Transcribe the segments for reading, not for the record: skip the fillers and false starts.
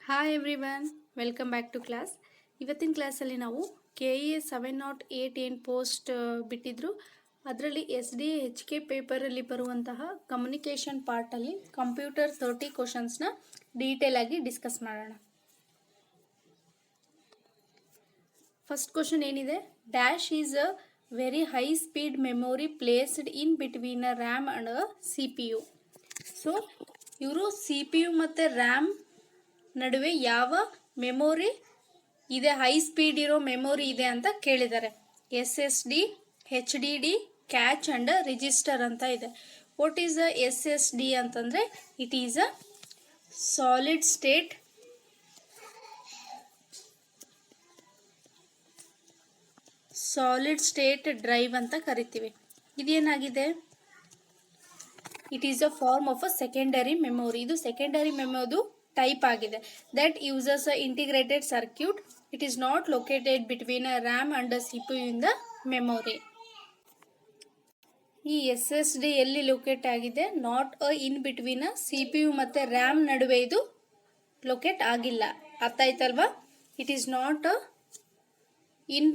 Hi everyone, welcome back to class. ಇವತ್ತಿನ ಕ್ಲಾಸಲ್ಲಿ ನಾವು KE 708 ಏನು ಪೋಸ್ಟ್ ಬಿಟ್ಟಿದ್ರು ಅದರಲ್ಲಿ SDHK ಪೇಪರಲ್ಲಿ ಬರುವಂತಹ ಕಮ್ಯುನಿಕೇಷನ್ ಪಾರ್ಟಲ್ಲಿ ಕಂಪ್ಯೂಟರ್ 30 ಕ್ವಶನ್ಸ್ನ ಡೀಟೇಲ್ ಆಗಿ ಡಿಸ್ಕಸ್ ಮಾಡೋಣ. ಫಸ್ಟ್ ಕ್ವಶನ್ ಏನಿದೆ, dash is a very high speed memory placed in between a RAM and a CPU. So ಇವರು CPU ಮತ್ತು ರ್ಯಾಮ್ ನಡುವೆ ಯಾವ ಮೆಮೊರಿ ಇದೆ, ಹೈ ಸ್ಪೀಡ್ ಇರೋ ಮೆಮೊರಿ ಇದೆ ಅಂತ ಕೇಳಿದ್ದಾರೆ. SSD, HDD, cache and register ಅಂತ ಇದೆ. ವಾಟ್ ಈಸ್ ಅ SSD ಅಂತಂದರೆ it is a solid state drive ಅಂತ ಕರಿತೀವಿ. ಇದೇನಾಗಿದೆ, it is a form of a secondary memory. ಇದು ಸೆಕೆಂಡರಿ ಮೆಮೊದು ಟೈಪ್ ಆಗಿದೆ. That uses a integrated circuit. It is not located between a RAM and a CPU in the memory. ಈ SSD ಎಲ್ಲಿ locate ಆಗಿದೆ, not a in between CPU ಮತ್ತು RAM ನಡುವೆ ಇದು locate ಆಗಿಲ್ಲ. ಅರ್ಥ ಆಯ್ತಲ್ವಾ? It is not a in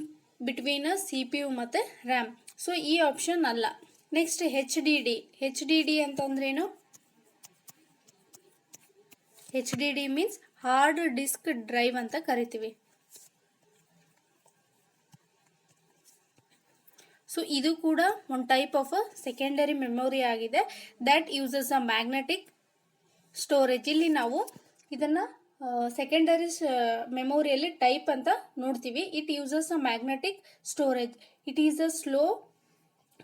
between CPU ಮತ್ತು ರ್ಯಾಮ್. ಸೊ ಈ ಆಪ್ಷನ್ ಅಲ್ಲ. ನೆಕ್ಸ್ಟ್ HDD ಅಂತಂದ್ರೇನು? HDD means hard disk drive ಅಂತ ಕರಿತೀವಿ. ಸೊ ಇದು ಕೂಡ ಒಂದು ಟೈಪ್ ಆಫ್ ಸೆಕೆಂಡರಿ ಮೆಮೊರಿ ಆಗಿದೆ. That uses a magnetic storage. ಇಲ್ಲಿ ನಾವು ಇದನ್ನು ಸೆಕೆಂಡರಿ ಮೆಮೊರಿಯಲ್ಲಿ ಟೈಪ್ ಅಂತ ನೋಡ್ತೀವಿ. It uses a magnetic storage. It is a slow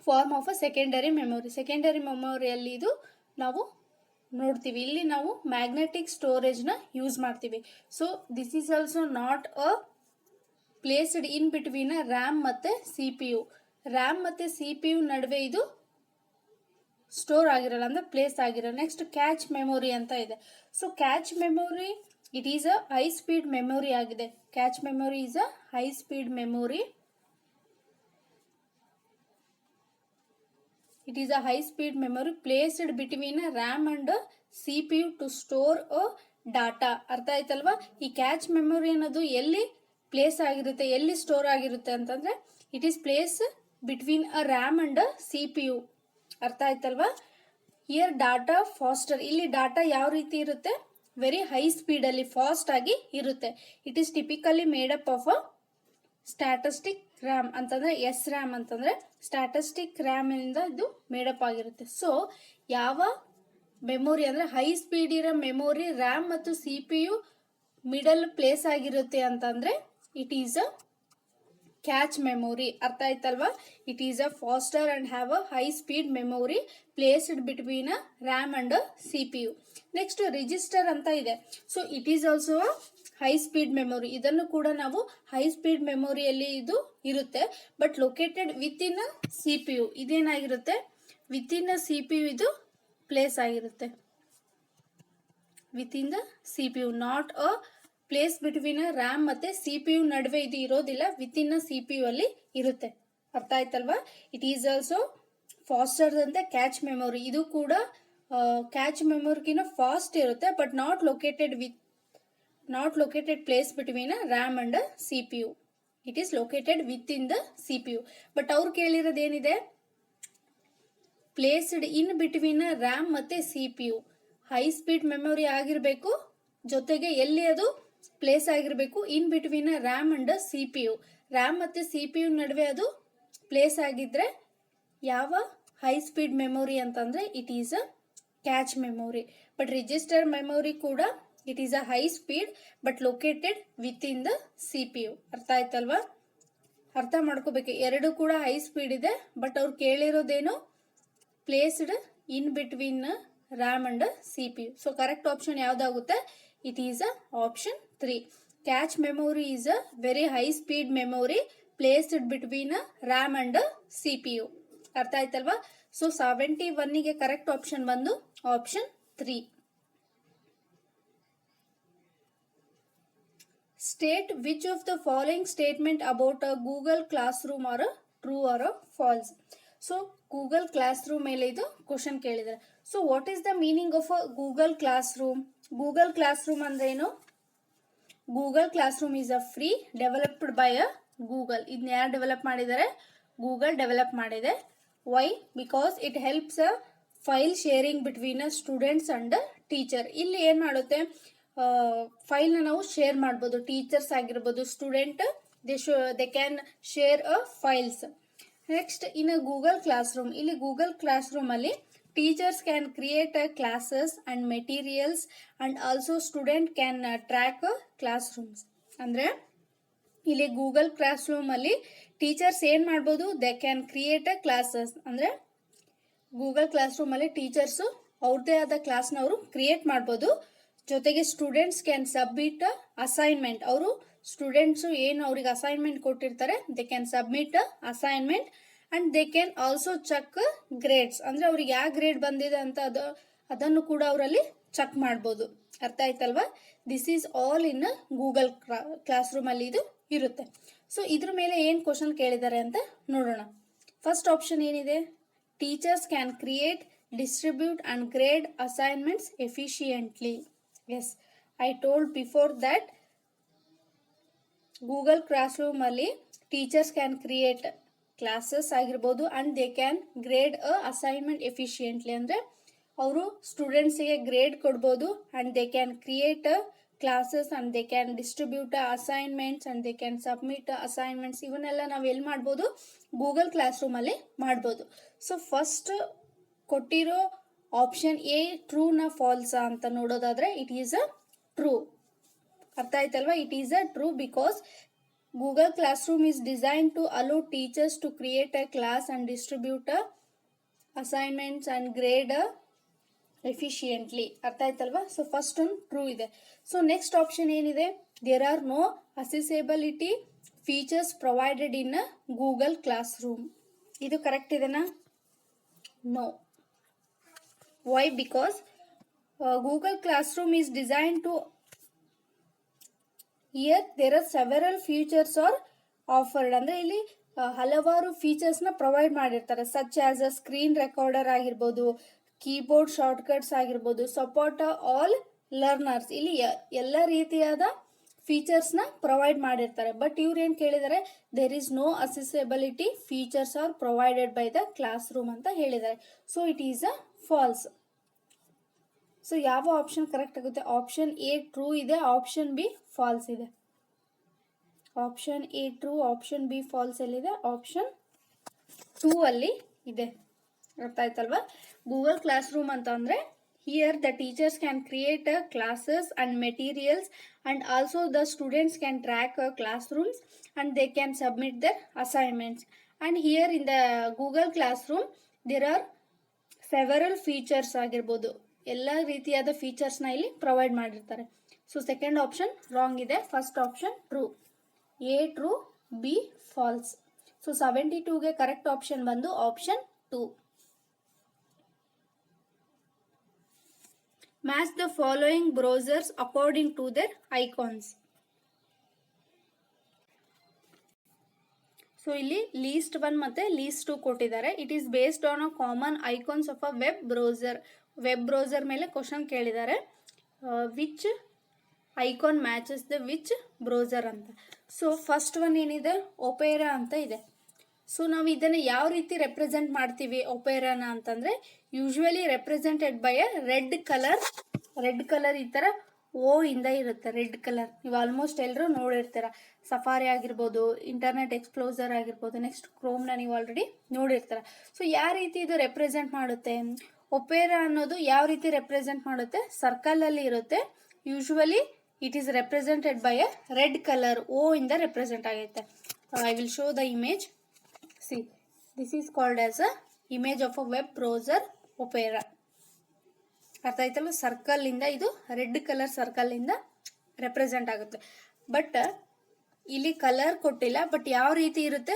form of a secondary memory. Secondary ಮೆಮೊರಿಯಲ್ಲಿ ಇದು ನಾವು ನೋಡ್ತೀವಿ. ಇಲ್ಲಿ ನಾವು ಮ್ಯಾಗ್ನೆಟಿಕ್ ಸ್ಟೋರೇಜ್ನ ಯೂಸ್ ಮಾಡ್ತೀವಿ. So this is also not a placed in between RAM ಮತ್ತು CPU. ರ್ಯಾಮ್ ಮತ್ತು CPU ನಡುವೆ ಇದು ಸ್ಟೋರ್ ಆಗಿರಲ್ಲ, ಅಂದರೆ ಪ್ಲೇಸ್ ಆಗಿರಲ್ಲ. ನೆಕ್ಸ್ಟ್ ಕ್ಯಾಚ್ ಮೆಮೊರಿ ಅಂತ ಇದೆ. So cache memory it is a high speed memory ಆಗಿದೆ. Cache memory is a high speed memory. It is a high-speed memory placed between RAM and CPU to store a data. ಅರ್ಥ ಆಯ್ತಲ್ವಾ? ಈ catch memory ಅನ್ನೋದು ಎಲ್ಲಿ place ಆಗಿರುತ್ತೆ, ಎಲ್ಲಿ store ಆಗಿರುತ್ತೆ ಅಂತಂದರೆ it is place between a RAM and CPU. ಅರ್ಥ ಆಯ್ತಲ್ವಾ? Here data faster. ಇಲ್ಲಿ ಡಾಟಾ ಯಾವ ರೀತಿ ಇರುತ್ತೆ, ವೆರಿ ಹೈ ಸ್ಪೀಡಲ್ಲಿ ಫಾಸ್ಟ್ ಆಗಿ ಇರುತ್ತೆ. It is typically made up of a statistic RAM ಅಂತಂದರೆ SRAM ಅಂತಂದರೆ ಸ್ಟ್ಯಾಟಿಸ್ಟಿಕ್ ರ್ಯಾಮ್ ಇಂದ ಇದು ಮೇಡಪ್ ಆಗಿರುತ್ತೆ. ಸೊ ಯಾವ ಮೆಮೊರಿ ಅಂದರೆ ಹೈ ಸ್ಪೀಡ್ ಇರೋ ಮೆಮೊರಿ ರ್ಯಾಮ್ ಮತ್ತು CPU ಮಿಡಲ್ ಪ್ಲೇಸ್ ಆಗಿರುತ್ತೆ ಅಂತಂದರೆ it is a cache memory. ಅರ್ಥ ಆಯ್ತಲ್ವಾ? It is a faster and have a high speed memory placed between a RAM and CPU. Next register ಅಂತ ಇದೆ. So it is also high speed memory. ಇದನ್ನು ಕೂಡ ನಾವು high speed ಮೆಮೊರಿಯಲ್ಲಿ ಇದು ಇರುತ್ತೆ, but located within CPU. ಇದೇನಾಗಿರುತ್ತೆ, within CPU ಇದು ಪ್ಲೇಸ್ ಆಗಿರುತ್ತೆ. Within the CPU, not a place between RAM ಮತ್ತು CPU ನಡುವೆ ಇದು ಇರೋದಿಲ್ಲ, ವಿತ್ ಇನ್ CPU ಅಲ್ಲಿ ಇರುತ್ತೆ. ಅರ್ಥ ಆಯ್ತಲ್ವಾ? ಇಟ್ ಈಸ್ ಆಲ್ಸೋ ಫಾಸ್ಟರ್ ಅಂತ ಕ್ಯಾಚ್ ಮೆಮೊರಿ. ಇದು ಕೂಡ ಕ್ಯಾಚ್ ಮೆಮೊರಿಗಿನ ಫಾಸ್ಟ್ ಇರುತ್ತೆ, but not located place between RAM and CPU. It is located within the CPU. But ಅವ್ರು ಕೇಳಿರೋದು ಏನಿದೆ, ಪ್ಲೇಸ್ಡ್ ಇನ್ ಬಿಟ್ವೀನ್ ರ್ಯಾಮ್ ಮತ್ತು CPU. ಹೈ ಸ್ಪೀಡ್ ಮೆಮೊರಿ ಆಗಿರಬೇಕು, ಜೊತೆಗೆ ಎಲ್ಲಿ ಅದು ಪ್ಲೇಸ್ ಆಗಿರಬೇಕು, ಇನ್ between RAM and CPU. RAM ಮತ್ತು CPU ನಡುವೆ ಅದು ಪ್ಲೇಸ್ ಆಗಿದ್ರೆ ಯಾವ ಹೈ ಸ್ಪೀಡ್ ಮೆಮೊರಿ ಅಂತಂದರೆ it is a cache memory. But register memory ಕೂಡ it is a high speed but located within the CPU. ಅರ್ಥ ಆಯ್ತಲ್ವಾ? ಅರ್ಥ ಮಾಡ್ಕೋಬೇಕು. ಎರಡು ಕೂಡ ಹೈ ಸ್ಪೀಡ್ ಇದೆ, ಬಟ್ ಅವ್ರು ಕೇಳಿರೋದೇನು, placed in between RAM and CPU. So correct option ಯಾವುದಾಗುತ್ತೆ, it is a option 3. Cache memory is a very high speed memory placed between RAM and CPU. ಅರ್ಥ ಆಯ್ತಲ್ವಾ? ಸೊ 71ಗೆ ಕರೆಕ್ಟ್ ಆಪ್ಷನ್ ಬಂದು option 3. State which of the following statement about a Google Classroom are true or false. So Google Classroom ಮೇಲೆ ಇದು question ಕೇಳಿದ್ದಾರೆ. So what is the meaning of a Google classroom? Google classroom ಅಂದ್ರೆ ಏನು? Google class room is a free developed by a Google. ಇದನ್ನ ಯಾರು develop ಮಾಡಿದ್ದಾರೆ? Google develop ಮಾಡಿದೆ. Why? Because it helps a file sharing between a students and teacher. ಇಲ್ಲಿ ಏನು ಮಾಡುತ್ತೆ, ಫೈಲ್ನ ನಾವು ಶೇರ್ ಮಾಡ್ಬೋದು. ಟೀಚರ್ಸ್ ಆಗಿರ್ಬೋದು, student, they can share a files. Next in Google classroom, ಇಲ್ಲಿ ಗೂಗಲ್ ಕ್ಲಾಸ್ ರೂಮ್ ಅಲ್ಲಿ teachers can create classes and materials and also student can track classrooms. ಅಂದ್ರೆ ಇಲ್ಲಿ ಗೂಗಲ್ ಕ್ಲಾಸ್ ರೂಮ್ ಅಲ್ಲಿ teachers ಏನ್ ಮಾಡ್ಬೋದು? They can create classes. ಅಂದ್ರೆ Google classroom ಅಲ್ಲಿ teachers ಅವ್ರದೇ ಆದ ಕ್ಲಾಸ್ನ ಅವರು ಕ್ರಿಯೇಟ್ ಮಾಡ್ಬೋದು. ಜೊತೆಗೆ ಸ್ಟೂಡೆಂಟ್ಸ್ ಕ್ಯಾನ್ ಸಬ್ಮಿಟ್ ಅಸೈನ್ಮೆಂಟ್. ಅವರು ಸ್ಟೂಡೆಂಟ್ಸ್ ಏನು ಅವ್ರಿಗೆ ಅಸೈನ್ಮೆಂಟ್ ಕೊಟ್ಟಿರ್ತಾರೆ, they can submit assignment and they can also check grades. ಅಂದ್ರೆ ಅವ್ರಿಗೆ ಯಾವ ಗ್ರೇಡ್ ಬಂದಿದೆ ಅಂತ ಅದನ್ನು ಕೂಡ ಅವರಲ್ಲಿ ಚೆಕ್ ಮಾಡ್ಬೋದು. ಅರ್ಥ ಆಯ್ತಲ್ವಾ? This is all in Google classroom ಅಲ್ಲಿ ಇದು ಇರುತ್ತೆ. ಸೊ ಇದ್ರ ಮೇಲೆ ಏನ್ ಕ್ವಶನ್ ಕೇಳಿದ್ದಾರೆ ಅಂತ ನೋಡೋಣ. ಫಸ್ಟ್ ಆಪ್ಷನ್ ಏನಿದೆ? Teachers can create, distribute and grade assignments efficiently. Yes, I told before that Google Classroom ಅಲ್ಲಿ teachers can create classes ಆಗಿರ್ಬೋದು and they can grade a assignment efficiently. ಅಂದರೆ ಅವರು ಸ್ಟೂಡೆಂಟ್ಸ್ಗೆ ಗ್ರೇಡ್ ಕೊಡ್ಬೋದು and they can create classes and they can distribute assignments and they can submit assignments. ಇವನ್ನೆಲ್ಲ ನಾವು ಎಲ್ಲಿ ಮಾಡ್ಬೋದು? ಗೂಗಲ್ ಕ್ಲಾಸ್ ರೂಮ್ ಅಲ್ಲಿ ಮಾಡ್ಬೋದು. ಸೊ ಫಸ್ಟ್ ಕೊಟ್ಟಿರೋ ಆಪ್ಷನ್ ಎ ಟ್ರೂನ ಫಾಲ್ಸಾ ಅಂತ ನೋಡೋದಾದ್ರೆ ಇಟ್ ಈಸ್ ಅ ಟ್ರೂ. ಅರ್ಥ ಆಯ್ತಲ್ವಾ? It is a true because Google class room is design to allow teachers to create a class and distribute assignments and grade efficiently. ಅರ್ಥ ಆಯ್ತಲ್ವಾ? So first ಒಂದು true ಇದೆ. ಸೊ ನೆಕ್ಸ್ಟ್ ಆಪ್ಷನ್ ಏನಿದೆ? There are no accessibility features provided in Google Classroom. ಇದು correct ಇದೆನಾ? No. Why? Because Google Classroom is designed to, here there are several features are offered. ಅಂದ್ರೆ ಇಲ್ಲಿ ಹಲವಾರು features ನ provide ಮಾಡಿರ್ತಾರೆ. Such as a screen recorder ಆಗಿರ್ಬೋದು, keyboard shortcuts ಆಗಿರ್ಬೋದು, support all learners. ಇಲ್ಲಿ ಎಲ್ಲ ರೀತಿಯಾದ ಫೀಚರ್ಸ್ ನ ಪ್ರೊವೈಡ್ ಮಾಡಿರ್ತಾರೆ. ಬಟ್ ಇವ್ರು ಏನ್ ಕೇಳಿದ್ದಾರೆ? There is no accessibility features are provided by the classroom ಅಂತ ಹೇಳಿದ್ದಾರೆ. So it is a false. So ಯಾವ ಆಪ್ಷನ್ ಕರೆಕ್ಟ್ ಆಗುತ್ತೆ? ಆಪ್ಷನ್ ಎ ಟ್ರೂ ಇದೆ, ಆಪ್ಷನ್ ಬಿ ಫಾಲ್ಸ್ ಇದೆ. Option A true, option B false ಎಲ್ಲಿದೆ? Option 2 ಅಲ್ಲಿ ಇದೆ. ಅರ್ಥ ಆಯ್ತಲ್ವಾ? ಗೂಗಲ್ ಕ್ಲಾಸ್ ರೂಮ್ ಅಂತ ಅಂದ್ರೆ here the teachers can create classes and materials and also the students can track classrooms and they can submit their assignments. And here in the Google Classroom there are several features ಆಗಿರ್ಬೋದು, ಎಲ್ಲ ರೀತಿಯಾದ features ನ ಇಲ್ಲಿ provide ಮಾಡಿರ್ತಾರೆ. So second option wrong ಇದೆ. First option true. A true, B false. So 72ಗೆ correct option ಬಂದು option 2. Match the following browsers according to there icons. So ಇಲ್ಲಿ ಲೀಸ್ಟ್ 1 ಮತ್ತೆ ಲೀಸ್ಟ್ 2 ಕೊಟ್ಟಿದ್ದಾರೆ. It is based on a common icons of a web browser. Web browser ಮೇಲೆ question ಕೇಳಿದ್ದಾರೆ, which icon matches the which browser ಅಂತ. So first one ಏನಿದೆ? Opera ಅಂತ ಇದೆ. So ನಾವು ಇದನ್ನು ಯಾವ ರೀತಿ ರೆಪ್ರೆಸೆಂಟ್ ಮಾಡ್ತೀವಿ ಒಪೇರಾನ ಅಂತಂದ್ರೆ, usually represented by a red colour. Red colour ಈ ತರ ಓ ಇಂದ ಇರುತ್ತೆ, ರೆಡ್ ಕಲರ್. ನೀವು ಆಲ್ಮೋಸ್ಟ್ ಎಲ್ಲರೂ ನೋಡಿರ್ತೀರ. ಸಫಾರಿ ಆಗಿರ್ಬೋದು, ಇಂಟರ್ನೆಟ್ ಎಕ್ಸ್ಪ್ಲೋಸರ್ ಆಗಿರ್ಬೋದು, ನೆಕ್ಸ್ಟ್ ಕ್ರೋಮ್ನ ನೀವು ಆಲ್ರೆಡಿ ನೋಡಿರ್ತೀರ. ಸೊ ಯಾವ ರೀತಿ ಇದು ರೆಪ್ರೆಸೆಂಟ್ ಮಾಡುತ್ತೆ? ಒಪೇರಾ ಅನ್ನೋದು ಯಾವ ರೀತಿ ರೆಪ್ರೆಸೆಂಟ್ ಮಾಡುತ್ತೆ? ಸರ್ಕಲ್ ಅಲ್ಲಿ ಇರುತ್ತೆ. Usually it is represented by a red colour O ಇಂದ ರೆಪ್ರೆಸೆಂಟ್ ಆಗುತ್ತೆ. I will show the image. See, this is called as a image of a web browser Opera. ಅರ್ಥ ಆಯ್ತಲ್ಲ? ಸರ್ಕಲ್ ಇಂದ, ಇದು ರೆಡ್ ಕಲರ್ ಸರ್ಕಲ್ ಇಂದ represent ಆಗುತ್ತೆ. But ಇಲ್ಲಿ colour ಕೊಟ್ಟಿಲ್ಲ, ಬಟ್ ಯಾವ ರೀತಿ ಇರುತ್ತೆ?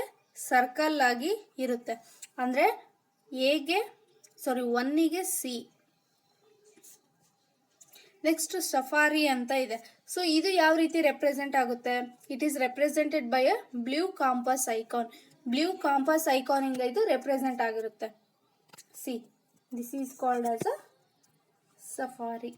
ಸರ್ಕಲ್ ಆಗಿ ಇರುತ್ತೆ. ಅಂದ್ರೆ ಎಗೆ, ಸಾರಿ 1ಗೆ ಸಿ. ನೆಕ್ಸ್ಟ್ ಸಫಾರಿ ಅಂತ ಇದೆ. ಸೊ ಇದು ಯಾವ ರೀತಿ ರೆಪ್ರೆಸೆಂಟ್ ಆಗುತ್ತೆ? It is represented by a blue compass icon. Blue compass icon ಇಂದ ಇದು ರೆಪ್ರೆಸೆಂಟ್ ಆಗಿರುತ್ತೆ. C, this is called as a safari.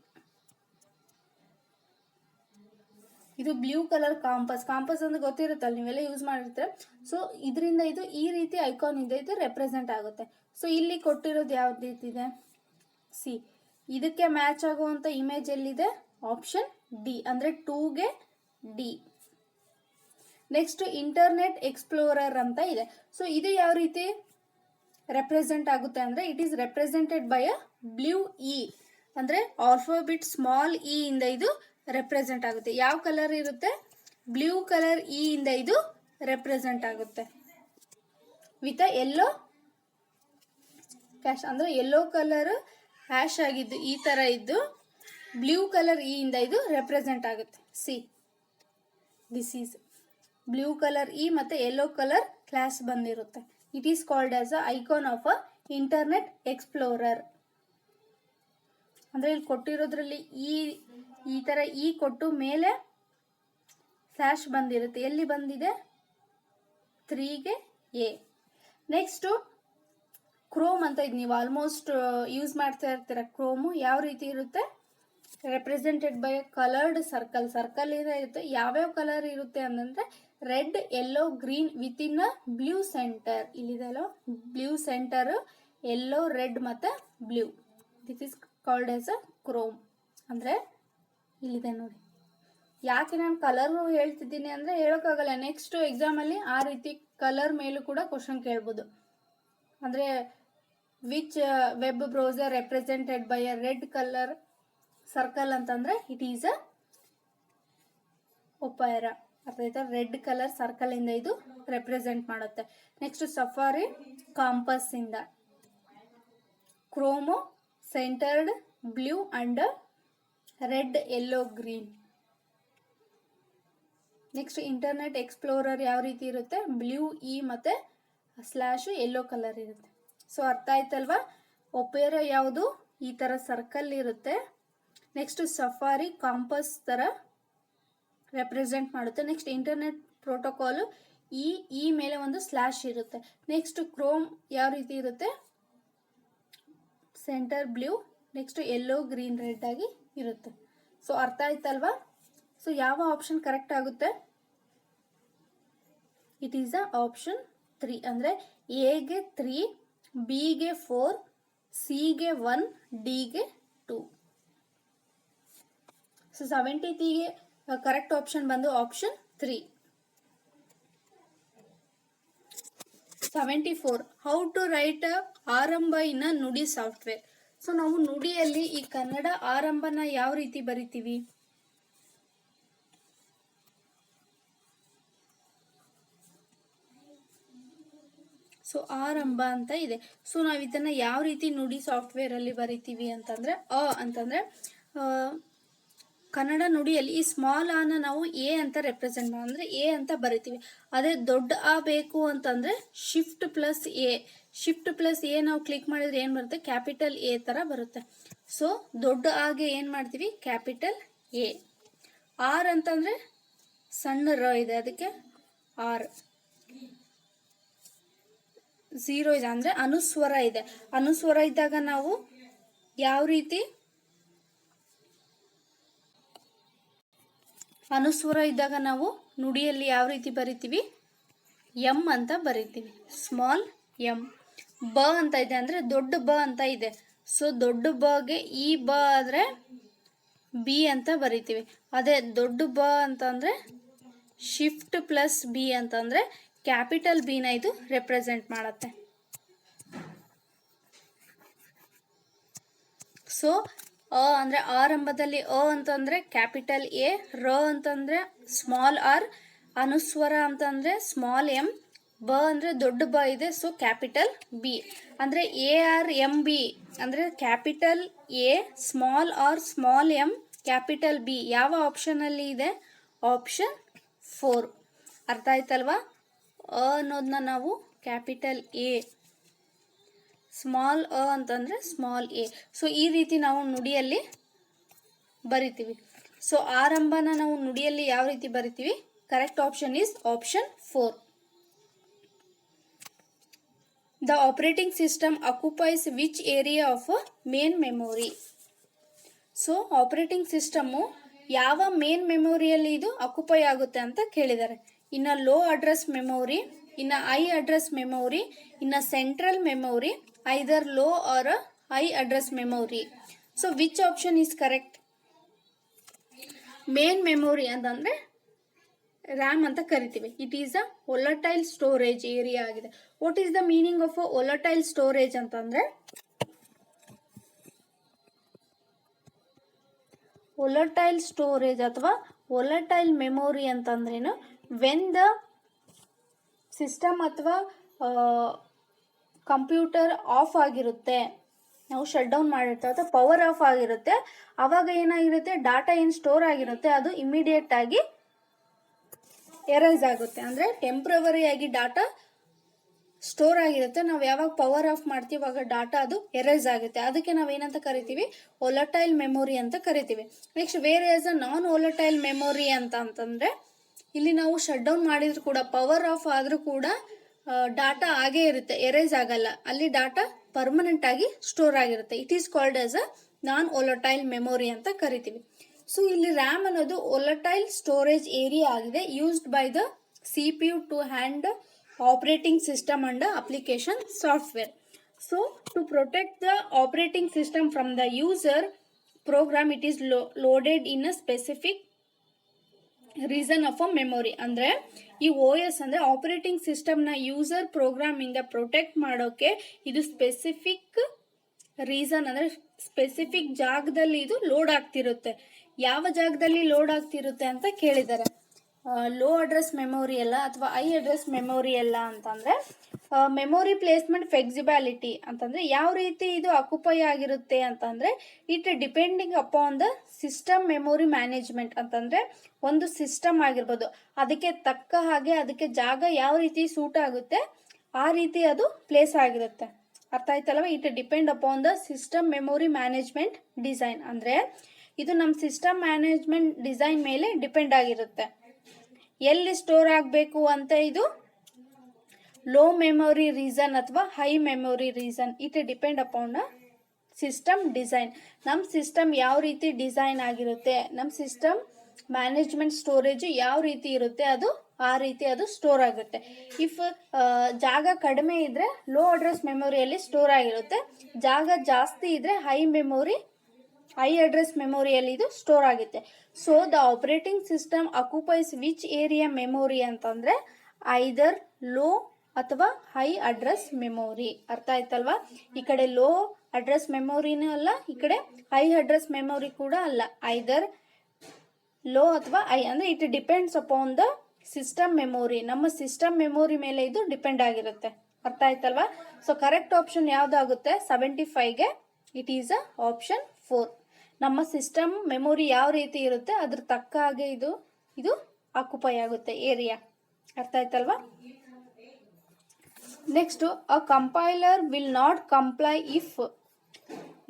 ಇದು ಬ್ಲೂ ಕಲರ್ ಕಾಂಪಸ್. ಕಾಂಪಸ್ ಅಂದ್ರೆ ಗೊತ್ತಿರುತ್ತಲ್ಲ, ನೀವೆಲ್ಲ ಯೂಸ್ ಮಾಡಿರ್ತೀರ. ಸೊ ಇದರಿಂದ ಇದು ಈ ರೀತಿ ಐಕಾನ್ ಇದೆ, ಇದು ರೆಪ್ರೆಸೆಂಟ್ ಆಗುತ್ತೆ. ಸೊ ಇಲ್ಲಿ ಕೊಟ್ಟಿರೋದು ಯಾವ್ದು ರೀತಿದೆ, ಸಿ ಇದಕ್ಕೆ ಮ್ಯಾಚ್ ಆಗುವಂತ ಇಮೇಜ್ ಎಲ್ಲಿದೆ, ಆಪ್ಷನ್ ಡಿ, ಅಂದ್ರೆ 2ಗೆ ಡಿ. ನೆಕ್ಸ್ಟ್ ಇಂಟರ್ನೆಟ್ ಎಕ್ಸ್ಪ್ಲೋರರ್ ಅಂತ ಇದೆ. ಸೊ ಇದು ಯಾವ ರೀತಿ ರೆಪ್ರೆಸೆಂಟ್ ಆಗುತ್ತೆ ಅಂದ್ರೆ, it is represented by a blue E, ಅಂದ್ರೆ ಆಲ್ಫಾಬೆಟ್ ಸ್ಮಾಲ್ ಇ ಇಂದ ಇದು ರೆಪ್ರೆಸೆಂಟ್ ಆಗುತ್ತೆ. ಯಾವ ಕಲರ್ ಇರುತ್ತೆ, ಬ್ಲೂ ಕಲರ್ ಇ ಇಂದ ಇದು ರೆಪ್ರೆಸೆಂಟ್ ಆಗುತ್ತೆ. ವಿತ್ ಯೆಲ್ಲೋ ಕ್ಯಾಶ್, ಅಂದ್ರೆ ಯೆಲ್ಲೋ ಕಲರ್ ಹ್ಯಾಶ್ ಆಗಿದ್ದು ಈ ತರ ಇದ್ದು ಬ್ಲೂ ಕಲರ್ ಇ ಇಂದ ಇದು ರೆಪ್ರೆಸೆಂಟ್ ಆಗುತ್ತೆ. C this is blue colour E ಮತ್ತೆ ಯೆಲ್ಲೋ ಕಲರ್ ಕ್ಲಾಸ್ ಬಂದಿರುತ್ತೆ. It is called as a icon of a internet explorer. ಅಂದ್ರೆ ಇಲ್ಲಿ ಕೊಟ್ಟಿರೋದ್ರಲ್ಲಿ ಈ ತರ ಈ ಕೊಟ್ಟು ಮೇಲೆ ಸ್ಲ್ಯಾಶ್ ಬಂದಿರುತ್ತೆ. ಎಲ್ಲಿ ಬಂದಿದೆ, 3ಗೆ ಎ. ನೆಕ್ಸ್ಟ್ ಕ್ರೋಮ್ ಅಂತ ಇದು ನೀವು ಆಲ್ಮೋಸ್ಟ್ ಯೂಸ್ ಮಾಡ್ತಾ ಇರ್ತೀರ. ಕ್ರೋಮು ಯಾವ ರೀತಿ ಇರುತ್ತೆ, represented by coloured circle. Circle ಏನಿರುತ್ತೆ, ಯಾವ್ಯಾವ ಕಲರ್ ಇರುತ್ತೆ ಅಂತಂದ್ರೆ red, yellow, green with in a blue centre. ಇಲ್ಲಿದೆ ಅಲ್ಲ ಬ್ಲೂ ಸೆಂಟರ್, ಯೆಲ್ಲೋ, ರೆಡ್ ಮತ್ತೆ blue. This is called as a Chrome. ಅಂದ್ರೆ ಇಲ್ಲಿದೆ ನೋಡಿ. ಯಾಕೆ ನಾನು ಕಲರ್ ಹೇಳ್ತಿದ್ದೀನಿ ಅಂದ್ರೆ ಹೇಳೋಕ್ಕಾಗಲ್ಲ, ನೆಕ್ಸ್ಟ್ ಎಕ್ಸಾಮ್ ಅಲ್ಲಿ ಆ ರೀತಿ ಕಲರ್ ಮೇಲೂ ಕೂಡ ಕ್ವಶನ್ ಕೇಳ್ಬೋದು. ಅಂದ್ರೆ which web browser represented by a red colour circle ಅಂತಂದ್ರೆ ಇಟ್ ಈಸ್ ಅ ಒಪೇರಾ. ಅರ್ಥಾಯ್ತಾ, ರೆಡ್ ಕಲರ್ ಸರ್ಕಲ್ ಇಂದ ಇದು ರೆಪ್ರೆಸೆಂಟ್ ಮಾಡುತ್ತೆ. ನೆಕ್ಸ್ಟ್ ಸಫಾರಿ ಕಾಂಪಸ್ ಇಂದ, Chrome centred blue and red, yellow, green. Next Internet Explorer ಯಾವ ರೀತಿ ಇರುತ್ತೆ, ಬ್ಲೂ ಇ ಮತ್ತೆ ಸ್ಲ್ಯಾಶ್ ಯೆಲ್ಲೋ ಕಲರ್ ಇರುತ್ತೆ. ಸೊ ಅರ್ಥ ಆಯ್ತಲ್ವಾ, ಒಪೇರಾ ಯಾವುದು ಈ ತರ ಸರ್ಕಲ್ ಇರುತ್ತೆ. ನೆಕ್ಸ್ಟ್ ಸಫಾರಿ ಕಾಂಪಸ್ ತರ ರೆಪ್ರೆಸೆಂಟ್ ಮಾಡುತ್ತೆ. ನೆಕ್ಸ್ಟ್ ಇಂಟರ್ನೆಟ್ ಪ್ರೋಟೋಕಾಲ್ ಈ ಮೇಲೆ ಒಂದು ಸ್ಲ್ಯಾಶ್ ಇರುತ್ತೆ. ನೆಕ್ಸ್ಟ್ ಕ್ರೋಮ್ ಯಾವ ರೀತಿ ಇರುತ್ತೆ, centre blue, next yellow, green, red ಆಗಿ ಇರುತ್ತೆ. ಸೊ ಅರ್ಥ ಆಯ್ತಲ್ವಾ. ಸೊ ಯಾವ ಆಪ್ಷನ್ ಕರೆಕ್ಟ್ ಆಗುತ್ತೆ, ಇಟ್ ಈಸ್ ಅ ಆಪ್ಷನ್ 3. ಅಂದ್ರೆ ಎಗೆ 3, ಬಿಗೆ 4, ಸಿಗೆ 1, ಡಿಗೆ 2. ಸೊ 73ಗೆ ಕರೆಕ್ಟ್ ಆಪ್ಷನ್ ಬಂದು ಆಪ್ಷನ್ 3. 74 ಹೌ ಟು ರೈಟ್ ಆರಂಭ ಇನ್ ನುಡಿ ಸಾಫ್ಟ್ವೇರ್. ಸೊ ನಾವು ನುಡಿಯಲ್ಲಿ ಈ ಕನ್ನಡ ಆರಂಭನ ಯಾವ ರೀತಿ ಬರಿತೀವಿ, ಸೊ ಆರಂಭ ಅಂತ ಇದೆ. ಸೊ ನಾವು ಇದನ್ನ ಯಾವ ರೀತಿ ನುಡಿ ಸಾಫ್ಟ್ವೇರ್ ಅಲ್ಲಿ ಬರಿತೀವಿ ಅಂತಂದ್ರೆ, ಅಂತಂದ್ರೆ ಕನ್ನಡ ನುಡಿಯಲ್ಲಿ ಈ ಸ್ಮಾಲ್ ಆನ ನಾವು ಎ ಅಂತ ರೆಪ್ರೆಸೆಂಟ್ ಅಂದ್ರೆ ಎ ಅಂತ ಬರಿತೀವಿ. ಅದೇ ದೊಡ್ಡ ಆ ಬೇಕು ಅಂತಂದ್ರೆ shift plus A. Shift plus A ನಾವು ಕ್ಲಿಕ್ ಮಾಡಿದ್ರೆ ಏನ್ ಬರುತ್ತೆ, ಕ್ಯಾಪಿಟಲ್ ಎ ತರ ಬರುತ್ತೆ. ಸೊ ದೊಡ್ಡ ಆಗೆ ಏನ್ ಮಾಡ್ತೀವಿ, ಕ್ಯಾಪಿಟಲ್ ಎ. ಆರ್ ಅಂತಂದ್ರೆ ಸಣ್ಣ ರ ಇದೆ, ಅದಕ್ಕೆ ಆರ್. 0 ಇದೆ ಅಂದ್ರೆ ಅನುಸ್ವರ ಇದೆ. ಅನುಸ್ವರ ಇದ್ದಾಗ ನಾವು ಯಾವ ರೀತಿ, ಅನುಸ್ವರ ಇದ್ದಾಗ ನಾವು ನುಡಿಯಲ್ಲಿ ಯಾವ ರೀತಿ ಬರಿತೀವಿ, ಎಂ ಅಂತ ಬರಿತೀವಿ, ಸ್ಮಾಲ್ ಎಂ. ಬ ಅಂತ ಇದೆ ಅಂದ್ರೆ ದೊಡ್ಡ ಬ ಅಂತ ಇದೆ. ಸೊ ದೊಡ್ಡ ಬಗೆ ಈ ಬ ಆದ್ರೆ ಬಿ ಅಂತ ಬರಿತೀವಿ. ಅದೇ ದೊಡ್ಡ ಬ ಅಂತಂದ್ರೆ ಶಿಫ್ಟ್ ಪ್ಲಸ್ ಬಿ ಅಂತಂದ್ರೆ ಕ್ಯಾಪಿಟಲ್ ಬಿ ನ ಇದು ರೆಪ್ರೆಸೆಂಟ್ ಮಾಡುತ್ತೆ. ಸೊ ಅಂದ್ರೆ ಆರಂಭದಲ್ಲಿ ಅಂತಂದ್ರೆ ಕ್ಯಾಪಿಟಲ್ ಎ, ರ ಅಂತಂದ್ರೆ ಸ್ಮಾಲ್ ಆರ್, ಅನುಸ್ವರ ಅಂತಂದ್ರೆ ಸ್ಮಾಲ್ ಎಂ, ಬ ಅಂದ್ರೆ ದೊಡ್ಡ ಬ ಇದೆ, ಸೊ ಕ್ಯಾಪಿಟಲ್ ಬಿ. ಅಂದ್ರೆ ಎ ಆರ್ ಎಂ ಬಿ ಅಂದ್ರೆ capital A, small R, small M, capital B. ಯಾವ ಆಪ್ಷನ್ ಅಲ್ಲಿ ಇದೆ, ಆಪ್ಷನ್ 4. ಅರ್ಥ ಆಯ್ತಲ್ವಾ. ಅನ್ನೋದನ್ನ ನಾವು ಕ್ಯಾಪಿಟಲ್ ಎ, ಸ್ಮಾಲ್ ಅಂತಂದ್ರೆ ಸ್ಮಾಲ್ ಎ. ಸೊ ಈ ರೀತಿ ನಾವು ನುಡಿಯಲ್ಲಿ ಬರಿತೀವಿ. ಸೊ ಆರಂಭನ ನಾವು ನುಡಿಯಲ್ಲಿ ಯಾವ ರೀತಿ ಬರಿತೀವಿ, correct option is option 4. The operating system occupies which area of a main memory? So operating system ಯಾವ ಮೇನ್ ಮೆಮೊರಿಯಲ್ಲಿ ಇದು ಅಕ್ಯುಪೈ ಆಗುತ್ತೆ ಅಂತ ಕೇಳಿದ್ದಾರೆ. ಇನ್ನು ಲೋ ಅಡ್ರೆಸ್ ಮೆಮೊರಿ, ಇನ್ನು ಹೈ ಅಡ್ರೆಸ್ ಮೆಮೊರಿ, ಇನ್ನು central memory, either low or high address memory. So which option is correct? Main memory ಅಂತಂದ್ರೆ ರ್ಯಾಮ್ ಅಂತ ಕರಿತೀವಿ. It is a volatile storage area ಆಗಿದೆ. What is the meaning of volatile storage ಅಂತಂದ್ರೆ, volatile storage ಅಥವಾ volatile memory ಅಂತಂದ್ರೇನು, when the system ಅಥವಾ computer of ಆಗಿರುತ್ತೆ, ನಾವು ಶಟ್ ಡೌನ್ ಮಾಡಿರ್ತೀವಿ ಅಥವಾ ಪವರ್ ಆಫ್ ಆಗಿರುತ್ತೆ, ಆವಾಗ ಏನಾಗಿರುತ್ತೆ, ಡಾಟಾ ಏನು ಸ್ಟೋರ್ ಆಗಿರುತ್ತೆ ಅದು ಇಮಿಡಿಯೇಟ್ ಆಗಿ ಎರೈಸ್ ಆಗುತ್ತೆ. ಅಂದರೆ ಟೆಂಪ್ರವರಿ ಆಗಿ ಡಾಟಾ ಸ್ಟೋರ್ ಆಗಿರುತ್ತೆ. ನಾವು ಯಾವಾಗ ಪವರ್ ಆಫ್ ಮಾಡ್ತೀವಿ ಆವಾಗ ಡಾಟಾ ಅದು ಎರೈಸ್ ಆಗುತ್ತೆ. ಅದಕ್ಕೆ ನಾವು ಏನಂತ ಕರಿತೀವಿ, ವೊಲಟೈಲ್ ಮೆಮೊರಿ ಅಂತ ಕರಿತೀವಿ. ನೆಕ್ಸ್ಟ್ ಬೇರೆ as a non volatile memory ಅಂತಂದ್ರೆ, ಇಲ್ಲಿ ನಾವು ಶಟ್ ಡೌನ್ ಮಾಡಿದ್ರು ಕೂಡ, ಪವರ್ ಆಫ್ ಆದ್ರೂ ಕೂಡ ಡಾಟಾ ಹಾಗೇ ಇರುತ್ತೆ, ಎರೈಸ್ ಆಗಲ್ಲ. ಅಲ್ಲಿ ಡಾಟಾ ಪರ್ಮನೆಂಟ್ ಆಗಿ ಸ್ಟೋರ್ ಆಗಿರುತ್ತೆ. It is called as a non volatile memory ಅಂತ ಕರಿತೀವಿ. ಸೊ ಇಲ್ಲಿ ರ್ಯಾಮ್ ಅನ್ನೋದು ವೊಲಟೈಲ್ ಸ್ಟೋರೇಜ್ ಏರಿಯಾ ಆಗಿದೆ, used by the CPU to hand operating system and application software. So to protect the operating system from the user program, it is loaded in a specific reason of a memory. ಅಂದರೆ ಈ OS ಅಂದರೆ operating ಸಿಸ್ಟಮ್ನ user ಪ್ರೋಗ್ರಾಮಿಂದ protect ಮಾಡೋಕ್ಕೆ ಇದು specific reason ಅಂದರೆ specific ಜಾಗದಲ್ಲಿ ಇದು load ಆಗ್ತಿರುತ್ತೆ. ಯಾವ ಜಾಗದಲ್ಲಿ ಲೋಡ್ ಆಗ್ತಿರುತ್ತೆ ಅಂತ ಕೇಳಿದ್ದಾರೆ. ಲೋ ಅಡ್ರೆಸ್ ಮೆಮೊರಿ ಎಲ್ಲ ಅಥವಾ ಹೈ ಅಡ್ರೆಸ್ ಮೆಮೊರಿ ಎಲ್ಲ ಅಂತಂದರೆ, ಮೆಮೊರಿ ಪ್ಲೇಸ್ಮೆಂಟ್ ಫ್ಲೆಕ್ಸಿಬಿಲಿಟಿ ಅಂತಂದರೆ ಯಾವ ರೀತಿ ಇದು ಅಕ್ಯುಪೈ ಆಗಿರುತ್ತೆ ಅಂತಂದರೆ, it depending upon the system memory management ಅಂತಂದರೆ ಒಂದು ಸಿಸ್ಟಮ್ ಆಗಿರ್ಬೋದು, ಅದಕ್ಕೆ ತಕ್ಕ ಹಾಗೆ ಅದಕ್ಕೆ ಜಾಗ ಯಾವ ರೀತಿ ಸೂಟ್ ಆಗುತ್ತೆ ಆ ರೀತಿ ಅದು ಪ್ಲೇಸ್ ಆಗಿರುತ್ತೆ. ಅರ್ಥ ಆಯ್ತಲ್ವ? It depend upon the system memory management design. ಅಂದರೆ ಇದು ನಮ್ಮ ಸಿಸ್ಟಮ್ ಮ್ಯಾನೇಜ್ಮೆಂಟ್ ಡಿಸೈನ್ ಮೇಲೆ ಡಿಪೆಂಡ್ ಆಗಿರುತ್ತೆ. ಎಲ್ಲಿ ಸ್ಟೋರ್ ಆಗಬೇಕು ಅಂತ ಇದು ಲೋ ಮೆಮೊರಿ ರೀಸನ್ ಅಥವಾ high memory region. It depend upon system design. ನಮ್ಮ ಸಿಸ್ಟಮ್ ಯಾವ ರೀತಿ ಡಿಸೈನ್ ಆಗಿರುತ್ತೆ, ನಮ್ಮ ಸಿಸ್ಟಮ್ ಮ್ಯಾನೇಜ್ಮೆಂಟ್ ಸ್ಟೋರೇಜ್ ಯಾವ ರೀತಿ ಇರುತ್ತೆ, ಅದು ಆ ರೀತಿ ಅದು ಸ್ಟೋರ್ ಆಗುತ್ತೆ. ಇಫ್ ಜಾಗ ಕಡಿಮೆ ಇದ್ರೆ ಲೋ ಅಡ್ರೆಸ್ ಮೆಮೊರಿಯಲ್ಲಿ ಸ್ಟೋರ್ ಆಗಿರುತ್ತೆ, ಜಾಗ ಜಾಸ್ತಿ ಇದ್ರೆ ಹೈ ಅಡ್ರೆಸ್ ಮೆಮೊರಿಯಲ್ಲಿ ಇದು ಸ್ಟೋರ್ ಆಗುತ್ತೆ. So the operating system occupies which area memory ಅಂತಂದ್ರೆ ಐದರ್ ಲೋ ಅಥವಾ ಹೈ ಅಡ್ರೆಸ್ ಮೆಮೊರಿ. ಅರ್ಥ ಆಯ್ತಲ್ವಾ? ಈ ಕಡೆ ಲೋ ಅಡ್ರೆಸ್ ಮೆಮೊರಿನೂ ಅಲ್ಲ, ಈ ಕಡೆ ಹೈ ಅಡ್ರೆಸ್ ಮೆಮೊರಿ ಕೂಡ ಅಲ್ಲ. ಐದರ್ ಲೋ ಅಥವಾ ಹೈ ಅಂದ್ರೆ it depends upon the system memory. ನಮ್ಮ ಸಿಸ್ಟಮ್ ಮೆಮೊರಿ ಮೇಲೆ ಇದು ಡಿಪೆಂಡ್ ಆಗಿರುತ್ತೆ. ಅರ್ಥ ಆಯ್ತಲ್ವಾ? ಸೊ ಕರೆಕ್ಟ್ ಆಪ್ಷನ್ ಯಾವ್ದಾಗುತ್ತೆ 75ಗೆ? It is a option 4. ನಮ್ಮ ಸಿಸ್ಟಮ್ ಮೆಮೊರಿ ಯಾವ ರೀತಿ ಇರುತ್ತೆ ಅದ್ರ ತಕ್ಕ ಹಾಗೆ ಇದು ಆಕ್ಯುಪೈ ಆಗುತ್ತೆ ಏರಿಯಾ. ಅರ್ಥ ಆಯ್ತಲ್ವಾ? Next, a compiler will not comply if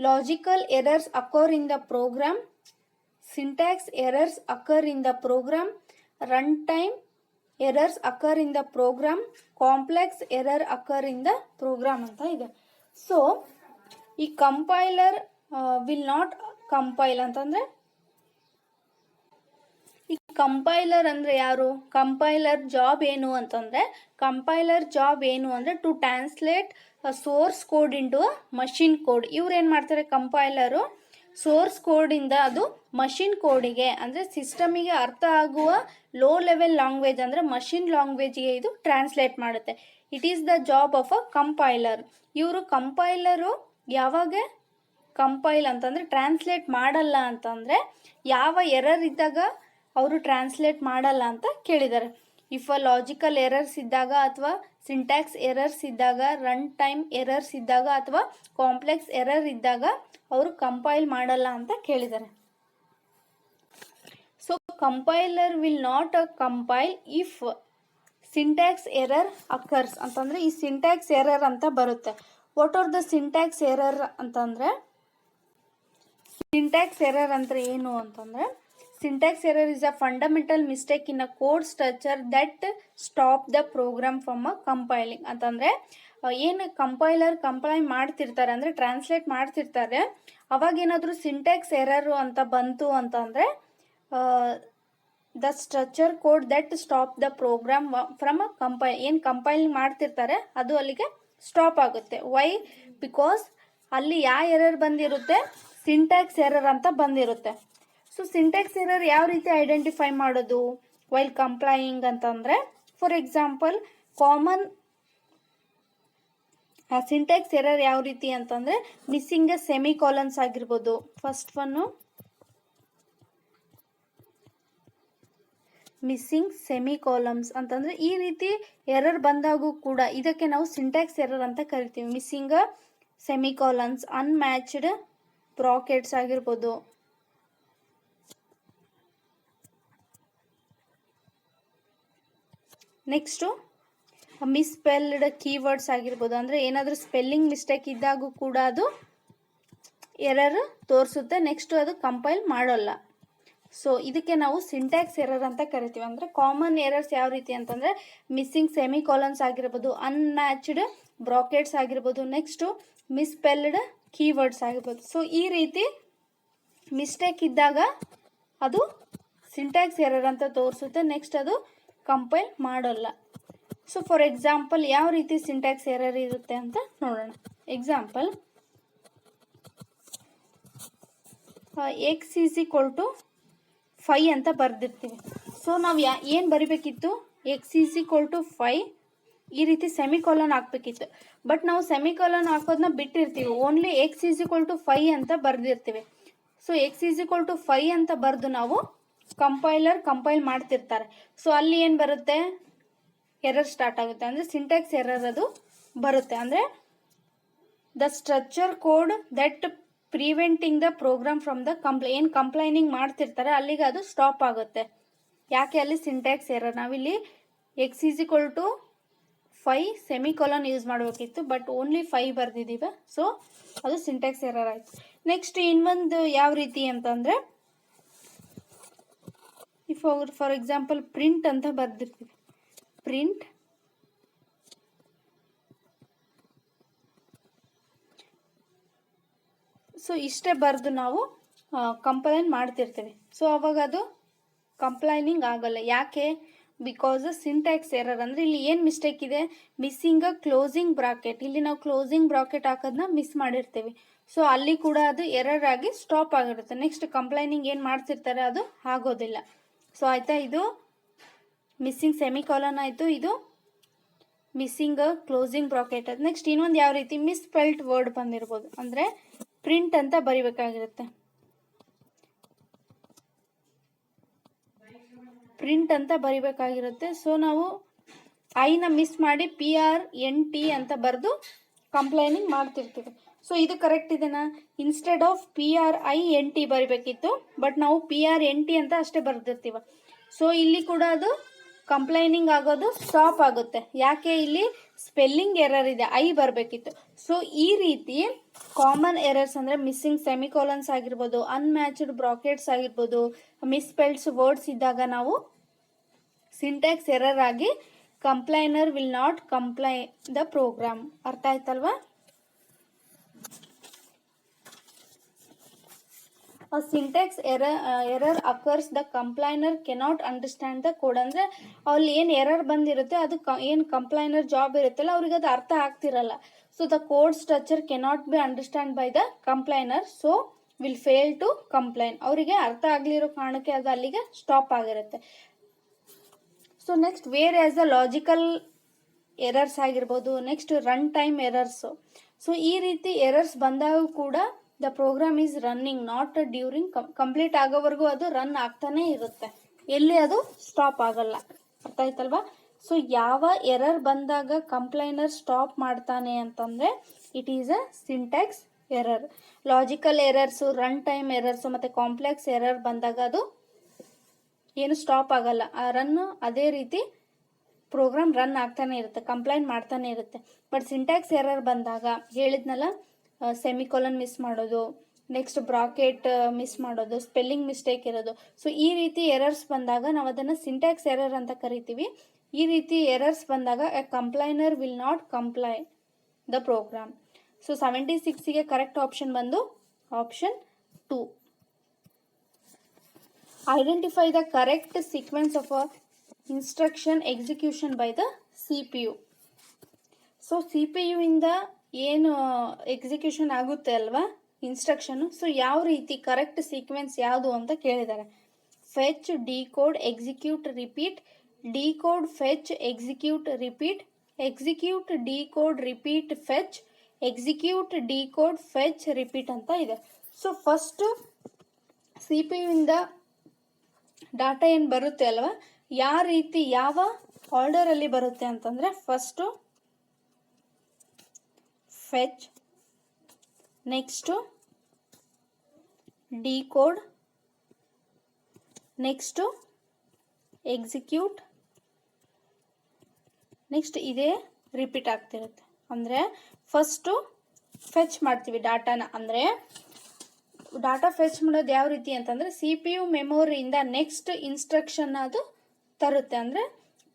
logical errors occur in the program, syntax errors occur in the program, run time errors occur in the program, complex error occur in the program ಅಂತ ಇದೆ. So ಈ compiler will not compile ಅಂತಂದ್ರೆ, ಈ compiler ಅಂದ್ರೆ ಯಾರು? Compiler job ಏನು ಅಂತಂದ್ರೆ, compiler job ಏನು ಅಂದ್ರೆ to translate source code into machine code. ಇವ್ರು ಏನ್ ಮಾಡ್ತಾರೆ, ಕಂಪೈಲರು ಸೋರ್ಸ್ ಕೋಡ್ ಇಂದ ಅದು ಮಷಿನ್ ಕೋಡಿಗೆ ಅಂದ್ರೆ ಸಿಸ್ಟಮಿಗೆ ಅರ್ಥ ಆಗುವ ಲೋ ಲೆವೆಲ್ ಲ್ಯಾಂಗ್ವೇಜ್ ಅಂದ್ರೆ ಮಷಿನ್ ಲ್ಯಾಂಗ್ವೇಜ್ಗೆ ಇದು ಟ್ರಾನ್ಸ್ಲೇಟ್ ಮಾಡುತ್ತೆ. It is the job of a compiler. ಇವರು ಕಂಪೈಲರು ಯಾವಾಗ ಕಂಪೈಲ್ ಅಂತಂದ್ರೆ ಟ್ರಾನ್ಸ್ಲೇಟ್ ಮಾಡಲ್ಲ ಅಂತಂದ್ರೆ, ಯಾವ ಎರರ್ ಇದ್ದಾಗ ಅವರು ಟ್ರಾನ್ಸ್ಲೇಟ್ ಮಾಡಲ್ಲ ಅಂತ ಕೇಳಿದ್ದಾರೆ. ಇಫ್ ಅ ಲಾಜಿಕಲ್ ಎರರ್ಸ್ ಇದ್ದಾಗ, ಅಥವಾ ಸಿಂಟ್ಯಾಕ್ಸ್ ಎರರ್ಸ್ ಇದ್ದಾಗ, ರನ್ ಟೈಮ್ ಎರರ್ಸ್ ಇದ್ದಾಗ, ಅಥವಾ ಕಾಂಪ್ಲೆಕ್ಸ್ ಎರರ್ ಇದ್ದಾಗ ಅವರು ಕಂಪೈಲ್ ಮಾಡಲ್ಲ ಅಂತ ಕೇಳಿದ್ದಾರೆ. So compiler will not compile if syntax error occurs ಅಂತಂದ್ರೆ, ಈ ಸಿಂಟ್ಯಾಕ್ಸ್ ಎರರ್ ಅಂತ ಬರುತ್ತೆ. What are the syntax error ಅಂತಂದ್ರೆ, ಸಿಂಟ್ಯಾಕ್ಸ್ ಎರರ್ ಅಂದ್ರೆ ಏನು ಅಂತಂದ್ರೆ, syntax error is a fundamental mistake in a code structure that stop the program from a compiling ಅಂತಂದ್ರೆ, ಏನು ಕಂಪೈಲ್ ಮಾಡ್ತಿರ್ತಾರೆ ಅಂದ್ರೆ ಟ್ರಾನ್ಸ್ಲೇಟ್ ಮಾಡ್ತಿರ್ತಾರೆ, ಅವಾಗ ಏನಾದರೂ ಸಿಂಟ್ಯಾಕ್ಸ್ ಎರರ್ ಅಂತ ಬಂತು ಅಂತಂದ್ರೆ the structure code that stop the program from ಏನು ಕಂಪೈಲ್ ಮಾಡ್ತಿರ್ತಾರೆ ಅದು ಅಲ್ಲಿಗೆ ಸ್ಟಾಪ್ ಆಗುತ್ತೆ. ವೈ? ಬಿಕಾಸ್ ಅಲ್ಲಿ ಯಾವ ಎರರ್ ಬಂದಿರುತ್ತೆ, ಸಿಂಟ್ಯಾಕ್ಸ್ ಎರರ್ ಅಂತ ಬಂದಿರುತ್ತೆ. ಸೊ ಸಿಂಟ್ಯಾಕ್ಸ್ ಎರರ್ ಯಾವ ರೀತಿ ಐಡೆಂಟಿಫೈ ಮಾಡೋದು ವೈಲ್ ಕಂಪ್ಲೈಯಿಂಗ್ ಅಂತಂದರೆ, for example common syntax error ಯಾವ ರೀತಿ ಅಂತಂದರೆ ಮಿಸ್ಸಿಂಗ್ ಸೆಮಿ ಕಾಲನ್ಸ್ ಆಗಿರ್ಬೋದು. First one missing semi columns ಅಂತಂದರೆ ಈ ರೀತಿ ಎರರ್ ಬಂದಾಗೂ ಕೂಡ ಇದಕ್ಕೆ ನಾವು ಸಿಂಟ್ಯಾಕ್ಸ್ ಎರರ್ ಅಂತ ಕರಿತೀವಿ. ಮಿಸ್ಸಿಂಗ್ ಸೆಮಿ ಕಾಲನ್ಸ್, ಅನ್ಮ್ಯಾಚ್ಡ್ ಬ್ರಾಕೆಟ್ಸ್ ಆಗಿರ್ಬೋದು. ನೆಕ್ಸ್ಟು ಮಿಸ್ಸ್ಪೆಲ್ಡ್ ಕೀವರ್ಡ್ಸ್ ಆಗಿರ್ಬೋದು. ಅಂದರೆ ಏನಾದರೂ ಸ್ಪೆಲ್ಲಿಂಗ್ ಮಿಸ್ಟೇಕ್ ಇದ್ದಾಗೂ ಕೂಡ ಅದು ಎರರ್ ತೋರಿಸುತ್ತೆ. ನೆಕ್ಸ್ಟು ಅದು ಕಂಪೈಲ್ ಮಾಡೋಲ್ಲ. ಸೊ ಇದಕ್ಕೆ ನಾವು ಸಿಂಟ್ಯಾಕ್ಸ್ ಎರರ್ ಅಂತ ಕರಿತೀವಿ. ಅಂದರೆ ಕಾಮನ್ ಎರರ್ಸ್ ಯಾವ ರೀತಿ ಅಂತಂದರೆ ಮಿಸ್ಸಿಂಗ್ ಸೆಮಿ ಕಾಲನ್ಸ್ ಆಗಿರ್ಬೋದು, ಅನ್ಮ್ಯಾಚ್ಡ್ ಬ್ರಾಕೆಟ್ಸ್ ಆಗಿರ್ಬೋದು, ನೆಕ್ಸ್ಟು ಮಿಸ್ಸ್ಪೆಲ್ಡ್ ಕೀವರ್ಡ್ಸ್ ಆಗಿರ್ಬೋದು. ಸೊ ಈ ರೀತಿ ಮಿಸ್ಟೇಕ್ ಇದ್ದಾಗ ಅದು ಸಿಂಟ್ಯಾಕ್ಸ್ ಎರರ್ ಅಂತ ತೋರಿಸುತ್ತೆ. ನೆಕ್ಸ್ಟ್ ಅದು ಕಂಪೈಲ್ ಮಾಡೋಲ್ಲ. ಸೊ ಫಾರ್ ಎಕ್ಸಾಂಪಲ್ ಯಾವ ರೀತಿ ಸಿಂಟ್ಯಾಕ್ಸ್ ಎರರ್ ಇರುತ್ತೆ ಅಂತ ನೋಡೋಣ. Example, X is equal to 5 ಅಂತ ಬರೆದಿರ್ತೀವಿ. ಸೊ ನಾವು ಏನು ಬರಿಬೇಕಿತ್ತು, ಎಕ್ಸ್ ಈಸ್ ಈಕ್ವಲ್ ಟು 5 ಈ ರೀತಿ ಸೆಮಿಕಾಲನ್ ಹಾಕ್ಬೇಕಿತ್ತು. ಬಟ್ ನಾವು ಸೆಮಿಕಾಲನ್ ಹಾಕೋದನ್ನ ಬಿಟ್ಟಿರ್ತೀವಿ. Only X is equal to 5 ಅಂತ ಬರೆದಿರ್ತೀವಿ. So X is equal to 5 ಅಂತ ಬರೆದು ನಾವು ಕಂಪೈಲ್ ಮಾಡ್ತಿರ್ತಾರೆ. ಸೊ ಅಲ್ಲಿ ಏನು ಬರುತ್ತೆ, ಎರರ್ ಸ್ಟಾರ್ಟ್ ಆಗುತ್ತೆ. ಅಂದರೆ ಸಿಂಟ್ಯಾಕ್ಸ್ ಎರರ್ ಅದು ಬರುತ್ತೆ. ಅಂದರೆ the structure code that preventing the program from the ಏನು ಕಂಪ್ಲೈನಿಂಗ್ ಮಾಡ್ತಿರ್ತಾರೆ ಅಲ್ಲಿಗೆ ಅದು ಸ್ಟಾಪ್ ಆಗುತ್ತೆ. ಯಾಕೆ? ಅಲ್ಲಿ ಸಿಂಟ್ಯಾಕ್ಸ್ ಎರರ್. ನಾವಿಲ್ಲಿ X is equal to 5 semicolon use ಮಾಡಬೇಕಿತ್ತು, ಬಟ್ ಓನ್ಲಿ 5 ಬರೆದಿದ್ದೀವಿ. ಸೊ ಅದು ಸಿಂಟ್ಯಾಕ್ಸ್ ಎರರ್ ಆಯಿತು. ನೆಕ್ಸ್ಟ್ ಇನ್ನೊಂದು ಯಾವ ರೀತಿ ಅಂತಂದರೆ, ಫಾರ್ ಎಕ್ಸಾಂಪಲ್ ಪ್ರಿಂಟ್ ಅಂತ ಬರೆದಿರ್ತೀವಿ. ಪ್ರಿಂಟ್ ಸೊ ಇಷ್ಟೇ ಬರೆದು ನಾವು ಕಂಪ್ಲೈನ್ ಮಾಡ್ತಿರ್ತೀವಿ. ಸೊ ಅವಾಗ ಅದು ಕಂಪ್ಲೈನಿಂಗ್ ಆಗಲ್ಲ. ಯಾಕೆ? Because syntax error. ಅಂದರೆ ಇಲ್ಲಿ ಏನು ಮಿಸ್ಟೇಕ್ ಇದೆ, ಮಿಸ್ಸಿಂಗ್ ಅ ಕ್ಲೋಸಿಂಗ್ ಬ್ರಾಕೆಟ್. ಇಲ್ಲಿ ನಾವು ಕ್ಲೋಸಿಂಗ್ ಬ್ರಾಕೆಟ್ ಹಾಕೋದನ್ನ ಮಿಸ್ ಮಾಡಿರ್ತೀವಿ. ಸೊ ಅಲ್ಲಿ ಕೂಡ ಅದು ಎರರ್ ಆಗಿ ಸ್ಟಾಪ್ ಆಗಿರುತ್ತೆ. ನೆಕ್ಸ್ಟ್ ಕಂಪ್ಲೈನಿಂಗ್ ಏನು ಮಾಡ್ತಿರ್ತಾರೆ ಅದು ಆಗೋದಿಲ್ಲ. ಸೊ ಆಯಿತಾ, ಇದು ಮಿಸ್ಸಿಂಗ್ ಸೆಮಿಕಾಲನ್ ಆಯಿತು, ಇದು ಮಿಸ್ಸಿಂಗ್ ಕ್ಲೋಸಿಂಗ್ ಬ್ರಾಕೆಟ್. ಅದು ನೆಕ್ಸ್ಟ್ ಇನ್ನೊಂದು ಯಾವ ರೀತಿ ಮಿಸ್ಸ್ಪೆಲ್ಟ್ ವರ್ಡ್ ಬಂದಿರ್ಬೋದು. ಅಂದರೆ ಪ್ರಿಂಟ್ ಅಂತ ಬರಿಬೇಕಾಗಿರುತ್ತೆ. ಪ್ರಿಂಟ್ ಅಂತ ಬರಿಬೇಕಾಗಿರುತ್ತೆ. ಸೊ ನಾವು ಐನ ಮಿಸ್ ಮಾಡಿ PRNT ಅಂತ ಬರೆದು ಕಂಪ್ಲೈನಿಂಗ್ ಮಾಡ್ತಿರ್ತೀವಿ. ಸೊ ಇದು ಕರೆಕ್ಟ್ ಇದೆನಾ? ಇನ್ಸ್ಟೆಡ್ ಆಫ್ PRINT ಬರಿಬೇಕಿತ್ತು, ಬಟ್ ನಾವು PRNT ಅಂತ ಅಷ್ಟೇ ಬರೆದಿರ್ತೀವ. ಸೊ ಇಲ್ಲಿ ಕೂಡ ಅದು ಕಂಪ್ಲೈನಿಂಗ್ ಆಗೋದು ಸ್ಟಾಪ್ ಆಗುತ್ತೆ. ಯಾಕೆ? ಇಲ್ಲಿ ಸ್ಪೆಲ್ಲಿಂಗ್ ಎರರ್ ಇದೆ, ಐ ಬರಬೇಕಿತ್ತು. ಸೊ ಈ ರೀತಿ ಕಾಮನ್ ಎರರ್ಸ್ ಅಂದರೆ ಮಿಸ್ಸಿಂಗ್ ಸೆಮಿಕಾಲನ್ಸ್ ಆಗಿರ್ಬೋದು, ಅನ್ಮ್ಯಾಚ್ಡ್ ಬ್ರಾಕೆಟ್ಸ್ ಆಗಿರ್ಬೋದು, ಮಿಸ್ಸ್ಪೆಲ್ಡ್ಸ್ ವರ್ಡ್ಸ್ ಇದ್ದಾಗ ನಾವು ಸಿಂಟ್ಯಾಕ್ಸ್ ಎರರ್ ಆಗಿ compiler will not compile the program. ಅರ್ಥ ಆಯ್ತಲ್ವಾ? A syntax error occurs, the compiler cannot understand the code. ಅಂದರೆ ಅಲ್ಲಿ ಏನು ಎರರ್ ಬಂದಿರುತ್ತೆ ಅದು ಏನು ಕಂಪ್ಲೈನರ್ ಜಾಬ್ ಇರುತ್ತಲ್ಲ ಅವ್ರಿಗೆ ಅದು ಅರ್ಥ ಆಗ್ತಿರಲ್ಲ. So the code structure cannot be understand by the compiler, so will fail to compile. ಅವರಿಗೆ ಅರ್ಥ ಆಗಲಿರೋ ಕಾರಣಕ್ಕೆ ಅದು ಅಲ್ಲಿಗೆ ಸ್ಟಾಪ್ ಆಗಿರುತ್ತೆ. So next whereas the logical errors ಆಗಿರ್ಬೋದು, next run time errors. So ಈ ರೀತಿ ಎರರ್ಸ್ ಬಂದಾಗ ಕೂಡ the program is running, not during. Complete ಆಗೋವರೆಗೂ ಅದು ರನ್ ಆಗ್ತಾನೆ ಇರುತ್ತೆ, ಎಲ್ಲಿ ಅದು ಸ್ಟಾಪ್ ಆಗಲ್ಲ. ಅರ್ಥ ಆಯ್ತಲ್ವಾ? ಸೊ ಯಾವ ಎರರ್ ಬಂದಾಗ ಕಂಪ್ಲೈನರ್ ಸ್ಟಾಪ್ ಮಾಡ್ತಾನೆ ಅಂತಂದರೆ it is a syntax error. Logical errors, run time errors ಮತ್ತು ಕಾಂಪ್ಲೆಕ್ಸ್ ಎರರ್ ಬಂದಾಗ ಅದು ಏನು ಸ್ಟಾಪ್ ಆಗಲ್ಲ, ಆ ರನ್ನು ಅದೇ ರೀತಿ ಪ್ರೋಗ್ರಾಮ್ ರನ್ ಆಗ್ತಾನೆ ಇರುತ್ತೆ, ಕಂಪ್ಲೈಂಟ್ ಮಾಡ್ತಾನೆ ಇರುತ್ತೆ. ಬಟ್ ಸಿಂಟ್ಯಾಕ್ಸ್ ಎರರ್ ಬಂದಾಗ ಹೇಳಿದ್ನಲ್ಲ, ಸೆಮಿಕೋಲನ್ ಮಿಸ್ ಮಾಡೋದು, ನೆಕ್ಸ್ಟ್ ಬ್ರಾಕೆಟ್ ಮಿಸ್ ಮಾಡೋದು, ಸ್ಪೆಲ್ಲಿಂಗ್ ಮಿಸ್ಟೇಕ್ ಇರೋದು. ಸೊ ಈ ರೀತಿ ಎರರ್ಸ್ ಬಂದಾಗ ನಾವು ಅದನ್ನು ಸಿಂಟ್ಯಾಕ್ಸ್ ಎರರ್ ಅಂತ ಕರಿತೀವಿ. ಈ ರೀತಿ ಎರರ್ಸ್ ಬಂದಾಗ a compiler will not compile the program. So 76ಗೆ ಕರೆಕ್ಟ್ ಆಪ್ಷನ್ ಬಂದು option 2. Identify the correct sequence of a instruction execution by the CPU. So CPU ಇಂದ ಏನು ಎಕ್ಸಿಕ್ಯೂಷನ್ ಆಗುತ್ತೆ ಅಲ್ವಾ ಇನ್ಸ್ಟ್ರಕ್ಷನ್, ಸೊ ಯಾವ ರೀತಿ ಕರೆಕ್ಟ್ ಸೀಕ್ವೆನ್ಸ್ ಯಾವುದು ಅಂತ ಕೇಳಿದ್ದಾರೆ. Fetch, decode, execute, repeat, decode, fetch, execute, repeat, execute, decode, repeat, fetch, execute, decode, fetch, repeat ಅಂತ ಇದೆ. ಸೊ ಫಸ್ಟ್ CPU ಇಂದ ಡಾಟಾ ಏನು ಬರುತ್ತೆ ಅಲ್ವಾ, ಯಾವ ರೀತಿ ಯಾವ ಆರ್ಡರಲ್ಲಿ ಬರುತ್ತೆ ಅಂತಂದರೆ first fetch, next decode, next execute, next ಇದೇ ರಿಪೀಟ್ ಆಗ್ತಿರುತ್ತೆ. ಅಂದರೆ ಫಸ್ಟು ಫೆಚ್ ಮಾಡ್ತೀವಿ ಡಾಟಾನ. ಅಂದರೆ ಡಾಟಾ ಫೆಚ್ ಮಾಡೋದು ಯಾವ ರೀತಿ ಅಂತಂದರೆ CPU ಮೆಮೊರಿಯಿಂದ ನೆಕ್ಸ್ಟ್ ಇನ್ಸ್ಟ್ರಕ್ಷನ್ ಅದು ತರುತ್ತೆ, ಅಂದರೆ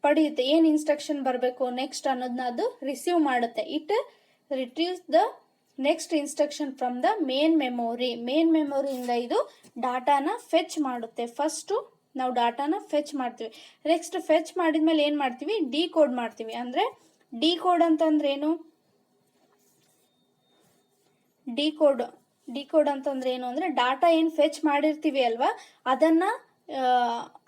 ಪಡೆಯುತ್ತೆ. ಏನು ಇನ್ಸ್ಟ್ರಕ್ಷನ್ ಬರಬೇಕು ನೆಕ್ಸ್ಟ್ ಅನ್ನೋದನ್ನ ಅದು ರಿಸೀವ್ ಮಾಡುತ್ತೆ. It retrieves the next instruction from the main memory. Main ಮೆಮೊರಿಯಿಂದ ಇದು ಡಾಟಾನ ಫೆಚ್ ಮಾಡುತ್ತೆ. ಫಸ್ಟು ನಾವು ಡಾಟಾನ ಫೆಚ್ ಮಾಡ್ತೀವಿ. ನೆಕ್ಸ್ಟ್ ಫೆಚ್ ಮಾಡಿದ್ಮೇಲೆ ಏನು ಮಾಡ್ತೀವಿ, ಡಿಕೋಡ್ ಮಾಡ್ತೀವಿ. ಅಂದರೆ ಡಿಕೋಡ್ ಅಂತಂದ್ರೆ ಏನು, ಡಿಕೋಡ್ ಅಂತಂದ್ರೆ ಏನು ಅಂದರೆ ಡಾಟಾ ಏನು ಫೆಚ್ ಮಾಡಿರ್ತೀವಿ ಅಲ್ವಾ ಅದನ್ನು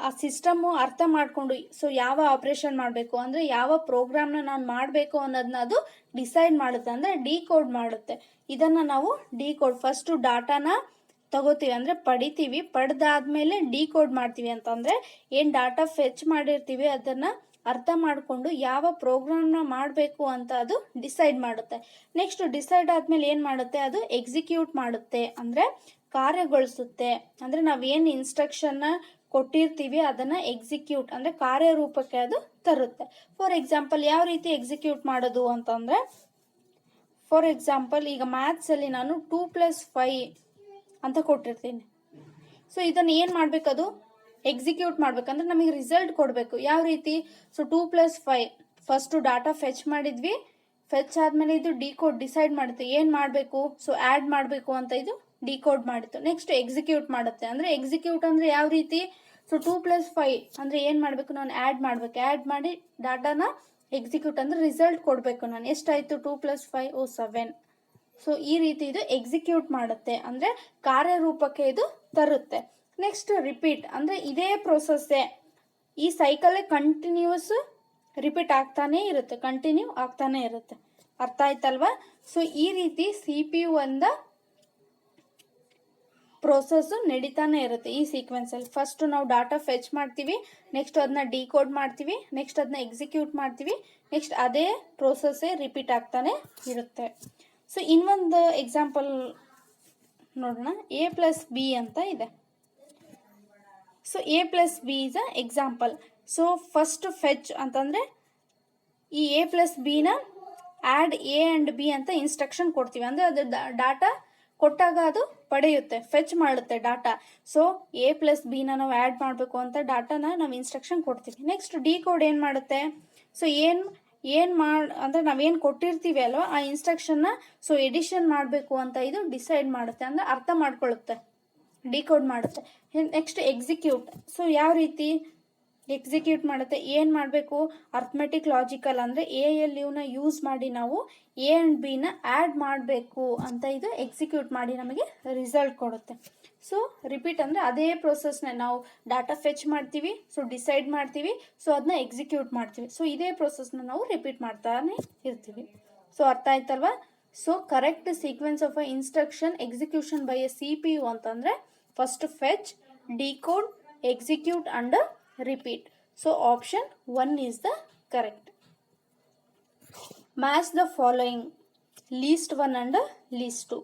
ಆ ಸಿಸ್ಟಮ್ಮು ಅರ್ಥ ಮಾಡಿಕೊಂಡು ಸೊ ಯಾವ ಆಪ್ರೇಷನ್ ಮಾಡಬೇಕು ಅಂದರೆ ಯಾವ ಪ್ರೋಗ್ರಾಮ್ನ ನಾನು ಮಾಡಬೇಕು ಅನ್ನೋದನ್ನ ಅದು ಡಿಸೈಡ್ ಮಾಡುತ್ತೆ, ಅಂದರೆ ಡಿಕೋಡ್ ಮಾಡುತ್ತೆ. ಇದನ್ನು ನಾವು ಡಿಕೋಡ್ ಫಸ್ಟು ಡಾಟಾನ ತಗೋತೀವಿ ಅಂದರೆ ಪಡಿತೀವಿ, ಪಡೆದಾದ್ಮೇಲೆ ಡಿಕೋಡ್ ಮಾಡ್ತೀವಿ. ಅಂತಂದರೆ ಏನು ಡಾಟಾ ಫೆಚ್ ಮಾಡಿರ್ತೀವಿ ಅದನ್ನು ಅರ್ಥ ಮಾಡಿಕೊಂಡು ಯಾವ ಪ್ರೋಗ್ರಾಮ್ನ ಮಾಡಬೇಕು ಅಂತ ಅದು ಡಿಸೈಡ್ ಮಾಡುತ್ತೆ. ನೆಕ್ಸ್ಟ್ ಡಿಸೈಡ್ ಆದಮೇಲೆ ಏನು ಮಾಡುತ್ತೆ, ಅದು ಎಕ್ಸಿಕ್ಯೂಟ್ ಮಾಡುತ್ತೆ, ಅಂದರೆ ಕಾರ್ಯಗೊಳಿಸುತ್ತೆ. ಅಂದರೆ ನಾವೇನು ಇನ್ಸ್ಟ್ರಕ್ಷನ್ನ ಕೊಟ್ಟಿರ್ತೀವಿ ಅದನ್ನು ಎಕ್ಸಿಕ್ಯೂಟ್ ಅಂದರೆ ಕಾರ್ಯರೂಪಕ್ಕೆ ಅದು ತರುತ್ತೆ. ಫಾರ್ ಎಕ್ಸಾಂಪಲ್ ಯಾವ ರೀತಿ ಎಕ್ಸಿಕ್ಯೂಟ್ ಮಾಡೋದು ಅಂತಂದರೆ, ಫಾರ್ ಎಕ್ಸಾಂಪಲ್ ಈಗ ಮ್ಯಾಥ್ಸಲ್ಲಿ ನಾನು 2+5 ಅಂತ ಕೊಟ್ಟಿರ್ತೀನಿ. ಸೊ ಇದನ್ನು ಏನು ಮಾಡಬೇಕು, ಅದು ಎಕ್ಸಿಕ್ಯೂಟ್ ಮಾಡಬೇಕಂದ್ರೆ ನಮಗೆ ರಿಸಲ್ಟ್ ಕೊಡಬೇಕು. ಯಾವ ರೀತಿ, ಸೊ 2+5 ಫಸ್ಟು ಡಾಟಾ ಫೆಚ್ ಮಾಡಿದ್ವಿ, ಫೆಚ್ ಆದಮೇಲೆ ಇದು ಡಿಕೋಡ್ ಡಿಸೈಡ್ ಮಾಡುತ್ತೆ ಏನು ಮಾಡಬೇಕು, ಸೊ ಆ್ಯಡ್ ಮಾಡಬೇಕು ಅಂತ ಇದು ಡಿಕೋಡ್ ಮಾಡಿತ್ತು. ನೆಕ್ಸ್ಟ್ ಎಕ್ಸಿಕ್ಯೂಟ್ ಮಾಡುತ್ತೆ. ಅಂದರೆ ಎಕ್ಸಿಕ್ಯೂಟ್ ಅಂದರೆ ಯಾವ ರೀತಿ, ಸೊ 2+5 ಅಂದರೆ ಏನು ಮಾಡಬೇಕು, ನಾನು ಆ್ಯಡ್ ಮಾಡಬೇಕು, ಆ್ಯಡ್ ಮಾಡಿ ಡಾಟಾನ ಎಕ್ಸಿಕ್ಯೂಟ್ ಅಂದರೆ ರಿಸಲ್ಟ್ ಕೊಡಬೇಕು. ನಾನು ಎಷ್ಟಾಯಿತು 2+5 7. ಸೊ ಈ ರೀತಿ ಇದು ಎಕ್ಸಿಕ್ಯೂಟ್ ಮಾಡುತ್ತೆ, ಅಂದರೆ ಕಾರ್ಯರೂಪಕ್ಕೆ ಇದು ತರುತ್ತೆ. ನೆಕ್ಸ್ಟ್ ರಿಪೀಟ್ ಅಂದರೆ ಇದೇ ಪ್ರೋಸೆಸ್ಸೇ, ಈ ಸೈಕಲ್ಲೇ ಕಂಟಿನ್ಯೂಸ್ ರಿಪೀಟ್ ಆಗ್ತಾನೇ ಇರುತ್ತೆ, ಕಂಟಿನ್ಯೂ ಆಗ್ತಾನೆ ಇರುತ್ತೆ. ಅರ್ಥ ಆಯ್ತಲ್ವಾ. ಸೊ ಈ ರೀತಿ CPU ಇಂದ ಪ್ರೋಸೆಸ್ ನಡೀತಾನೆ ಇರುತ್ತೆ ಈ ಸೀಕ್ವೆನ್ಸಲ್ಲಿ. ಫಸ್ಟ್ ನಾವು ಡಾಟಾ ಫೆಚ್ ಮಾಡ್ತೀವಿ, ನೆಕ್ಸ್ಟ್ ಅದನ್ನ ಡಿಕೋಡ್ ಮಾಡ್ತೀವಿ, ನೆಕ್ಸ್ಟ್ ಅದನ್ನ ಎಕ್ಸಿಕ್ಯೂಟ್ ಮಾಡ್ತೀವಿ, ನೆಕ್ಸ್ಟ್ ಅದೇ ಪ್ರೋಸೆಸ್ಸೇ ರಿಪೀಟ್ ಆಗ್ತಾನೆ ಇರುತ್ತೆ. ಸೊ ಇನ್ನೊಂದು ಎಕ್ಸಾಂಪಲ್ ನೋಡೋಣ, A+B ಅಂತ ಇದೆ. So A+B is a example. So first fetch ಅಂತಂದರೆ ಈ A+Bನ ಆ್ಯಡ್ A ಆ್ಯಂಡ್ B ಅಂತ ಇನ್ಸ್ಟ್ರಕ್ಷನ್ ಕೊಡ್ತೀವಿ. ಅಂದರೆ ಅದು ಡಾಟಾ ಕೊಟ್ಟಾಗ ಅದು ಪಡೆಯುತ್ತೆ, ಫೆಚ್ ಮಾಡುತ್ತೆ ಡಾಟಾ. ಸೊ A+Bನ ನಾವು ಆ್ಯಡ್ ಮಾಡಬೇಕು ಅಂತ ಡಾಟಾನ ನಾವು ಇನ್ಸ್ಟ್ರಕ್ಷನ್ ಕೊಡ್ತೀವಿ. ನೆಕ್ಸ್ಟ್ ಡಿಕೋಡ್ ಏನು ಮಾಡುತ್ತೆ, ಸೊ ಅಂದರೆ ನಾವೇನು ಕೊಟ್ಟಿರ್ತೀವಿ ಅಲ್ವಾ ಆ ಇನ್ಸ್ಟ್ರಕ್ಷನ್ನ ಸೊ ಎಡಿಷನ್ ಮಾಡಬೇಕು ಅಂತ ಇದು ಡಿಸೈಡ್ ಮಾಡುತ್ತೆ, ಅಂದರೆ ಅರ್ಥ ಮಾಡ್ಕೊಳ್ಳುತ್ತೆ, ಡಿಕೋಡ್ ಮಾಡುತ್ತೆ. Next execute. ಸೊ ಯಾವ ರೀತಿ ಎಕ್ಸಿಕ್ಯೂಟ್ ಮಾಡುತ್ತೆ, ಏನು ಮಾಡಬೇಕು, ಅರ್ಥಮೆಟಿಕ್ ಲಾಜಿಕಲ್ ಅಂದರೆ ALUನ ಯೂಸ್ ಮಾಡಿ ನಾವು A ಆ್ಯಂಡ್ Bನ ಆ್ಯಡ್ ಮಾಡಬೇಕು ಅಂತ ಇದು ಎಕ್ಸಿಕ್ಯೂಟ್ ಮಾಡಿ ನಮಗೆ ರಿಸಲ್ಟ್ ಕೊಡುತ್ತೆ. ಸೊ ರಿಪೀಟ್ ಅಂದರೆ ಅದೇ ಪ್ರೋಸೆಸ್ನ ನಾವು ಡಾಟಾ ಫೆಚ್ ಮಾಡ್ತೀವಿ, ಸೊ ಡಿಸೈಡ್ ಮಾಡ್ತೀವಿ, ಸೊ ಅದನ್ನ ಎಕ್ಸಿಕ್ಯೂಟ್ ಮಾಡ್ತೀವಿ. ಸೊ ಇದೇ ಪ್ರೋಸೆಸ್ನ ನಾವು ರಿಪೀಟ್ ಮಾಡ್ತಾನೆ ಇರ್ತೀವಿ. ಸೊ ಅರ್ಥ ಆಯ್ತಲ್ವಾ. So correct sequence of a instruction execution by A CPU ಅಂತಂದರೆ first fetch, decode, execute and repeat. So option 1 is the correct. Match the following, least 1 and least 2.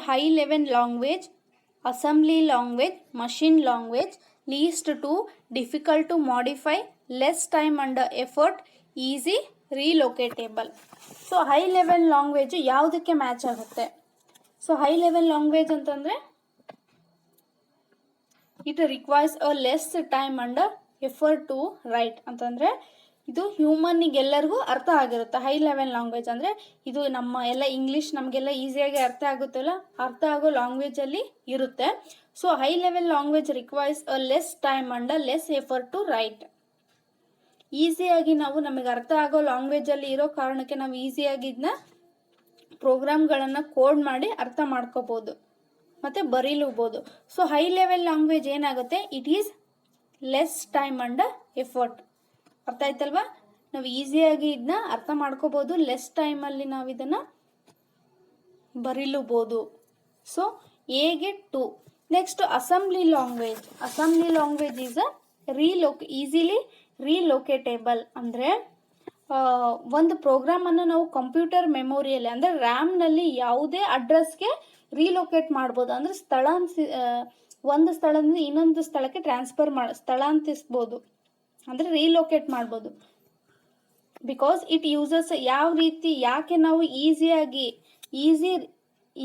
High level language, assembly language, machine language, least 2, difficult to modify, less time and effort, easy, relocatable. So high level language ಯಾವುದಕ್ಕೆ match ಆಗುತ್ತೆ. So high level language ಅಂತಂದರೆ it requires a less time and effort to write. ಅಂತಂದರೆ ಇದು ಹ್ಯೂಮನ್ನಿಗೆಲ್ಲರಿಗೂ ಅರ್ಥ ಆಗಿರುತ್ತೆ. High level language ಅಂದರೆ ಇದು ನಮ್ಮ ಎಲ್ಲ ಇಂಗ್ಲೀಷ್ ನಮಗೆಲ್ಲ ಈಸಿಯಾಗಿ ಅರ್ಥ ಆಗುತ್ತಲ್ಲ, ಅರ್ಥ ಆಗೋ ಲ್ಯಾಂಗ್ವೇಜಲ್ಲಿ ಇರುತ್ತೆ. So high level language requires a less time and a less effort to write. ಈಸಿಯಾಗಿ ನಾವು ನಮಗೆ ಅರ್ಥ ಆಗೋ ಲ್ಯಾಂಗ್ವೇಜಲ್ಲಿ ಇರೋ ಕಾರಣಕ್ಕೆ ನಾವು ಈಸಿಯಾಗಿ ಇದನ್ನ ಪ್ರೋಗ್ರಾಮ್ಗಳನ್ನು ಕೋಡ್ ಮಾಡಿ ಅರ್ಥ ಮಾಡ್ಕೋಬೋದು ಮತ್ತು ಬರೀಲೂಬೋದು. ಸೊ ಹೈ ಲೆವೆಲ್ ಲ್ಯಾಂಗ್ವೇಜ್ ಏನಾಗುತ್ತೆ, it is less time and effort. ಅರ್ಥ ಆಯ್ತಲ್ವಾ? ನಾವು ಈಸಿಯಾಗಿ ಇದನ್ನ ಅರ್ಥ ಮಾಡ್ಕೋಬೋದು, ಲೆಸ್ ಟೈಮಲ್ಲಿ ನಾವು ಇದನ್ನು ಬರೀಲೂಬೋದು. ಸೊ ಎಗೆ 2. Next assembly language. Assembly language is easily relocatable. ಅಂದರೆ ಒಂದು ಪ್ರೋಗ್ರಾಮನ್ನು ನಾವು ಕಂಪ್ಯೂಟರ್ ಮೆಮೊರಿಯಲ್ಲಿ ಅಂದರೆ ರ್ಯಾಮ್ನಲ್ಲಿ ಯಾವುದೇ ಅಡ್ರೆಸ್ಗೆ ರೀಲೊಕೇಟ್ ಮಾಡ್ಬೋದು. ಅಂದರೆ ಒಂದು ಸ್ಥಳದಿಂದ ಇನ್ನೊಂದು ಸ್ಥಳಕ್ಕೆ ಸ್ಥಳಾಂತರಿಸ್ಬೋದು, ಅಂದರೆ ರೀಲೊಕೇಟ್ ಮಾಡ್ಬೋದು. ಬಿಕಾಸ್ ಇಟ್ ಯೂಸಸ್ ಯಾವ ರೀತಿ, ಯಾಕೆ ನಾವು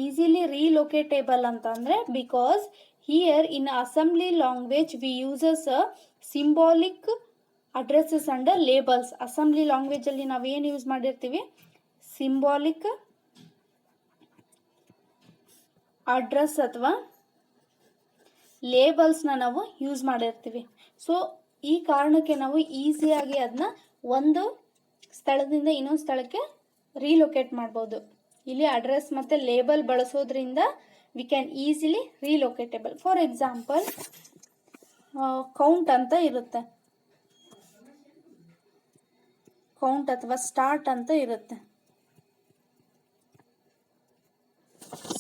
ಈಸಿಲಿ ರೀಲೊಕೇಟೇಬಲ್ ಅಂತ ಅಂದರೆ, because here in assembly language we uses symbolic addresses and labels. Assembly ಲ್ಯಾಂಗ್ವೇಜಲ್ಲಿ ನಾವೇನು ಯೂಸ್ ಮಾಡಿರ್ತೀವಿ, ಸಿಂಬಾಲಿಕ್ ಅಡ್ರೆಸ್ ಅಥವಾ ಲೇಬಲ್ಸ್ನ ನಾವು ಯೂಸ್ ಮಾಡಿರ್ತೀವಿ. ಸೊ ಈ ಕಾರಣಕ್ಕೆ ನಾವು ಈಸಿಯಾಗಿ ಅದನ್ನ ಒಂದು ಸ್ಥಳದಿಂದ ಇನ್ನೊಂದು ಸ್ಥಳಕ್ಕೆ ರೀಲೊಕೇಟ್ ಮಾಡ್ಬೋದು. ಇಲ್ಲಿ ಅಡ್ರೆಸ್ ಮತ್ತು ಲೇಬಲ್ ಬಳಸೋದ್ರಿಂದ we can easily relocatable. For example, count ಅಂತ ಇರುತ್ತೆ, ಕೌಂಟ್ ಅಥವಾ ಸ್ಟಾರ್ಟ್ ಅಂತ ಇರುತ್ತೆ.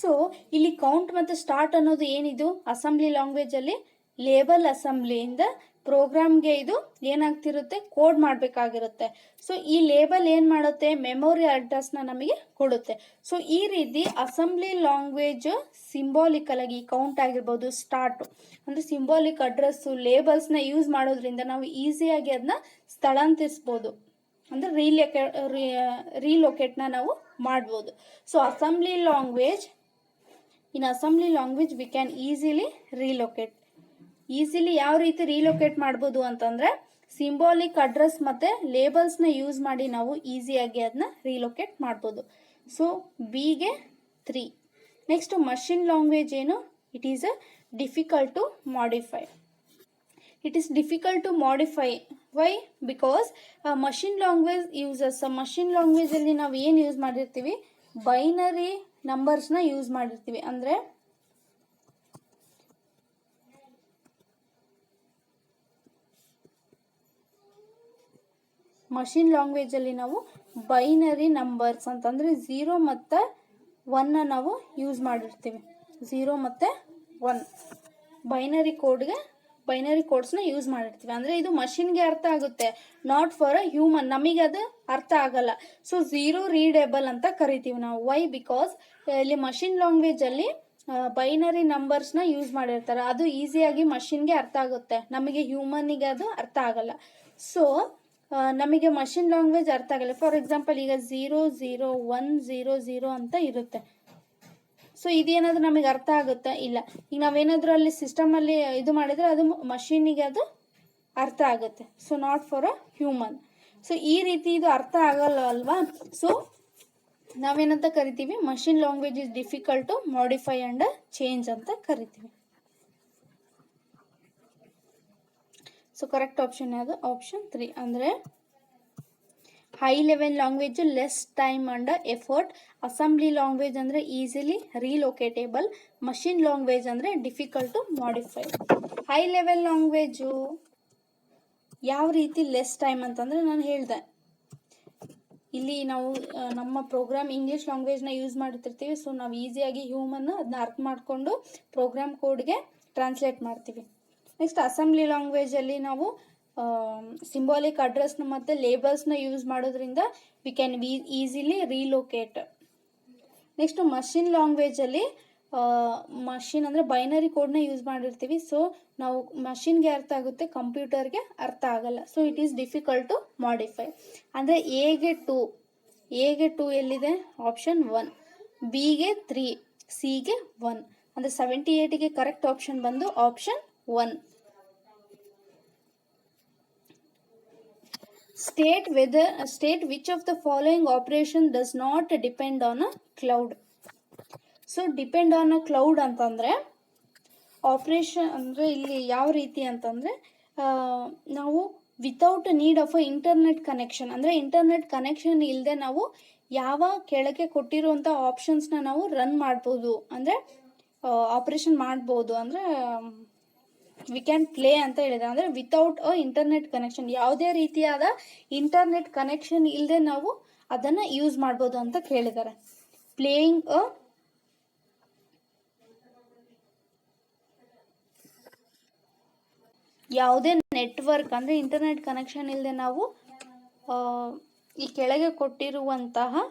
ಸೊ ಇಲ್ಲಿ ಕೌಂಟ್ ಮತ್ತು ಸ್ಟಾರ್ಟ್ ಅನ್ನೋದು ಏನಿದು, ಅಸೆಂಬ್ಲಿ ಲ್ಯಾಂಗ್ವೇಜಲ್ಲಿ ಲೇಬಲ್ ಅಸೆಂಬ್ಲಿಯಿಂದ ಪ್ರೋಗ್ರಾಮ್ಗೆ ಇದು ಏನಾಗ್ತಿರುತ್ತೆ, ಕೋಡ್ ಮಾಡಬೇಕಾಗಿರುತ್ತೆ. ಸೊ ಈ ಲೇಬಲ್ ಏನು ಮಾಡುತ್ತೆ, ಮೆಮೊರಿ ಅಡ್ರೆಸ್ನ ನಮಗೆ ಕೊಡುತ್ತೆ. ಸೊ ಈ ರೀತಿ ಅಸೆಂಬ್ಲಿ ಲ್ಯಾಂಗ್ವೇಜ್ ಸಿಂಬಾಲಿಕಲ್ ಆಗಿ ಕೌಂಟ್ ಆಗಿರ್ಬೋದು, ಸ್ಟಾರ್ಟ್ ಅಂದರೆ ಸಿಂಬಾಲಿಕ್ ಅಡ್ರೆಸ್ಸು, ಲೇಬಲ್ಸ್ನ ಯೂಸ್ ಮಾಡೋದ್ರಿಂದ ನಾವು ಈಸಿಯಾಗಿ ಅದನ್ನ ಸ್ಥಳಾಂತರಿಸ್ಬೋದು, ಅಂದರೆ ರೀಲೊಕೇಟ್ನ ನಾವು ಮಾಡ್ಬೋದು. So assembly language, in assembly language V can easily relocate. Easily ಯಾವ ರೀತಿ ರೀಲೊಕೇಟ್ ಮಾಡ್ಬೋದು ಅಂತಂದರೆ, ಸಿಂಬಾಲಿಕ್ ಅಡ್ರೆಸ್ ಮತ್ತು ಲೇಬಲ್ಸ್ನ ಯೂಸ್ ಮಾಡಿ ನಾವು ಈಸಿಯಾಗಿ ಅದನ್ನ ರೀಲೊಕೇಟ್ ಮಾಡ್ಬೋದು. ಸೊ ಬಿಗೆ 3. ನೆಕ್ಸ್ಟ್ ಮಷಿನ್ ಲ್ಯಾಂಗ್ವೇಜ್ ಏನು, it is difficult to modify. It is difficult to modify. Why? Because machine language uses, machine ಲ್ಯಾಂಗ್ವೇಜಲ್ಲಿ ನಾವು ಏನು ಯೂಸ್ ಮಾಡಿರ್ತೀವಿ, ಬೈನರಿ ನಂಬರ್ಸ್ನ ಯೂಸ್ ಮಾಡಿರ್ತೀವಿ. ಅಂದರೆ ಮಷಿನ್ ಲ್ಯಾಂಗ್ವೇಜಲ್ಲಿ ನಾವು ಬೈನರಿ ನಂಬರ್ಸ್ ಅಂತಂದರೆ 0 ಮತ್ತು 1 ನಾವು ಯೂಸ್ ಮಾಡಿರ್ತೀವಿ. 0 ಮತ್ತು 1 ಬೈನರಿ ಕೋಡ್ಸ್ನ ಯೂಸ್ ಮಾಡಿರ್ತೀವಿ. ಅಂದರೆ ಇದು ಮಷಿನ್ಗೆ ಅರ್ಥ ಆಗುತ್ತೆ, ನಾಟ್ ಫಾರ್ ಅ ಹ್ಯೂಮನ್. ನಮಗೆ ಅದು ಅರ್ಥ ಆಗಲ್ಲ. ಸೊ 0 ರೀಡೇಬಲ್ ಅಂತ ಕರಿತೀವಿ ನಾವು. ವೈ? ಬಿಕಾಸ್ ಇಲ್ಲಿ ಮಷಿನ್ ಲ್ಯಾಂಗ್ವೇಜಲ್ಲಿ ಬೈನರಿ ನಂಬರ್ಸ್ನ ಯೂಸ್ ಮಾಡಿರ್ತಾರೆ. ಅದು ಈಸಿಯಾಗಿ ಮಷಿನ್ಗೆ ಅರ್ಥ ಆಗುತ್ತೆ, ನಮಗೆ ಹ್ಯೂಮನ್ನಿಗೆ ಅದು ಅರ್ಥ ಆಗಲ್ಲ. ಸೊ ನಮಗೆ ಮಷಿನ್ ಲ್ಯಾಂಗ್ವೇಜ್ ಅರ್ಥ ಆಗಲ್ಲ. ಫಾರ್ ಎಕ್ಸಾಂಪಲ್, ಈಗ 0 0 1 0 0 ಅಂತ ಇರುತ್ತೆ. ಸೊ ಇದೇನಾದರೂ ನಮಗೆ ಅರ್ಥ ಆಗುತ್ತಾ? ಇಲ್ಲ. ಈಗ ನಾವೇನಾದರೂ ಅಲ್ಲಿ ಸಿಸ್ಟಮಲ್ಲಿ ಇದು ಮಾಡಿದರೆ ಅದು ಮಷೀನಿಗೆ ಅದು ಅರ್ಥ ಆಗುತ್ತೆ. So not for a human. So ಈ ರೀತಿ ಇದು ಅರ್ಥ ಆಗಲ್ಲ ಅಲ್ವಾ? ಸೊ ನಾವೇನಂತ ಕರಿತೀವಿ, machine language is difficult to modify and change ಅಂತ ಕರಿತೀವಿ. ಸೊ ಕರೆಕ್ಟ್ ಆಪ್ಷನ್ ಯಾವುದು? ಆಪ್ಷನ್ 3. ಅಂದರೆ high level language less time and effort, assembly language ಅಂದರೆ ಈಸಿಲಿ ರೀಲೊಕೇಟೇಬಲ್, ಮಷಿನ್ ಲ್ಯಾಂಗ್ವೇಜ್ ಅಂದರೆ difficult to modify. High level language ಯಾವ ರೀತಿ less time ಅಂತಂದರೆ, ನಾನು ಹೇಳಿದೆ ಇಲ್ಲಿ ನಾವು ನಮ್ಮ ಪ್ರೋಗ್ರಾಮ್ ಇಂಗ್ಲೀಷ್ ಲ್ಯಾಂಗ್ವೇಜ್ನ ಯೂಸ್ ಮಾಡ್ತಿರ್ತೀವಿ. ಸೊ ನಾವು ಈಸಿಯಾಗಿ ಹ್ಯೂಮನ್ ಅದನ್ನ ಅರ್ಥ ಮಾಡಿಕೊಂಡು ಪ್ರೋಗ್ರಾಮ್ ಕೋಡ್ಗೆ ಟ್ರಾನ್ಸ್ಲೇಟ್ ಮಾಡ್ತೀವಿ. ನೆಕ್ಸ್ಟ್ ಅಸೆಂಬ್ಲಿ ಲ್ಯಾಂಗ್ವೇಜಲ್ಲಿ ನಾವು ಸಿಂಬಾಲಿಕ್ ಅಡ್ರೆಸ್ನ ಮತ್ತು ಲೇಬಲ್ಸ್ನ ಯೂಸ್ ಮಾಡೋದ್ರಿಂದ we can easily relocate. Next machine ಲ್ಯಾಂಗ್ವೇಜಲ್ಲಿ ಮಷಿನ್ ಅಂದರೆ ಬೈನರಿ ಕೋಡ್ನ ಯೂಸ್ ಮಾಡಿರ್ತೀವಿ. ಸೊ ನಾವು ಮಷಿನ್ಗೆ ಅರ್ಥ ಆಗುತ್ತೆ, ಕಂಪ್ಯೂಟರ್ಗೆ ಅರ್ಥ ಆಗಲ್ಲ. So it is difficult to modify. ಅಂದರೆ ಎಗೆ 2 ಎಲ್ಲಿದೆ? ಆಪ್ಷನ್ 1. ಬಿಗೆ 3, ಸಿಗೆ 1. ಅಂದರೆ 78ಗೆ ಕರೆಕ್ಟ್ ಆಪ್ಷನ್ ಬಂದು option 1. state which of the following operation does not depend on a cloud. So depend on a cloud ಅಂತಂದರೆ ಆಪ್ರೇಷನ್ ಅಂದರೆ ಇಲ್ಲಿ ಯಾವ ರೀತಿ ಅಂತಂದರೆ ನಾವು without need of a internet connection, ಅಂದರೆ ಇಂಟರ್ನೆಟ್ ಕನೆಕ್ಷನ್ ಇಲ್ಲದೆ ನಾವು ಯಾವ ಕೆಳಗೆ ಕೊಟ್ಟಿರುವಂಥ ಆಪ್ಷನ್ಸ್ನ ನಾವು ರನ್ ಮಾಡ್ಬೋದು, ಅಂದರೆ ಆಪ್ರೇಷನ್ ಮಾಡ್ಬೋದು, ಅಂದರೆ ವಿ ಕ್ಯಾನ್ ಪ್ಲೇ ಅಂತ ಹೇಳಿದೆ. ಅಂದರೆ ವಿತೌಟ್ ಅ ಇಂಟರ್ನೆಟ್ ಕನೆಕ್ಷನ್, ಯಾವುದೇ ರೀತಿಯಾದ ಇಂಟರ್ನೆಟ್ ಕನೆಕ್ಷನ್ ಇಲ್ಲದೆ ನಾವು ಅದನ್ನು ಯೂಸ್ ಮಾಡ್ಬೋದು ಅಂತ ಕೇಳಿದ್ದಾರೆ. ಪ್ಲೇಯಿಂಗ್ ಅ ಯಾವುದೇ ನೆಟ್ವರ್ಕ್, ಅಂದರೆ ಇಂಟರ್ನೆಟ್ ಕನೆಕ್ಷನ್ ಇಲ್ಲದೆ ನಾವು ಈ ಕೆಳಗೆ ಕೊಟ್ಟಿರುವಂತಹ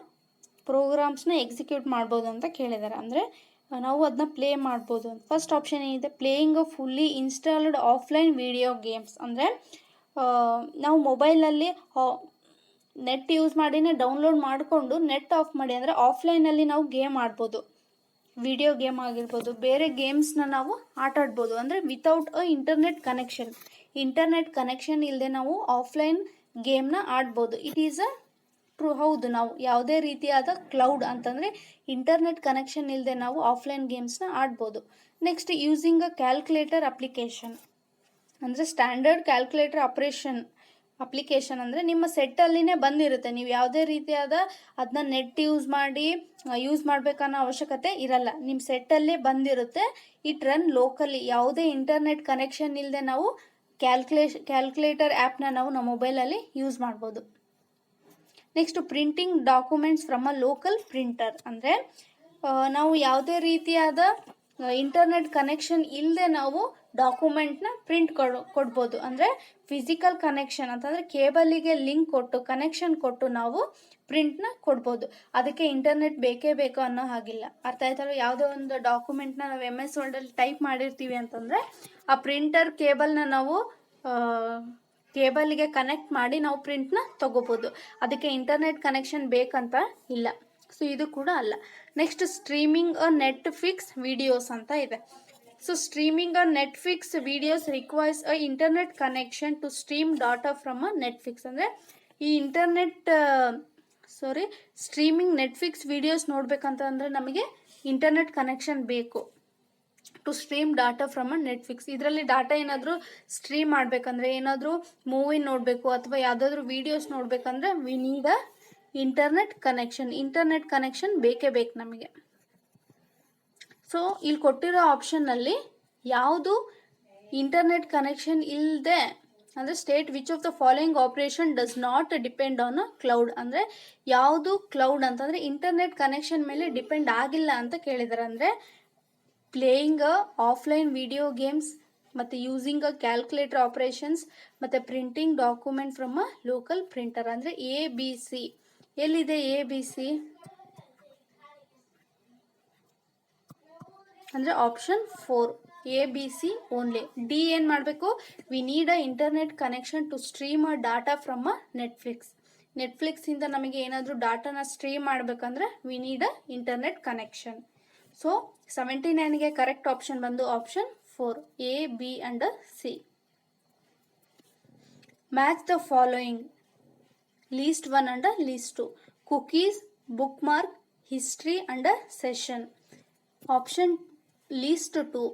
ಪ್ರೋಗ್ರಾಮ್ಸ್ನ ಎಕ್ಸಿಕ್ಯೂಟ್ ಮಾಡ್ಬೋದು ಅಂತ ಕೇಳಿದ್ದಾರೆ. ಅಂದರೆ ನಾವು ಅದನ್ನ ಪ್ಲೇ ಮಾಡ್ಬೋದು. ಫಸ್ಟ್ ಆಪ್ಷನ್ ಏನಿದೆ, ಪ್ಲೇಯಿಂಗ್ ಅ fully installed offline video games. ಅಂದರೆ ನಾವು ಮೊಬೈಲಲ್ಲಿ ನೆಟ್ ಯೂಸ್ ಮಾಡಿನೇ ಡೌನ್ಲೋಡ್ ಮಾಡಿಕೊಂಡು ನೆಟ್ ಆಫ್ ಮಾಡಿ, ಅಂದರೆ ಆಫ್ಲೈನಲ್ಲಿ ನಾವು ಗೇಮ್ ಆಡ್ಬೋದು, ವಿಡಿಯೋ ಗೇಮ್ ಆಗಿರ್ಬೋದು, ಬೇರೆ ಗೇಮ್ಸ್ನ ನಾವು ಆಟ ಆಡ್ಬೋದು. ಅಂದರೆ ವಿತೌಟ್ ಅ ಇಂಟರ್ನೆಟ್ ಕನೆಕ್ಷನ್ ಇಲ್ಲದೆ ನಾವು ಆಫ್ಲೈನ್ ಗೇಮ್ನ ಆಡ್ಬೋದು. It is a true. ಹೌದು, ನಾವು ಯಾವುದೇ ರೀತಿಯಾದ ಕ್ಲೌಡ್ ಅಂತಂದರೆ ಇಂಟರ್ನೆಟ್ ಕನೆಕ್ಷನ್ ಇಲ್ಲದೆ ನಾವು ಆಫ್ಲೈನ್ ಗೇಮ್ಸ್ನ ಆಡ್ಬೋದು. Next, using a calculator application. ಅಂದರೆ ಸ್ಟ್ಯಾಂಡರ್ಡ್ ಕ್ಯಾಲ್ಕುಲೇಟರ್ ಅಪ್ಲಿಕೇಶನ್ ಅಂದರೆ ನಿಮ್ಮ ಸೆಟ್ಟಲ್ಲಿನೇ ಬಂದಿರುತ್ತೆ, ನೀವು ಯಾವುದೇ ರೀತಿಯಾದ ಅದನ್ನ ನೆಟ್ ಯೂಸ್ ಮಾಡಬೇಕನ್ನೋ ಅವಶ್ಯಕತೆ ಇರಲ್ಲ, ನಿಮ್ಮ ಸೆಟ್ಟಲ್ಲೇ ಬಂದಿರುತ್ತೆ. ಇಟ್ ರನ್ ಲೋಕಲಿ, ಯಾವುದೇ ಇಂಟರ್ನೆಟ್ ಕನೆಕ್ಷನ್ ಇಲ್ಲದೆ ನಾವು ಕ್ಯಾಲ್ಕುಲೇಟರ್ ಆ್ಯಪ್ನ ನಾವು ನಮ್ಮ ಮೊಬೈಲಲ್ಲಿ ಯೂಸ್ ಮಾಡ್ಬೋದು. Next, printing documents from a local printer. ಅಂದರೆ ನಾವು ಯಾವುದೇ ರೀತಿಯಾದ ಇಂಟರ್ನೆಟ್ ಕನೆಕ್ಷನ್ ಇಲ್ಲದೆ ನಾವು ಡಾಕ್ಯುಮೆಂಟ್ನ ಪ್ರಿಂಟ್ ಕೊಡ್ಬೋದು. ಅಂದರೆ ಫಿಸಿಕಲ್ ಕನೆಕ್ಷನ್ ಅಂತಂದರೆ ಕೇಬಲಿಗೆ ಲಿಂಕ್ ಕೊಟ್ಟು ಕನೆಕ್ಷನ್ ಕೊಟ್ಟು ನಾವು ಪ್ರಿಂಟ್ನ ಕೊಡ್ಬೋದು. ಅದಕ್ಕೆ ಇಂಟರ್ನೆಟ್ ಬೇಕೇ ಬೇಕು ಅನ್ನೋ ಹಾಗಿಲ್ಲ. ಅರ್ಥ ಆಯ್ತಲ್ಲ? ಯಾವುದೋ ಒಂದು ಡಾಕ್ಯುಮೆಂಟ್ನ ನಾವು MS ವರ್ಡಲ್ಲಿ ಟೈಪ್ ಮಾಡಿರ್ತೀವಿ ಅಂತಂದರೆ ಆ ಪ್ರಿಂಟರ್ ಕೇಬಲ್ನ ನಾವು ಕೇಬಲ್ಗೆ ಕನೆಕ್ಟ್ ಮಾಡಿ ನಾವು ಪ್ರಿಂಟ್ನ ತಗೋಬೋದು. ಅದಕ್ಕೆ ಇಂಟರ್ನೆಟ್ ಕನೆಕ್ಷನ್ ಬೇಕಂತ ಇಲ್ಲ. ಸೊ ಇದು ಕೂಡ ಅಲ್ಲ. Next, streaming a Netflix videos ಅಂತ ಇದೆ. So streaming a Netflix videos requires a internet connection to stream data from a Netflix. ಅಂದರೆ ಈ ಸ್ಟ್ರೀಮಿಂಗ್ ನೆಟ್ಫ್ಲಿಕ್ಸ್ ವಿಡಿಯೋಸ್ ನೋಡ್ಬೇಕಂತಂದರೆ ನಮಗೆ ಇಂಟರ್ನೆಟ್ ಕನೆಕ್ಷನ್ ಬೇಕು to stream data from a Netflix. ಇದರಲ್ಲಿ data ಏನಾದರೂ stream ಮಾಡಬೇಕಂದ್ರೆ, ಏನಾದರೂ ಮೂವಿ ನೋಡಬೇಕು ಅಥವಾ ಯಾವುದಾದ್ರೂ ವಿಡಿಯೋಸ್ ನೋಡಬೇಕಂದ್ರೆ we need a internet connection ಬೇಕೇ ಬೇಕು ನಮಗೆ. ಸೊ ಇಲ್ಲಿ ಕೊಟ್ಟಿರೋ ಆಪ್ಷನ್ನಲ್ಲಿ ಯಾವುದು ಇಂಟರ್ನೆಟ್ ಕನೆಕ್ಷನ್ ಇಲ್ಲದೆ, ಅಂದರೆ state which of the following operation does not depend on a cloud. ಅಂದರೆ ಯಾವುದು ಕ್ಲೌಡ್ ಅಂತಂದರೆ ಇಂಟರ್ನೆಟ್ ಕನೆಕ್ಷನ್ ಮೇಲೆ ಡಿಪೆಂಡ್ ಆಗಿಲ್ಲ ಅಂತ ಕೇಳಿದ್ದಾರೆ. ಅಂದರೆ playing a offline video games, ಮತ್ತು ಯೂಸಿಂಗ್ ಅ ಕ್ಯಾಲ್ಕುಲೇಟರ್ ಆಪರೇಷನ್ಸ್, ಮತ್ತು printing document from a local printer. ಅಂದರೆ ABC. ಎಲ್ಲಿದೆ ABC? ಅಂದರೆ ಆಪ್ಷನ್ 4 ABC ಓನ್ಲಿ. ಡಿ ಏನು ಮಾಡಬೇಕು? We need a internet connection to stream a data from a ನೆಟ್ಫ್ಲಿಕ್ಸಿಂದ ನಮಗೆ ಏನಾದರೂ ಡಾಟಾನ ಸ್ಟ್ರೀಮ್ ಮಾಡಬೇಕಂದ್ರೆ we need a internet connection. So 79ಗೆ ಕರೆಕ್ಟ್ ಆಪ್ಷನ್ ಬಂದು option 4 A, B and C. Match the following list 1 and list 2. Cookies, bookmark, history and session. Option list 2.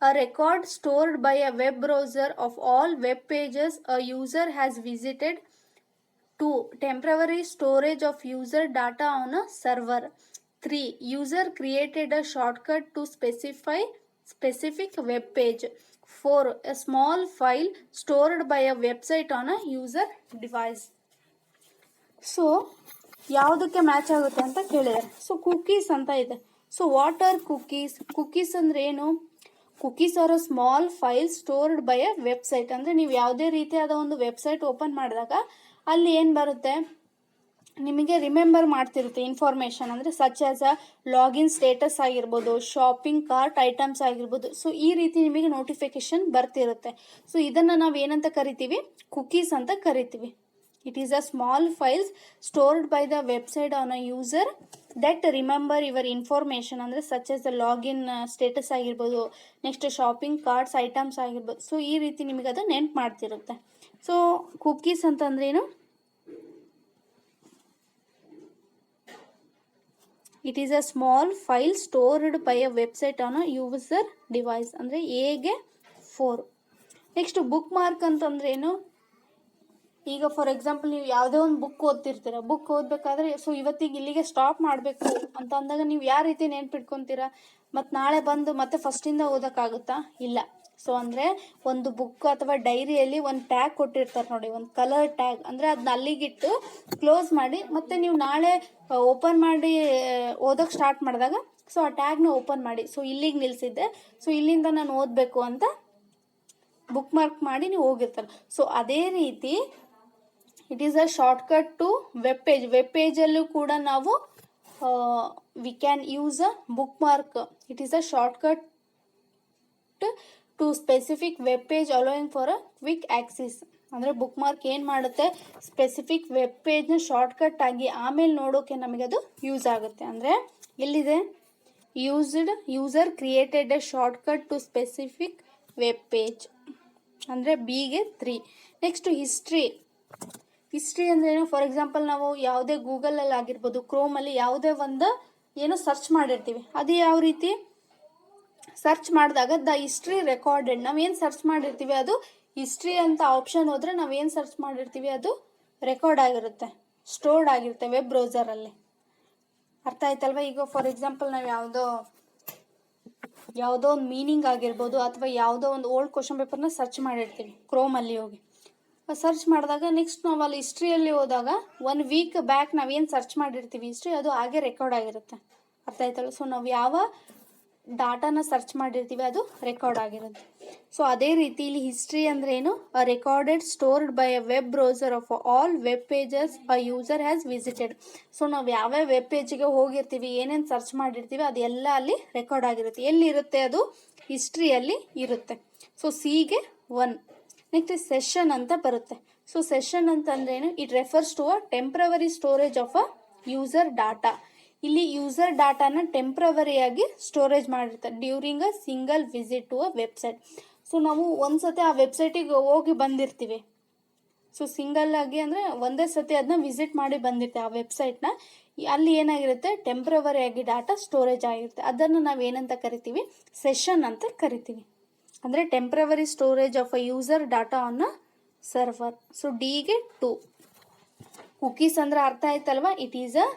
A record stored by a web browser of all web pages a user has visited. 2. Temporary storage of user data on a server. 3. User created a shortcut to specific web page. 4. A small file stored by a website on a user device. So ಯಾವುದಕ್ಕೆ match ಆಗುತ್ತೆ ಅಂತ ಕೇಳಿದ್ದಾರೆ. So cookies ಅಂತ ಇದೆ. So what are cookies? Cookies ಅಂದರೆ ಏನು? Cookies are a small file stored by a website. ಅಂದರೆ ನೀವು ಯಾವುದೇ ರೀತಿಯಾದ ಒಂದು ವೆಬ್ಸೈಟ್ ಓಪನ್ ಮಾಡಿದಾಗ ಅಲ್ಲಿ ಏನು ಬರುತ್ತೆ, ನಿಮಗೆ ರಿಮೆಂಬರ್ ಮಾಡ್ತಿರುತ್ತೆ ಇನ್ಫಾರ್ಮೇಷನ್. ಅಂದರೆ such as a login status ಆಗಿರ್ಬೋದು, ಶಾಪಿಂಗ್ ಕಾರ್ಟ್ ಐಟಮ್ಸ್ ಆಗಿರ್ಬೋದು. ಸೊ ಈ ರೀತಿ ನಿಮಗೆ ನೋಟಿಫಿಕೇಶನ್ ಬರ್ತಿರುತ್ತೆ. ಸೊ ಇದನ್ನು ನಾವು ಏನಂತ ಕರಿತೀವಿ? ಕುಕೀಸ್ ಅಂತ ಕರಿತೀವಿ. It is a small files stored by the website on a user that remember your information. ಅಂದರೆ such as the login status ಆಗಿರ್ಬೋದು, ನೆಕ್ಸ್ಟ್ ಶಾಪಿಂಗ್ ಕಾರ್ಟ್ಸ್ ಐಟಮ್ಸ್ ಆಗಿರ್ಬೋದು. ಸೊ ಈ ರೀತಿ ನಿಮಗೆ ಅದು ನೆನ್ಪು ಮಾಡ್ತಿರುತ್ತೆ. ಸೊ ಕುಕೀಸ್ ಅಂತಂದ್ರೇನು? It is a small file stored by a website on a user device. ಅಂದರೆ ಎಗೆ 4. ನೆಕ್ಸ್ಟ್ ಬುಕ್ ಮಾರ್ಕ್ ಅಂತಂದ್ರೆ ಏನು? ಈಗ ಫಾರ್ ಎಕ್ಸಾಂಪಲ್ ನೀವು ಯಾವುದೇ ಒಂದು ಬುಕ್ ಓದ್ತಿರ್ತೀರ, ಬುಕ್ ಓದಬೇಕಾದ್ರೆ ಸೊ ಇವತ್ತಿಗೆ ಇಲ್ಲಿಗೆ ಸ್ಟಾಪ್ ಮಾಡಬೇಕು ಅಂತ ಅಂದಾಗ ನೀವು ಯಾವ ರೀತಿ ನೆನ್ಪಿಟ್ಕೊತೀರಾ? ಮತ್ತು ನಾಳೆ ಬಂದು ಮತ್ತೆ ಫಸ್ಟಿಂದ ಓದೋಕ್ಕಾಗುತ್ತಾ? ಇಲ್ಲ. ಸೊ ಅಂದರೆ ಒಂದು ಬುಕ್ ಅಥವಾ ಡೈರಿಯಲ್ಲಿ ಒಂದು ಟ್ಯಾಗ್ ಕೊಟ್ಟಿರ್ತಾರೆ ನೋಡಿ, ಒಂದು ಕಲರ್ ಟ್ಯಾಗ್. ಅಂದರೆ ಅದನ್ನ ಅಲ್ಲಿಗಿಟ್ಟು ಕ್ಲೋಸ್ ಮಾಡಿ ಮತ್ತೆ ನೀವು ನಾಳೆ ಓಪನ್ ಮಾಡಿ ಓದೋಕ್ಕೆ ಸ್ಟಾರ್ಟ್ ಮಾಡಿದಾಗ ಸೊ ಆ ಟ್ಯಾಗ್ನ ಓಪನ್ ಮಾಡಿ, ಸೊ ಇಲ್ಲಿಗೆ ನಿಲ್ಲಿಸಿದ್ದೆ, ಸೊ ಇಲ್ಲಿಂದ ನಾನು ಓದಬೇಕು ಅಂತ ಬುಕ್ ಮಾರ್ಕ್ ಮಾಡಿ ನೀವು ಹೋಗಿರ್ತಾರೆ. ಸೊ ಅದೇ ರೀತಿ it is a shortcut to web page. Web ಪೇಜಲ್ಲೂ ಕೂಡ ನಾವು we can use a bookmark. It is a shortcut to specific web page allowing for a quick access. ಅಂದರೆ ಬುಕ್ ಮಾರ್ಕ್ ಏನು ಮಾಡುತ್ತೆ, ಸ್ಪೆಸಿಫಿಕ್ ವೆಬ್ ಪೇಜ್ನ ಶಾರ್ಟ್ಕಟ್ ಆಗಿ ಆಮೇಲೆ ನೋಡೋಕೆ ನಮಗೆ ಅದು ಯೂಸ್ ಆಗುತ್ತೆ. ಅಂದರೆ ಎಲ್ಲಿದೆ, user created a shortcut to specific web page, ಅಂದರೆ ಬಿಗೆ 3. Next history. ಹಿಸ್ಟ್ರಿ ಅಂದ್ರೆ ಏನು? ಫಾರ್ ಎಕ್ಸಾಂಪಲ್ ನಾವು ಯಾವುದೇ ಗೂಗಲಲ್ಲಿ ಆಗಿರ್ಬೋದು, ಕ್ರೋಮಲ್ಲಿ ಯಾವುದೇ ಒಂದು ಏನೋ ಸರ್ಚ್ ಮಾಡಿರ್ತೀವಿ, ಅದು ಯಾವ ರೀತಿ ಸರ್ಚ್ ಮಾಡಿದಾಗ ದ ಹಿಸ್ಟ್ರಿ ರೆಕಾರ್ಡೆಡ್. ನಾವೇನು ಸರ್ಚ್ ಮಾಡಿರ್ತೀವಿ ಅದು ಹಿಸ್ಟ್ರಿ ಅಂತ ಆಪ್ಷನ್ ಹೋದ್ರೆ ನಾವೇನು ಸರ್ಚ್ ಮಾಡಿರ್ತೀವಿ ಅದು ರೆಕಾರ್ಡ್ ಆಗಿರುತ್ತೆ, ಸ್ಟೋರ್ಡ್ ಆಗಿರುತ್ತೆ ವೆಬ್ ಬ್ರೌಸರಲ್ಲಿ. ಅರ್ಥ ಆಯ್ತಲ್ವ? ಈಗ ಫಾರ್ ಎಕ್ಸಾಂಪಲ್ ನಾವು ಯಾವುದೋ ಒಂದು ಮೀನಿಂಗ್ ಆಗಿರ್ಬೋದು ಅಥವಾ ಯಾವುದೋ ಒಂದು ಓಲ್ಡ್ ಕ್ವಶನ್ ಪೇಪರ್ನ ಸರ್ಚ್ ಮಾಡಿರ್ತೀವಿ ಕ್ರೋಮಲ್ಲಿ ಹೋಗಿ. ಸರ್ಚ್ ಮಾಡಿದಾಗ ನೆಕ್ಸ್ಟ್ ನಾವು ಅಲ್ಲಿ ಹಿಸ್ಟ್ರಿಯಲ್ಲಿ ಹೋದಾಗ 1 ವೀಕ್ ಬ್ಯಾಕ್ ನಾವೇನು ಸರ್ಚ್ ಮಾಡಿರ್ತೀವಿ ಹಿಸ್ಟ್ರಿ, ಅದು ಹಾಗೆ ರೆಕಾರ್ಡ್ ಆಗಿರುತ್ತೆ. ಅರ್ಥ ಆಯ್ತಲ್ಲ? ಸೊ ನಾವು ಯಾವ ಡಾಟಾನ ಸರ್ಚ್ ಮಾಡಿರ್ತೀವಿ ಅದು ರೆಕಾರ್ಡ್ ಆಗಿರುತ್ತೆ. ಸೊ ಅದೇ ರೀತಿ ಇಲ್ಲಿ ಹಿಸ್ಟ್ರಿ ಅಂದ್ರೆ ಏನು? A recorded stored by a web browser of all web pages a user has visited. So ನಾವು ಯಾವ್ಯಾವ ವೆಬ್ ಪೇಜ್ಗೆ ಹೋಗಿರ್ತೀವಿ, ಏನೇನು ಸರ್ಚ್ ಮಾಡಿರ್ತೀವಿ ಅದೆಲ್ಲ ಅಲ್ಲಿ ರೆಕಾರ್ಡ್ ಆಗಿರುತ್ತೆ. ಎಲ್ಲಿರುತ್ತೆ ಅದು? ಹಿಸ್ಟ್ರಿಯಲ್ಲಿ ಇರುತ್ತೆ. ಸೊ ಸಿಗೆ 1. ನೆಕ್ಸ್ಟ್ ಸೆಷನ್ ಅಂತ ಬರುತ್ತೆ. ಸೊ ಸೆಷನ್ ಅಂತಂದ್ರೆ ಏನು? It refers to a temporary storage of a user data. ಇಲ್ಲಿ ಯೂಸರ್ ಡಾಟಾನ ಟೆಂಪ್ರವರಿಯಾಗಿ ಸ್ಟೋರೇಜ್ ಮಾಡಿರ್ತಾರೆ during a single visit to a website. So ನಾವು ಒಂದ್ಸತಿ ಆ ವೆಬ್ಸೈಟಿಗೆ ಹೋಗಿ ಬಂದಿರ್ತೀವಿ. ಸೊ ಸಿಂಗಲ್ ಆಗಿ ಅಂದರೆ ಒಂದೇ ಸತಿ ಅದನ್ನ ವಿಸಿಟ್ ಮಾಡಿ ಬಂದಿರ್ತೀವಿ ಆ ವೆಬ್ಸೈಟ್ನ. ಅಲ್ಲಿ ಏನಾಗಿರುತ್ತೆ, ಟೆಂಪ್ರವರಿಯಾಗಿ ಡಾಟಾ ಸ್ಟೋರೇಜ್ ಆಗಿರುತ್ತೆ. ಅದನ್ನು ನಾವು ಏನಂತ ಕರಿತೀವಿ? ಸೆಷನ್ ಅಂತ ಕರಿತೀವಿ. ಅಂದರೆ temporary storage of a user data on a server. So ಡಿಗೆ 2. ಕುಕೀಸ್ ಅಂದ್ರೆ ಅರ್ಥ ಆಯ್ತಲ್ವಾ? It is a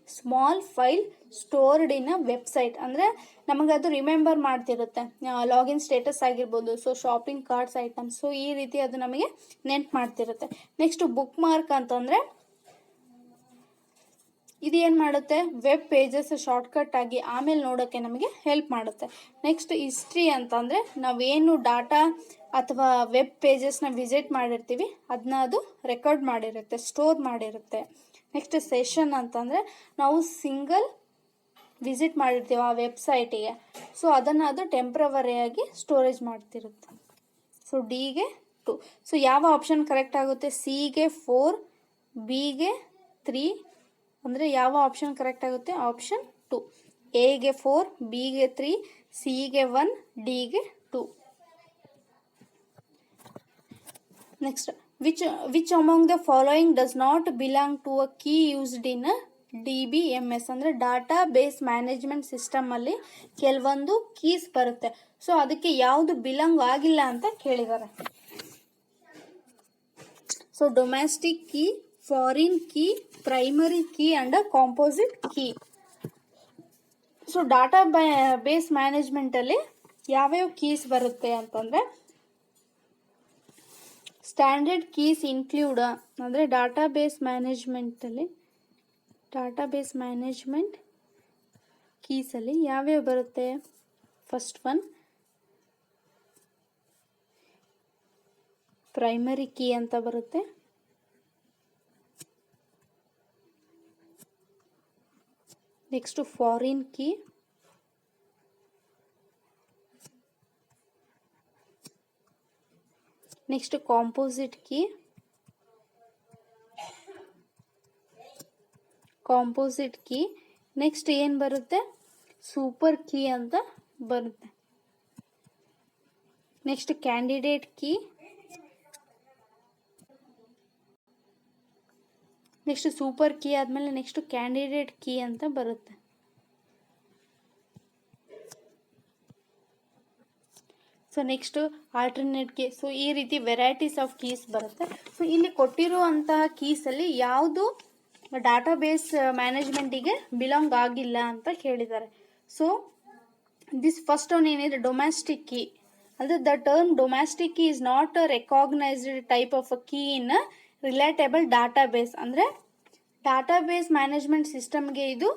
small file stored in a website. ಅಂದರೆ ನಮಗೆ ಅದು ರಿಮೆಂಬರ್ ಮಾಡ್ತಿರುತ್ತೆ, ಲಾಗಿನ್ ಸ್ಟೇಟಸ್ ಆಗಿರ್ಬೋದು, so shopping carts items, so ಈ ರೀತಿ ಅದು ನಮಗೆ ನೆನ್ಪು ಮಾಡ್ತಿರುತ್ತೆ. ನೆಕ್ಸ್ಟ್ ಬುಕ್ ಮಾರ್ಕ್ ಅಂತಂದರೆ ಇದು ಏನು ಮಾಡುತ್ತೆ? ವೆಬ್ ಪೇಜಸ್ ಶಾರ್ಟ್ಕಟ್ ಆಗಿ ಆಮೇಲೆ ನೋಡೋಕ್ಕೆ ನಮಗೆ ಹೆಲ್ಪ್ ಮಾಡುತ್ತೆ. ನೆಕ್ಸ್ಟ್ ಹಿಸ್ಟ್ರಿ ಅಂತಂದರೆ ನಾವೇನು ಡಾಟಾ ಅಥವಾ ವೆಬ್ ಪೇಜಸ್ನ ವಿಸಿಟ್ ಮಾಡಿರ್ತೀವಿ ಅದನ್ನ ಅದು ರೆಕಾರ್ಡ್ ಮಾಡಿರುತ್ತೆ, ಸ್ಟೋರ್ ಮಾಡಿರುತ್ತೆ. ನೆಕ್ಸ್ಟ್ ಸೆಷನ್ ಅಂತಂದರೆ ನಾವು ಸಿಂಗಲ್ ವಿಸಿಟ್ ಮಾಡಿರ್ತೀವಿ ಆ ವೆಬ್ಸೈಟಿಗೆ, ಸೊ ಅದನ್ನು ಅದು ಟೆಂಪ್ರವರಿಯಾಗಿ ಸ್ಟೋರೇಜ್ ಮಾಡ್ತಿರುತ್ತೆ. ಸೊ ಡಿಗೆ 2. ಸೊ ಯಾವ ಆಪ್ಷನ್ ಕರೆಕ್ಟ್ ಆಗುತ್ತೆ? ಸಿಗೆ 4, ಬಿಗೆ 3. ಅಂದರೆ ಯಾವ ಆಪ್ಷನ್ ಕರೆಕ್ಟ್ ಆಗುತ್ತೆ? ಆಪ್ಷನ್ 2. ಎಗೆ 4, ಬಿಗೆ 3, ಸಿಗೆ 1, ಡಿಗೆ 2. Next which among the following does not belong to a key used in DBMS. ಅಂದರೆ ಡಾಟಾ ಬೇಸ್ ಮ್ಯಾನೇಜ್ಮೆಂಟ್ ಸಿಸ್ಟಮಲ್ಲಿ ಕೆಲವೊಂದು ಕೀಸ್ ಬರುತ್ತೆ. ಸೊ ಅದಕ್ಕೆ ಯಾವುದು ಬಿಲಾಂಗ್ ಆಗಿಲ್ಲ ಅಂತ ಕೇಳಿದ್ದಾರೆ. So domestic key, foreign key, primary key and composite key. So database ಮ್ಯಾನೇಜ್ಮೆಂಟಲ್ಲಿ ಯಾವ್ಯಾವ ಕೀಸ್ ಬರುತ್ತೆ ಅಂತಂದರೆ ಸ್ಟ್ಯಾಂಡರ್ಡ್ ಕೀಸ್ ಇನ್ಕ್ಲೂಡ್. ಅಂದರೆ ಡಾಟಾ ಬೇಸ್ ಮ್ಯಾನೇಜ್ಮೆಂಟ್ ಕೀಸಲ್ಲಿ ಯಾವ್ಯಾವ ಬರುತ್ತೆ? ಫಸ್ಟ್ ಒನ್ ಪ್ರೈಮರಿ ಕೀ ಅಂತ ಬರುತ್ತೆ. Next foreign key, next composite key, next ಏನು ಬರುತ್ತೆ? ಸೂಪರ್ ಕೀ ಅಂತ ಬರುತ್ತೆ. Next candidate key, next super key ಆದಮೇಲೆ ನೆಕ್ಸ್ಟ್ ಕ್ಯಾಂಡಿಡೇಟ್ ಕೀ ಅಂತ ಬರುತ್ತೆ. So next alternate key. So ಈ ರೀತಿ ವೆರೈಟೀಸ್ ಆಫ್ ಕೀಸ್ ಬರುತ್ತೆ. ಸೊ ಇಲ್ಲಿ ಕೊಟ್ಟಿರುವಂತಹ ಕೀಸಲ್ಲಿ ಯಾವುದು ಡಾಟಾಬೇಸ್ ಮ್ಯಾನೇಜ್ಮೆಂಟಿಗೆ ಬಿಲಾಂಗ್ ಆಗಿಲ್ಲ ಅಂತ ಕೇಳಿದ್ದಾರೆ. ಸೊ ದಿಸ್ ಫಸ್ಟ್ ಒನ್ ಏನಿದೆ ಡೊಮ್ಯಾಸ್ಟಿಕ್ ಕೀ. ಅಂದರೆ the term domestic key is not a recognised type of a key in relatable database. ಅಂದರೆ ಡಾಟಾಬೇಸ್ ಮ್ಯಾನೇಜ್ಮೆಂಟ್ ಸಿಸ್ಟಮ್ಗೆ ಇದು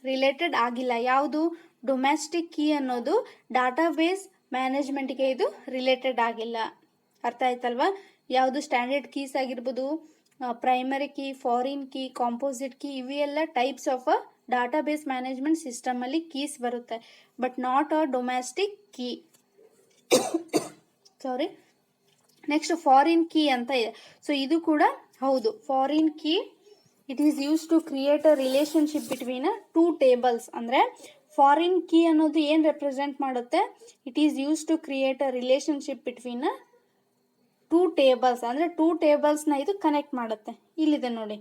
ರಿಲೇಟೆಡ್ ಆಗಿಲ್ಲ. ಯಾವುದು ಡೊಮ್ಯಾಸ್ಟಿಕ್ ಕೀ ಅನ್ನೋದು ಡಾಟಾಬೇಸ್ ಮ್ಯಾನೇಜ್ಮೆಂಟ್ಗೆ ಇದು ರಿಲೇಟೆಡ್ ಆಗಿಲ್ಲ. ಅರ್ಥ ಆಯ್ತಲ್ವಾ? ಯಾವುದು ಸ್ಟ್ಯಾಂಡರ್ಡ್ ಕೀಸ್ ಆಗಿರ್ಬೋದು, primary key, foreign key, composite key, ಇವೆಲ್ಲ types of a database management system ಅಲ್ಲಿ ಕೀಸ್ ಬರುತ್ತೆ, but not a domestic key. Sorry. Next foreign key ಅಂತ ಇದೆ. ಸೊ ಇದು ಕೂಡ ಹೌದು. Foreign key it is use to create a relationship between two tables. ಅಂದರೆ foreign key ಅನ್ನೋದು ಏನು ರೆಪ್ರೆಸೆಂಟ್ ಮಾಡುತ್ತೆ? It is use to create a relationship between two tables. ಅಂದರೆ ಟೂ ಟೇಬಲ್ಸ್ನ ಇದು ಕನೆಕ್ಟ್ ಮಾಡುತ್ತೆ. ಇಲ್ಲಿದೆ ನೋಡಿ.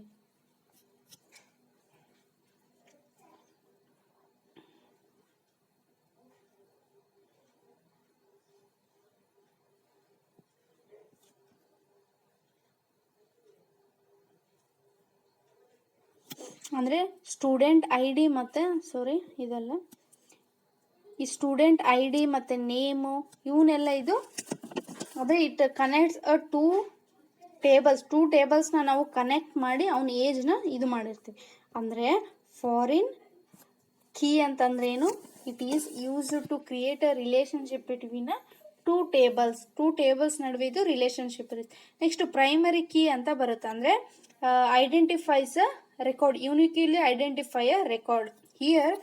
ಅಂದರೆ ಸ್ಟೂಡೆಂಟ್ ಐ ಡಿ ಮತ್ತು ಇದೆಲ್ಲ ಈ ಸ್ಟೂಡೆಂಟ್ ಐ ಡಿ ಮತ್ತು ನೇಮು ಇವನ್ನೆಲ್ಲ ಇದು ಅಂದರೆ ಇಟ್ ಕನೆಕ್ಟ್ಸ್ ಅ ಟೂ ಟೇಬಲ್ಸ್ನ ನಾವು ಕನೆಕ್ಟ್ ಮಾಡಿ ಅವನ ಏಜ್ನ ಇದು ಮಾಡಿರ್ತೀವಿ. ಅಂದರೆ ಫಾರಿನ್ ಕೀ ಅಂತಂದ್ರೆ ಏನು? It is used to create a relationship between two tables ನಡುವೆ ಇದು ರಿಲೇಶನ್ಶಿಪ್ ಇರುತ್ತೆ. ನೆಕ್ಸ್ಟ್ ಪ್ರೈಮರಿ ಕೀ ಅಂತ ಬರುತ್ತೆ. ಅಂದರೆ identifies a record, uniquely identify a record. Here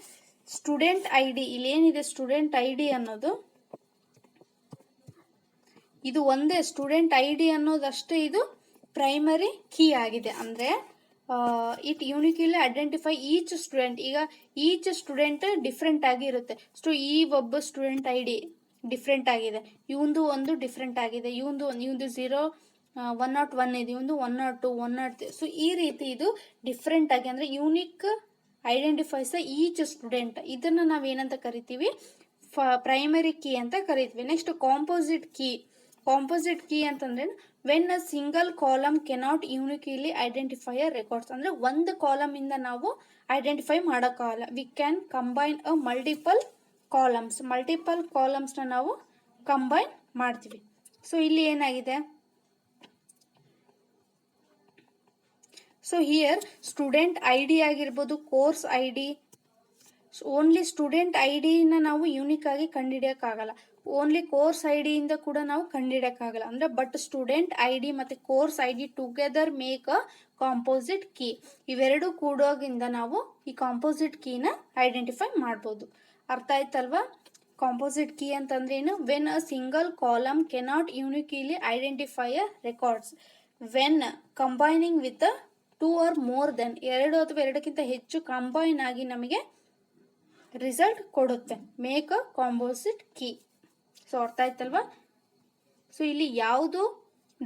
student I D, ಇಲ್ಲೇನಿದೆ ಸ್ಟೂಡೆಂಟ್ ಐ ಡಿ ಅನ್ನೋದು ಇದು ಒಂದೇ. ಸ್ಟೂಡೆಂಟ್ ಐ ಡಿ ಅನ್ನೋದಷ್ಟೇ ಇದು ಪ್ರೈಮರಿ ಕೀ ಆಗಿದೆ. ಅಂದರೆ ಇಟ್ ಯೂನಿಕ್ಲಿ ಐಡೆಂಟಿಫೈ ಈಚ್ ಸ್ಟೂಡೆಂಟ್. ಈಗ ಈಚ್ ಸ್ಟೂಡೆಂಟ್ ಡಿಫ್ರೆಂಟ್ ಆಗಿ ಇರುತ್ತೆ. ಸೊ ಈ ಒಬ್ಬ ಸ್ಟೂಡೆಂಟ್ ಐ ಡಿ ಡಿಫ್ರೆಂಟ್ ಆಗಿದೆ, ಇವಂದು ಒಂದು ಡಿಫ್ರೆಂಟ್ ಆಗಿದೆ, ಇವಂದು 101 ಇದೆ, ಇವಂದು 102, 103. ಸೊ ಈ ರೀತಿ ಇದು ಡಿಫ್ರೆಂಟ್ ಆಗಿ ಅಂದರೆ ಯೂನಿಕ್ ಐಡೆಂಟಿಫೈಸ್ ಈಚ್ ಸ್ಟೂಡೆಂಟ್. ಇದನ್ನು ನಾವೇನಂತ ಕರಿತೀವಿ? ಪ್ರೈಮರಿ ಕೀ ಅಂತ ಕರಿತೀವಿ. ನೆಕ್ಸ್ಟ್ ಕಾಂಪೋಸಿಟ್ ಕೀ ಅಂತಂದ್ರೆ when a single column cannot uniquely identify a records. ಅಂದರೆ ಒಂದು ಕಾಲಮ್ ಇಂದ ನಾವು ಐಡೆಂಟಿಫೈ ಮಾಡೋಕ್ಕಾಗಲ್ಲ. We can combine a multiple ಕಾಲಮ್ಸ್ನ ನಾವು ಕಂಬೈನ್ ಮಾಡ್ತೀವಿ. ಸೊ ಇಲ್ಲಿ ಏನಾಗಿದೆ? So here student I D ಆಗಿರ್ಬೋದು, course I D, only student I ಡಿನ ನಾವು ಯೂನಿಕ್ ಆಗಿ ಕಂಡುಹಿಡಿಯೋಕ್ಕಾಗಲ್ಲ. ಓನ್ಲಿ ಕೋರ್ಸ್ ಐ ಡಿಯಿಂದ ಕೂಡ ನಾವು ಕಂಡುಹಿಡಿಯೋಕ್ಕಾಗಲ್ಲ. ಅಂದರೆ ಬಟ್ ಸ್ಟೂಡೆಂಟ್ ಐ ಡಿ ಮತ್ತು course I D together make a composite key. ಇವೆರಡು ಕೂಡೋಗಿಂದ ನಾವು ಈ ಕಾಂಪೋಸಿಟ್ ಕೀನ ಐಡೆಂಟಿಫೈ ಮಾಡ್ಬೋದು. ಅರ್ಥ ಆಯ್ತಲ್ವಾ? ಕಾಂಪೋಸಿಟ್ ಕೀ ಅಂತಂದ್ರೆ ಏನು? When a single column cannot uniquely identify a records when combining with 2 or more than, 2 ಅಥವಾ 2ಕ್ಕಿಂತ ಹೆಚ್ಚು ಕಂಬೈನ್ ಆಗಿ ನಮಗೆ ರಿಸಲ್ಟ್ ಕೊಡುತ್ತೆ. Make a composite key. So ಅರ್ಥ ಆಯ್ತಲ್ವಾ? ಸೊ ಇಲ್ಲಿ ಯಾವುದು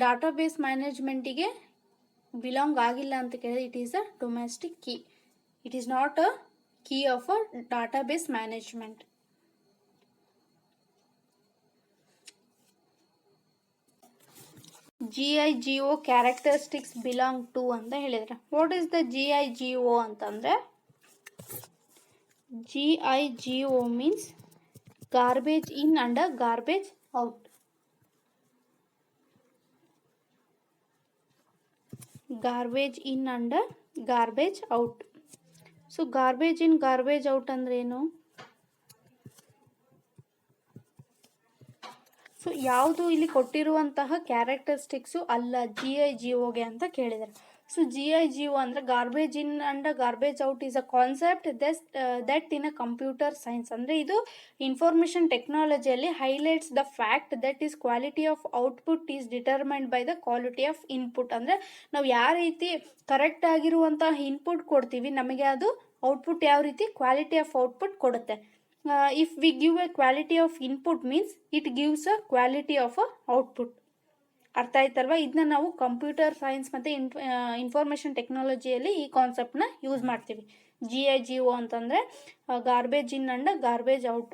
ಡಾಟಾಬೇಸ್ ಮ್ಯಾನೇಜ್ಮೆಂಟಿಗೆ ಬಿಲಾಂಗ್ ಆಗಿಲ್ಲ ಅಂತ ಕೇಳಿದ್ರೆ it is a domestic key. It is not a key of a database management. GIGO characteristics belong to ಅಂತ ಹೇಳಿದ್ರೆ, ವಾಟ್ ಈಸ್ ದ GIGO ಅಂತಂದ್ರೆ GIGO means garbage in and garbage out. Garbage in and garbage out. So garbage in garbage out ಅಂದ್ರೆ ಏನು? So ಯಾವುದು ಇಲ್ಲಿ ಕೊಟ್ಟಿರುವಂತಹ characteristics ಅಲ್ಲ GIGOಗೆ ಅಂತ ಕೇಳಿದ್ದಾರೆ. ಸೊ GIGO ಅಂದರೆ garbage in and garbage out is a concept that in a computer science. ಅಂದರೆ ಇದು ಇನ್ಫಾರ್ಮೇಷನ್ ಟೆಕ್ನಾಲಜಿಯಲ್ಲಿ highlights the fact that is quality of output is determined by the quality of input. ಅಂದರೆ ನಾವು ಯಾವ ರೀತಿ correct ಆಗಿರುವಂತಹ input ಕೊಡ್ತೀವಿ, ನಮಗೆ ಅದು ಔಟ್ಪುಟ್ ಯಾವ ರೀತಿ ಕ್ವಾಲಿಟಿ ಆಫ್ ಔಟ್ಪುಟ್ ಕೊಡುತ್ತೆ. If we give a quality of input means it gives a quality of a output. ಅರ್ಥ ಆಯ್ತಲ್ವಾ? ಇದನ್ನ ನಾವು ಕಂಪ್ಯೂಟರ್ ಸೈನ್ಸ್ ಮತ್ತು ಇನ್ಫಾರ್ಮೇಷನ್ ಟೆಕ್ನಾಲಜಿಯಲ್ಲಿ ಈ ಕಾನ್ಸೆಪ್ಟ್ನ ಯೂಸ್ ಮಾಡ್ತೀವಿ. GIGO ಅಂತಂದರೆ garbage in and garbage out.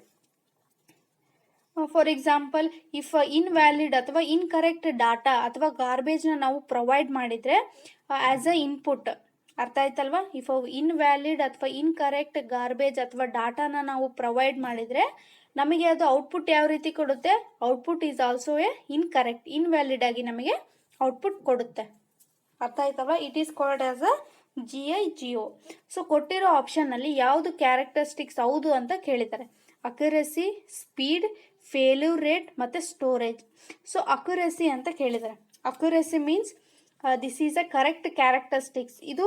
For example, if invalid ಅಥವಾ ಇನ್ಕರೆಕ್ಟ್ ಡಾಟಾ ಅಥವಾ ಗಾರ್ಬೇಜ್ನ ನಾವು ಪ್ರೊವೈಡ್ ಮಾಡಿದರೆ ಆ್ಯಸ್ ಅ ಇನ್ಪುಟ್, ಅರ್ಥ ಆಯ್ತಲ್ವಾ? ಇಫ್ ಇನ್ವ್ಯಾಲಿಡ್ ಅಥವಾ ಇನ್ಕರೆಕ್ಟ್ ಗಾರ್ಬೇಜ್ ಅಥವಾ ಡಾಟಾನ ನಾವು ಪ್ರೊವೈಡ್ ಮಾಡಿದರೆ ನಮಗೆ ಅದು ಔಟ್ಪುಟ್ ಯಾವ ರೀತಿ ಕೊಡುತ್ತೆ? Output is also A incorrect, invalid ಆಗಿ ನಮಗೆ ಔಟ್ಪುಟ್ ಕೊಡುತ್ತೆ. ಅರ್ಥ ಆಯ್ತಲ್ವಾ? It is called as a GIGO. So ಕೊಟ್ಟಿರೋ ಆಪ್ಷನ್ನಲ್ಲಿ ಯಾವುದು ಕ್ಯಾರೆಕ್ಟರಿಸ್ಟಿಕ್ಸ್ ಹೌದು ಅಂತ ಕೇಳಿದ್ದಾರೆ. ಅಕ್ಯುರಸಿ, ಸ್ಪೀಡ್, ಫೇಲ್ಯೂರ್ ರೇಟ್ ಮತ್ತು ಸ್ಟೋರೇಜ್. ಸೊ ಅಕ್ಯುರಸಿ ಅಂತ ಕೇಳಿದ್ದಾರೆ. Accuracy means this is a correct characteristics. ಇದು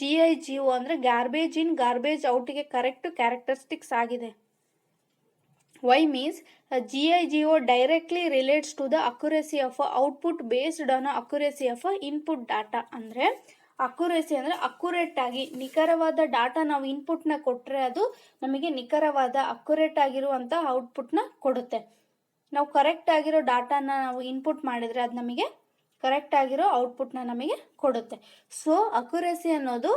GIGO ಅಂದರೆ garbage in garbage ಔಟ್ಗೆ correct characteristics ಆಗಿದೆ. Why means GIGO directly relates to the accuracy of output based on accuracy of input data. ಅಂದರೆ accuracy ಅಂದರೆ accurate ಆಗಿ ನಿಖರವಾದ data ನಾವು ಇನ್ಪುಟ್ನ ಕೊಟ್ಟರೆ ಅದು ನಮಗೆ ನಿಖರವಾದ ಅಕ್ಯುರೇಟ್ ಆಗಿರುವಂಥ ಔಟ್ಪುಟ್ನ ಕೊಡುತ್ತೆ. ನಾವು ಕರೆಕ್ಟ್ ಆಗಿರೋ ಡಾಟಾನ ನಾವು ಇನ್ಪುಟ್ ಮಾಡಿದರೆ ಅದು ನಮಗೆ ಕರೆಕ್ಟ್ ಆಗಿರೋ ಔಟ್ಪುಟ್ನ ನಮಗೆ ಕೊಡುತ್ತೆ. ಸೊ ಅಕ್ಯುರಸಿ ಅನ್ನೋದು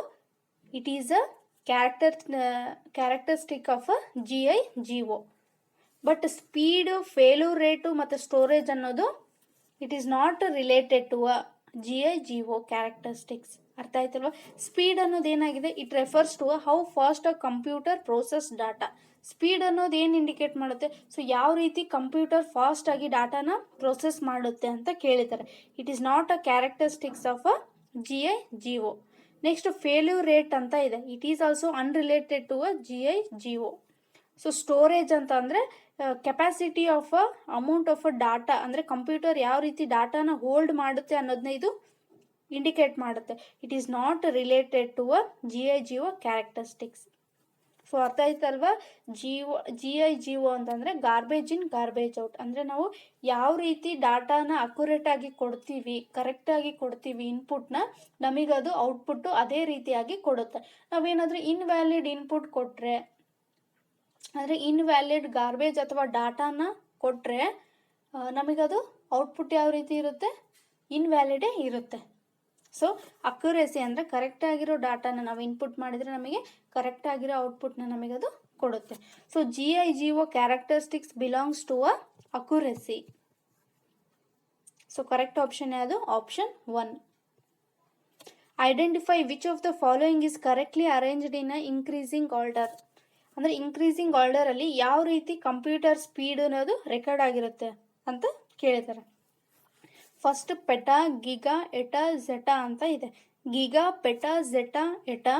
it is a characteristic of GIGO. But speed, failure rate ಮತ್ತು ಸ್ಟೋರೇಜ್ ಅನ್ನೋದು it is not related to a GIGO characteristics. ಅರ್ಥ ಆಯ್ತಲ್ವ? ಸ್ಪೀಡ್ ಅನ್ನೋದು ಏನಾಗಿದೆ? It refers to how fast a computer process data. Speed ಅನ್ನೋದು ಏನು indicate ಮಾಡುತ್ತೆ? So ಯಾವ ರೀತಿ ಕಂಪ್ಯೂಟರ್ ಫಾಸ್ಟ್ ಆಗಿ ಡಾಟಾನ ಪ್ರೋಸೆಸ್ ಮಾಡುತ್ತೆ ಅಂತ ಕೇಳಿದ್ದಾರೆ. It is not a characteristics of a GIGO. Next failure rate ಅಂತ ಇದೆ. It is also unrelated to a GIGO. So storage ಅಂತ ಅಂದರೆ capacity of a amount of a data, ಅಂದರೆ ಕಂಪ್ಯೂಟರ್ ಯಾವ ರೀತಿ ಡಾಟಾನ ಹೋಲ್ಡ್ ಮಾಡುತ್ತೆ ಅನ್ನೋದನ್ನ ಇದು ಇಂಡಿಕೇಟ್ ಮಾಡುತ್ತೆ. It is not related to a GIGO characteristics. So ಅರ್ಥ ಆಯ್ತಲ್ವಾ? GIGO ಅಂತಂದರೆ ಗಾರ್ಬೇಜ್ ಇನ್ ಗಾರ್ಬೇಜ್ ಔಟ್. ಅಂದರೆ ನಾವು ಯಾವ ರೀತಿ ಡಾಟಾನ ಅಕ್ಯುರೇಟಾಗಿ ಕೊಡ್ತೀವಿ, ಕರೆಕ್ಟಾಗಿ ಕೊಡ್ತೀವಿ ಇನ್ಪುಟ್ನ, ನಮಗದು ಔಟ್ಪುಟ್ಟು ಅದೇ ರೀತಿಯಾಗಿ ಕೊಡುತ್ತೆ. ನಾವೇನಾದರೂ ಇನ್ವ್ಯಾಲಿಡ್ ಇನ್ಪುಟ್ ಕೊಟ್ಟರೆ, ಅಂದರೆ ಇನ್ವ್ಯಾಲಿಡ್ ಗಾರ್ಬೇಜ್ ಅಥವಾ ಡಾಟಾನ ಕೊಟ್ಟರೆ ನಮಗದು ಔಟ್ಪುಟ್ ಯಾವ ರೀತಿ ಇರುತ್ತೆ? ಇನ್ವ್ಯಾಲಿಡೇ ಇರುತ್ತೆ. ಸೊ ಅಕ್ಯುರೇಸಿ ಅಂದರೆ ಕರೆಕ್ಟಾಗಿರೋ ಡಾಟಾನ ನಾವು ಇನ್ಪುಟ್ ಮಾಡಿದರೆ ನಮಗೆ ಕರೆಕ್ಟಾಗಿರೋ ಔಟ್ಪುಟ್ನ ನಮಗದು ಕೊಡುತ್ತೆ. So GIGO characteristics belongs to a accuracy. So correct option ಯಾವುದು? Option 1. Identify which of the following is correctly arranged in a increasing order. ಅಂದರೆ ಇನ್ಕ್ರೀಸಿಂಗ್ ಆರ್ಡರಲ್ಲಿ ಯಾವ ರೀತಿ ಕಂಪ್ಯೂಟರ್ ಸ್ಪೀಡ್ ಅನ್ನೋದು ರೆಕಾರ್ಡ್ ಆಗಿರುತ್ತೆ ಅಂತ ಕೇಳಿದ್ದಾರೆ. First peta, giga, yotta, zetta ಅಂತ ಇದೆ. Giga, peta, zetta, yotta,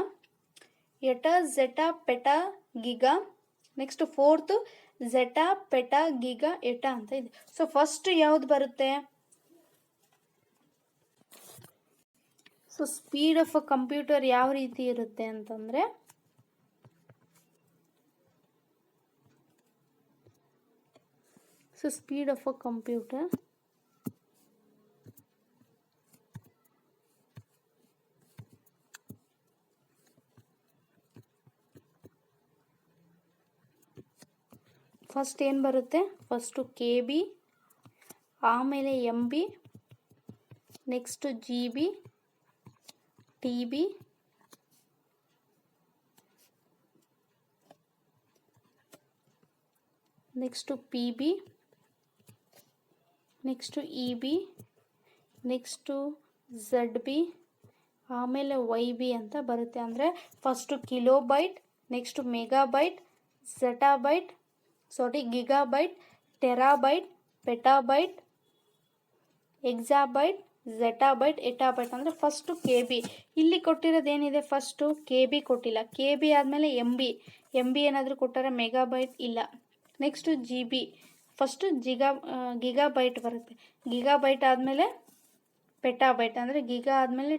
yotta, zetta, peta, giga. Next fourth zetta, peta, giga, yotta ಅಂತ ಇದೆ. ಸೊ ಫಸ್ಟ್ ಯಾವ್ದು ಬರುತ್ತೆ? So speed of a computer ಯಾವ ರೀತಿ ಇರುತ್ತೆ ಅಂತಂದರೆ, so speed of a computer first ಏನು ಬರುತ್ತೆ? ಫಸ್ಟು KB, ಆಮೇಲೆ MB, next GB, TB, next PB, next EB, next ZB, ಆಮೇಲೆ YB ಅಂತ ಬರುತ್ತೆ. ಅಂದರೆ first kilobyte, next megabyte, gigabyte, terabyte, petabyte, exabyte, zettabyte, yottabyte. ಅಂದರೆ ಫಸ್ಟು KB. ಇಲ್ಲಿ ಕೊಟ್ಟಿರೋದೇನಿದೆ? ಫಸ್ಟು KB ಕೊಟ್ಟಿಲ್ಲ. KB ಆದಮೇಲೆ MB ಏನಾದರೂ ಕೊಟ್ಟಾರೆ? ಮೆಗಾಬೈಟ್ ಇಲ್ಲ. ನೆಕ್ಸ್ಟು GB, ಫಸ್ಟು ಗಿಗಾಬೈಟ್ ಬರುತ್ತೆ. ಗಿಗಾಬೈಟ್ ಆದಮೇಲೆ ಪೆಟಾಬೈಟ್, ಅಂದರೆ ಗಿಗಾ ಆದಮೇಲೆ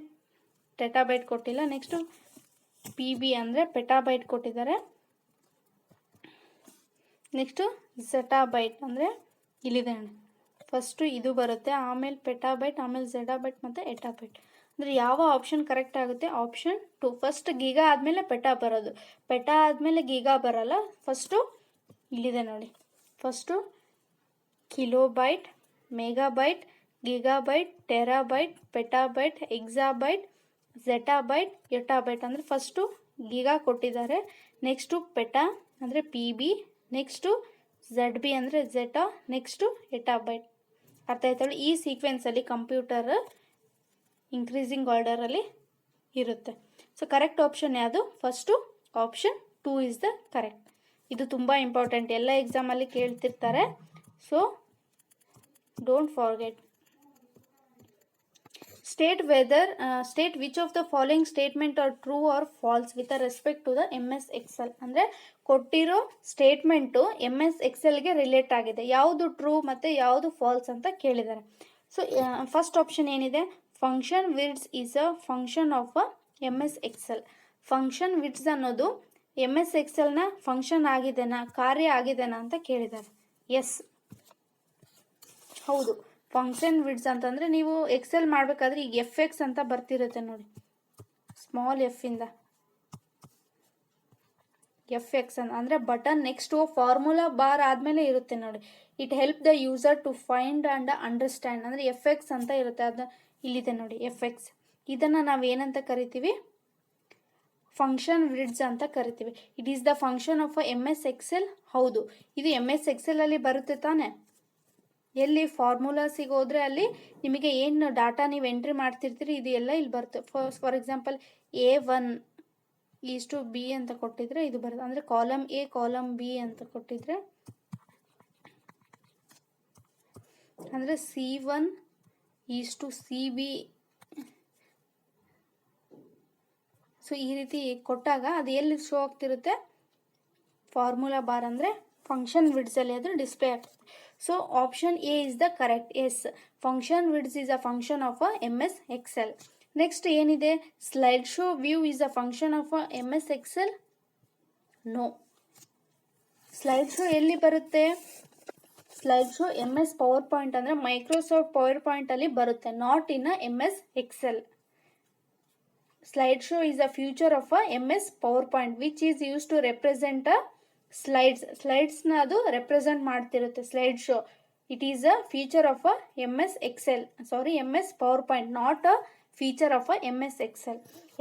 ಟೆಟಾಬೈಟ್ ಕೊಟ್ಟಿಲ್ಲ. ನೆಕ್ಸ್ಟು PB ಅಂದರೆ ಪೆಟಾಬೈಟ್ ಕೊಟ್ಟಿದ್ದಾರೆ. ನೆಕ್ಸ್ಟು ಝೆಟಾಬೈಟ್ ಅಂದರೆ ಇಲ್ಲಿದೆ ನೋಡಿ, ಫಸ್ಟು ಇದು ಬರುತ್ತೆ, ಆಮೇಲೆ ಪೆಟಾಬೈಟ್, ಆಮೇಲೆ ಝೆಟಾಬೈಟ್ ಮತ್ತು ಎಟಾಬೈಟ್. ಅಂದರೆ ಯಾವ ಆಪ್ಷನ್ ಕರೆಕ್ಟ್ ಆಗುತ್ತೆ? ಆಪ್ಷನ್ 2. ಫಸ್ಟ್ ಗಿಗಾ ಆದಮೇಲೆ ಪೆಟಾ ಬರೋದು, ಪೆಟಾ ಆದಮೇಲೆ ಗಿಗಾ ಬರಲ್ಲ. ಫಸ್ಟು ಇಲ್ಲಿದೆ ನೋಡಿ, first kilobyte, megabyte, gigabyte, terabyte, petabyte, exabyte, zettabyte, yottabyte. ಅಂದರೆ ಫಸ್ಟು ಗಿಗಾ ಕೊಟ್ಟಿದ್ದಾರೆ, ನೆಕ್ಸ್ಟು ಪೆಟಾ ಅಂದರೆ PB, ನೆಕ್ಸ್ಟು ಝೆಡ್ ಬಿ ಅಂದರೆ ಝೆಟಾ, ನೆಕ್ಸ್ಟು ಎಟಾಬೈಟ್. ಅರ್ಥ ಆಯ್ತಲ್ಲ? ಈ ಸೀಕ್ವೆನ್ಸಲ್ಲಿ ಕಂಪ್ಯೂಟರ್ ಇನ್ಕ್ರೀಸಿಂಗ್ ಆರ್ಡರಲ್ಲಿ ಇರುತ್ತೆ. ಸೊ ಕರೆಕ್ಟ್ ಆಪ್ಷನ್ ಯಾವುದು? First option 2 is the correct. ಇದು ತುಂಬ ಇಂಪಾರ್ಟೆಂಟ್, ಎಲ್ಲ ಎಕ್ಸಾಮಲ್ಲಿ ಕೇಳ್ತಿರ್ತಾರೆ. So don't forget. State which of the following statement are true or false with respect to the MS Excel. ಅಂದರೆ ಕೊಟ್ಟಿರೋ ಸ್ಟೇಟ್ಮೆಂಟು MS Excelಗೆ ರಿಲೇಟ್ ಆಗಿದೆ, ಯಾವುದು ಟ್ರೂ ಮತ್ತು ಯಾವುದು ಫಾಲ್ಸ್ ಅಂತ ಕೇಳಿದ್ದಾರೆ. ಸೊ ಫಸ್ಟ್ ಆಪ್ಷನ್ ಏನಿದೆ? Function wizards is a function of MS Excel. Function widths ಅನ್ನೋದು MS Excelನ ಫಂಕ್ಷನ್ ಆಗಿದೆನಾ, ಕಾರ್ಯ ಆಗಿದೆನಾ ಅಂತ ಕೇಳಿದ್ದಾರೆ. ಎಸ್, ಹೌದು. ಫಂಕ್ಷನ್ ವಿಡ್ಸ್ ಅಂತಂದರೆ ನೀವು ಎಕ್ಸೆಲ್ ಮಾಡಬೇಕಾದ್ರೆ ಈಗ FX ಅಂತ ಬರ್ತಿರುತ್ತೆ ನೋಡಿ, ಸ್ಮಾಲ್ ಎಫ್ ಇಂದ FX ಅಂದರೆ ಬಟನ್ ನೆಕ್ಸ್ಟ್ ಫಾರ್ಮುಲಾ ಬಾರ್ ಆದಮೇಲೆ ಇರುತ್ತೆ ನೋಡಿ. It help the user to find and understand ಅಂದರೆ FX ಅಂತ ಇರುತ್ತೆ. ಅದು ಇಲ್ಲಿದೆ ನೋಡಿ FX. ಇದನ್ನು ನಾವು ಏನಂತ ಕರಿತೀವಿ? ಫಂಕ್ಷನ್ ವಿಡ್ಸ್ ಅಂತ ಕರಿತೀವಿ. It is the function of MS Excel. ಹೌದು, ಇದು MS Excelಲ್ಲಿ ಬರುತ್ತೆ ತಾನೆ. ಎಲ್ಲಿ ಫಾರ್ಮುಲಾಸಿಗೆ ಹೋದರೆ ಅಲ್ಲಿ ನಿಮಗೆ ಏನು ಡಾಟಾ ನೀವು ಎಂಟ್ರಿ ಮಾಡ್ತಿರ್ತೀರಿ ಇದು ಎಲ್ಲ ಇಲ್ಲಿ ಬರುತ್ತೆ. ಫಾರ್ ಎಕ್ಸಾಂಪಲ್ A1 B ಅಂತ ಕೊಟ್ಟಿದ್ರೆ ಇದು ಬರುತ್ತೆ. ಅಂದರೆ ಕಾಲಮ್ A ಕಾಲಮ್ B ಅಂತ ಕೊಟ್ಟಿದ್ರೆ ಅಂದರೆ C1 CB. ಸೊ ಈ ರೀತಿ ಕೊಟ್ಟಾಗ ಅದು ಎಲ್ಲಿ ಶೋ ಆಗ್ತಿರುತ್ತೆ? ಫಾರ್ಮುಲಾ ಬಾರ್ ಅಂದರೆ ಫಂಕ್ಷನ್ ವಿಡ್ಸಲ್ಲಿ ಅದು ಡಿಸ್ಪ್ಲೇ ಆಗ್ತದೆ. So option A is the correct. Yes, function wizards is a function of MS Excel. Next ಏನಿದೆ? Slide show view is a function of MS Excel. No. Slide show ಎಲ್ಲಿ ಬರುತ್ತೆ? Slide show MS PowerPoint ಅಂದರೆ Microsoft ಪವರ್ ಪಾಯಿಂಟಲ್ಲಿ ಬರುತ್ತೆ, not in MS Excel. Slide show is a feature of a MS PowerPoint which is used to represent a slides na adu represent ಮಾಡ್ತಿರುತ್ತೆ slide show. It is a feature of a MS PowerPoint, not a feature of a MS Excel.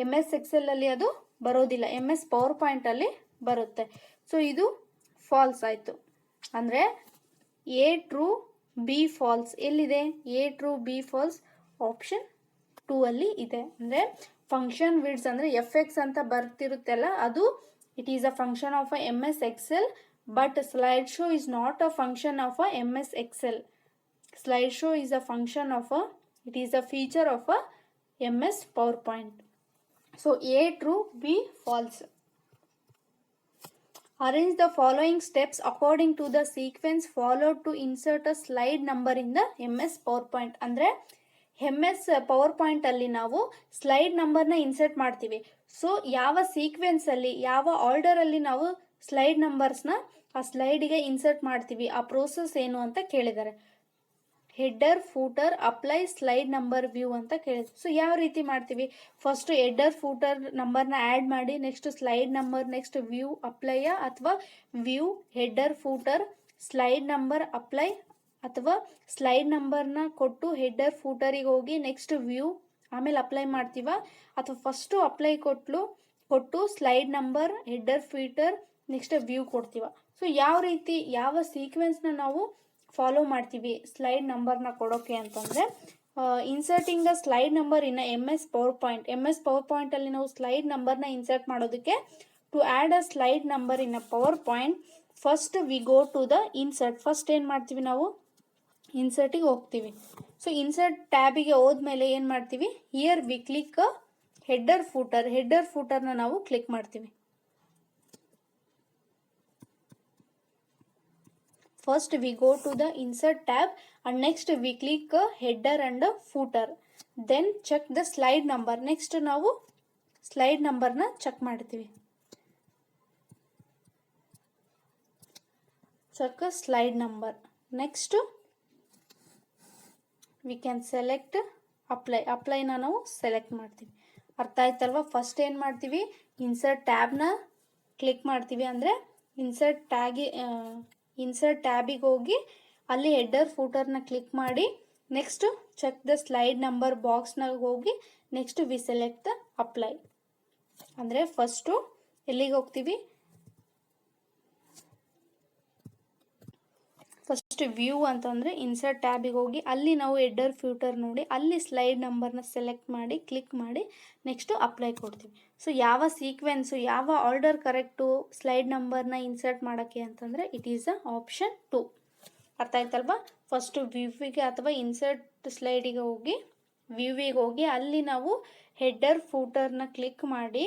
MS Excel ಅಲ್ಲಿ ಅದು ಬರೋದಿಲ್ಲ, MS PowerPoint ಅಲ್ಲಿ ಬರುತ್ತೆ. So ಇದು falls ಆಯಿತು. ಅಂದರೆ A true B false. ಎಲ್ಲಿದೆ A true B false? Option 2 ಅಲ್ಲಿ ಇದೆ. ಅಂದರೆ ಫಂಕ್ಷನ್ ವಿಡ್ಸ್ ಅಂದರೆ FX ಅಂತ ಬರ್ತಿರುತ್ತಲ್ಲ ಅದು it is a function of a MS Excel, but slide show is not a function of a MS Excel. Slide show is a function of it is a feature of a MS PowerPoint. So A true B false. Arrange the following steps according to the sequence followed to insert a slide number in the MS PowerPoint. ಅಂದರೆ MS PowerPoint ಅಲ್ಲಿ ನಾವು slide ನಂಬರ್ನ insert ಮಾಡ್ತೀವಿ. So ಯಾವ ಸೀಕ್ವೆನ್ಸಲ್ಲಿ, ಯಾವ ಆರ್ಡರಲ್ಲಿ ನಾವು slide ನಂಬರ್ಸ್ನ ಆ ಸ್ಲೈಡಿಗೆ insert ಮಾಡ್ತೀವಿ, ಆ ಪ್ರೋಸೆಸ್ ಏನು ಅಂತ ಕೇಳಿದ್ದಾರೆ. Header, footer, apply, slide number, view ಅಂತ ಕೇಳಿದ್ರು. ಸೊ ಯಾವ ರೀತಿ ಮಾಡ್ತೀವಿ? ಫಸ್ಟು ಹೆಡ್ಡರ್ ಫೂಟರ್ ನಂಬರ್ನ ಆ್ಯಡ್ ಮಾಡಿ, next slide number, next view ಅಪ್ಲೈಯ, ಅಥವಾ view header footer slide number apply, ಅಥವಾ ಸ್ಲೈಡ್ ನಂಬರ್ನ ಕೊಟ್ಟು ಹೆಡ್ಡರ್ ಫೂಟರಿಗೆ ಹೋಗಿ ನೆಕ್ಸ್ಟ್ ವ್ಯೂ ಆಮೇಲೆ ಅಪ್ಲೈ ಮಾಡ್ತೀವ, ಅಥವಾ ಫಸ್ಟು ಅಪ್ಲೈ ಕೊಟ್ಟು slide number header footer next view ಕೊಡ್ತೀವ. ಸೊ ಯಾವ ರೀತಿ ಯಾವ ಸೀಕ್ವೆನ್ಸ್ನ ನಾವು ಫಾಲೋ ಮಾಡ್ತೀವಿ ಸ್ಲೈಡ್ ನಂಬರ್ನ ಕೊಡೋಕೆ ಅಂತಂದರೆ, inserting the slide number in MS PowerPoint. MS PowerPoint ಅಲ್ಲಿ ನಾವು ಸ್ಲೈಡ್ ನಂಬರ್ನ ಇನ್ಸರ್ಟ್ ಮಾಡೋದಕ್ಕೆ to add a slide number in a PowerPoint first we go to the insert. First ಏನು ಮಾಡ್ತೀವಿ ನಾವು? ಇನ್ಸರ್ಟಿಗೆ ಹೋಗ್ತೀವಿ. ಸೊ ಇನ್ಸರ್ಟ್ ಟ್ಯಾಬಿಗೆ ಹೋದ್ಮೇಲೆ ಏನು ಮಾಡ್ತೀವಿ? ಹಿಯರ್ ವಿ ಕ್ಲಿಕ್ ಹೆಡ್ಡರ್ ಫೂಟರ್ನ ನಾವು ಕ್ಲಿಕ್ ಮಾಡ್ತೀವಿ. First we go to the insert tab and next we click header and footer. Then check the slide number. Next ನಾವು ಸ್ಲೈಡ್ ನಂಬರ್ನ ಚೆಕ್ ಮಾಡ್ತೀವಿ. Check slide number. Next we can select ಅಪ್ಲೈನ ನಾವು select ಮಾಡ್ತೀವಿ. ಅರ್ಥ ಆಯ್ತಲ್ವಾ? First ಏನು ಮಾಡ್ತೀವಿ? ಇನ್ಸರ್ಟ್ ಟ್ಯಾಬ್ನ ಕ್ಲಿಕ್ ಮಾಡ್ತೀವಿ. ಅಂದರೆ ಇನ್ಸರ್ಟ್ ಟ್ಯಾಬಿಗೆ ಹೋಗಿ ಅಲ್ಲಿ ಹೆಡ್ಡರ್ ಫೂಟರ್ನ ಕ್ಲಿಕ್ ಮಾಡಿ next check the slide number ಬಾಕ್ಸ್ನಾಗ ಹೋಗಿ next we select the apply. ಅಂದರೆ ಫಸ್ಟು ಎಲ್ಲಿಗೆ ಹೋಗ್ತೀವಿ? ವ್ಯೂ ಅಂತಂದರೆ ಇನ್ಸರ್ಟ್ ಟ್ಯಾಬಿಗೆ ಹೋಗಿ ಅಲ್ಲಿ ನಾವು ಹೆಡ್ಡರ್ ಫ್ಯೂಟರ್ ನೋಡಿ ಅಲ್ಲಿ ಸ್ಲೈಡ್ ನಂಬರ್ನ ಸೆಲೆಕ್ಟ್ ಮಾಡಿ ಕ್ಲಿಕ್ ಮಾಡಿ ನೆಕ್ಸ್ಟು ಅಪ್ಲೈ ಕೊಡ್ತೀವಿ. ಸೊ ಯಾವ ಸೀಕ್ವೆನ್ಸು ಯಾವ ಆರ್ಡರ್ ಕರೆಕ್ಟು ಸ್ಲೈಡ್ ನಂಬರ್ನ ಇನ್ಸರ್ಟ್ ಮಾಡೋಕ್ಕೆ ಅಂತಂದರೆ ಇಟ್ ಈಸ್ ಅ ಆಪ್ಷನ್ 2. ಅರ್ಥ ಆಯ್ತಲ್ವಾ? ಫಸ್ಟು ವ್ಯೂವಿಗೆ ಅಥವಾ ಇನ್ಸರ್ಟ್ ಸ್ಲೈಡಿಗೆ ಹೋಗಿ ವ್ಯೂವಿಗೆ ಹೋಗಿ ಅಲ್ಲಿ ನಾವು ಹೆಡ್ಡರ್ ಫೂಟರ್ನ ಕ್ಲಿಕ್ ಮಾಡಿ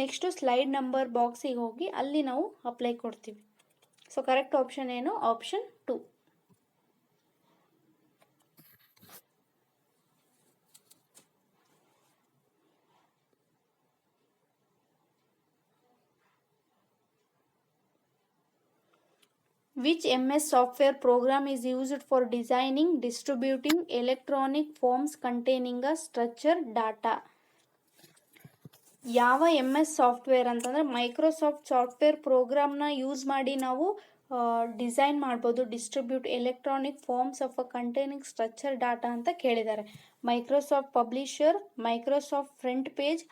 ನೆಕ್ಸ್ಟು ಸ್ಲೈಡ್ ನಂಬರ್ ಬಾಕ್ಸಿಗೆ ಹೋಗಿ ಅಲ್ಲಿ ನಾವು ಅಪ್ಲೈ ಕೊಡ್ತೀವಿ. ಸೊ ಕರೆಕ್ಟ್ ಆಪ್ಷನ್ ಏನು? Option 2. Which MS software program is used for designing, distributing electronic forms containing a structured data? ಯಾವ MS ಸಾಫ್ಟ್ವೇರ್ ಅಂತಂದರೆ ಮೈಕ್ರೋಸಾಫ್ಟ್ ಸಾಫ್ಟ್ವೇರ್ ಪ್ರೋಗ್ರಾಮ್ನ ಯೂಸ್ ಮಾಡಿ ನಾವು ಡಿಸೈನ್ ಮಾಡ್ಬೋದು. Distribute electronic forms of a containing structure data ಅಂತ ಕೇಳಿದ್ದಾರೆ. Microsoft Publisher, Microsoft FrontPage,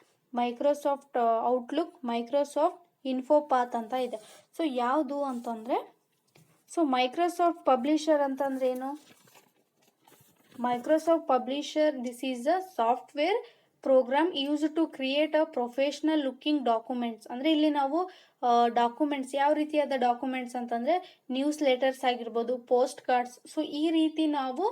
Microsoft Outlook, Microsoft InfoPath ಅಂತ ಇದೆ. ಸೊ ಯಾವುದು ಅಂತಂದರೆ ಮೈಕ್ರೋಸಾಫ್ಟ್ ಪಬ್ಲಿಷರ್ ಅಂತಂದ್ರೆ ಏನು? Microsoft Publisher this is a software program use to create a professional looking documents. ಅಂದರೆ ಇಲ್ಲಿ ನಾವು ಡಾಕ್ಯುಮೆಂಟ್ಸ್ ಯಾವ ರೀತಿಯಾದ ಡಾಕ್ಯುಮೆಂಟ್ಸ್ ಅಂತಂದರೆ ನ್ಯೂಸ್ ಲೆಟರ್ಸ್ ಆಗಿರ್ಬೋದು, ಪೋಸ್ಟ್ ಕಾರ್ಡ್ಸ್. ಸೊ ಈ ರೀತಿ ನಾವು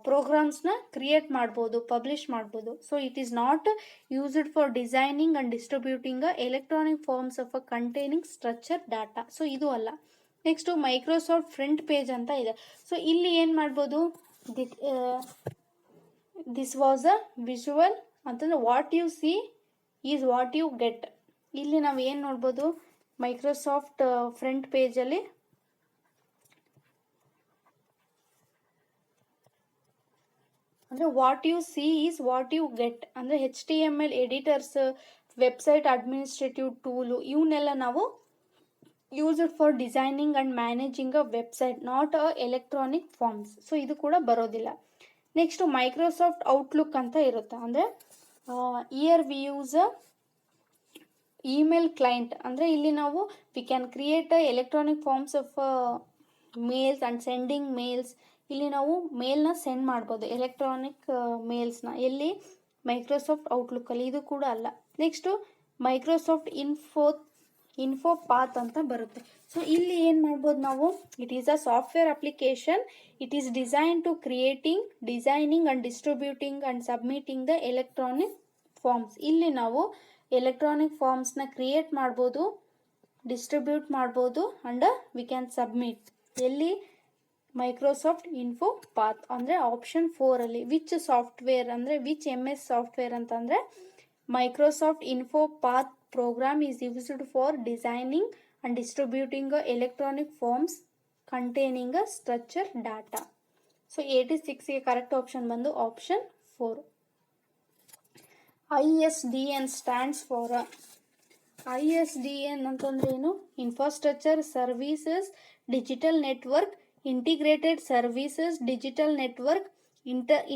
ಪ್ರೋಗ್ರಾಮ್ಸ್ನ ಕ್ರಿಯೇಟ್ ಮಾಡ್ಬೋದು, ಪಬ್ಲಿಷ್ ಮಾಡ್ಬೋದು. So it is not used for designing and distributing a electronic forms of a containing structure data. So ಇದು ಅಲ್ಲ. ನೆಕ್ಸ್ಟು ಮೈಕ್ರೋಸಾಫ್ಟ್ ಫ್ರಂಟ್ ಪೇಜ್ ಅಂತ ಇದೆ. ಸೊ ಇಲ್ಲಿ ಏನು ಮಾಡ್ಬೋದು? ದಿಸ್ ವಾಸ್ ಅ ವಿಜುವಲ್ ಅಂತಂದರೆ what you see is what you get. ಇಲ್ಲಿ ನಾವು ಏನು ನೋಡ್ಬೋದು? ಮೈಕ್ರೋಸಾಫ್ಟ್ ಫ್ರಂಟ್ ಪೇಜಲ್ಲಿ ಅಂದರೆ what you see is what you get ಅಂದರೆ HTML editors, website administrative tool ಇವನ್ನೆಲ್ಲ ನಾವು used for designing and managing a website, not a electronic forms. So ಇದು ಕೂಡ ಬರೋದಿಲ್ಲ. ನೆಕ್ಸ್ಟ್ ಮೈಕ್ರೋಸಾಫ್ಟ್ ಔಟ್ಲುಕ್ ಅಂತ ಇರುತ್ತೆ. ಅಂದರೆ here we use email client. ಅಂದರೆ ಇಲ್ಲಿ ನಾವು we can create a electronic forms of mails and sending mails. ಇಲ್ಲಿ ನಾವು ಮೇಲ್ನ ಸೆಂಡ್ ಮಾಡ್ಬೋದು, ಎಲೆಕ್ಟ್ರಾನಿಕ್ ಮೇಲ್ಸ್ನ. ಎಲ್ಲಿ? ಮೈಕ್ರೋಸಾಫ್ಟ್ ಔಟ್ಲುಕ್ಕಲ್ಲಿ. ಇದು ಕೂಡ ಅಲ್ಲ. ನೆಕ್ಸ್ಟು ಮೈಕ್ರೋಸಾಫ್ಟ್ ಇನ್ಫೋಪಾತ್ ಅಂತ ಬರುತ್ತೆ. ಸೊ ಇಲ್ಲಿ ಏನು ಮಾಡ್ಬೋದು ನಾವು? It is a software application. It is design to creating, designing and distributing and submitting the electronic forms. ಇಲ್ಲಿ ನಾವು ಎಲೆಕ್ಟ್ರಾನಿಕ್ ಫಾರ್ಮ್ಸ್ನ ಕ್ರಿಯೇಟ್ ಮಾಡ್ಬೋದು, ಡಿಸ್ಟ್ರಿಬ್ಯೂಟ್ ಮಾಡ್ಬೋದು ಆ್ಯಂಡ್ ವಿ ಕ್ಯಾನ್ ಸಬ್ಮಿಟ್. ಎಲ್ಲಿ? ಮೈಕ್ರೋಸಾಫ್ಟ್ ಇನ್ಫೋಪಾತ್ ಅಂದರೆ ಆಪ್ಷನ್ 4ಅಲ್ಲಿ. ವಿಚ್ ಸಾಫ್ಟ್ವೇರ್ ಅಂದರೆ ವಿಚ್ MS ಸಾಫ್ಟ್ವೇರ್ ಅಂತಂದರೆ Microsoft InfoPath program is used for designing and distributing electronic forms containing a structured data. So 86 ಗೆ correct option ಬಂದು option 4. ISDN stands for ISDN ಅಂತಂದ್ರೆ ಏನು? Infrastructure services digital network, integrated services digital network,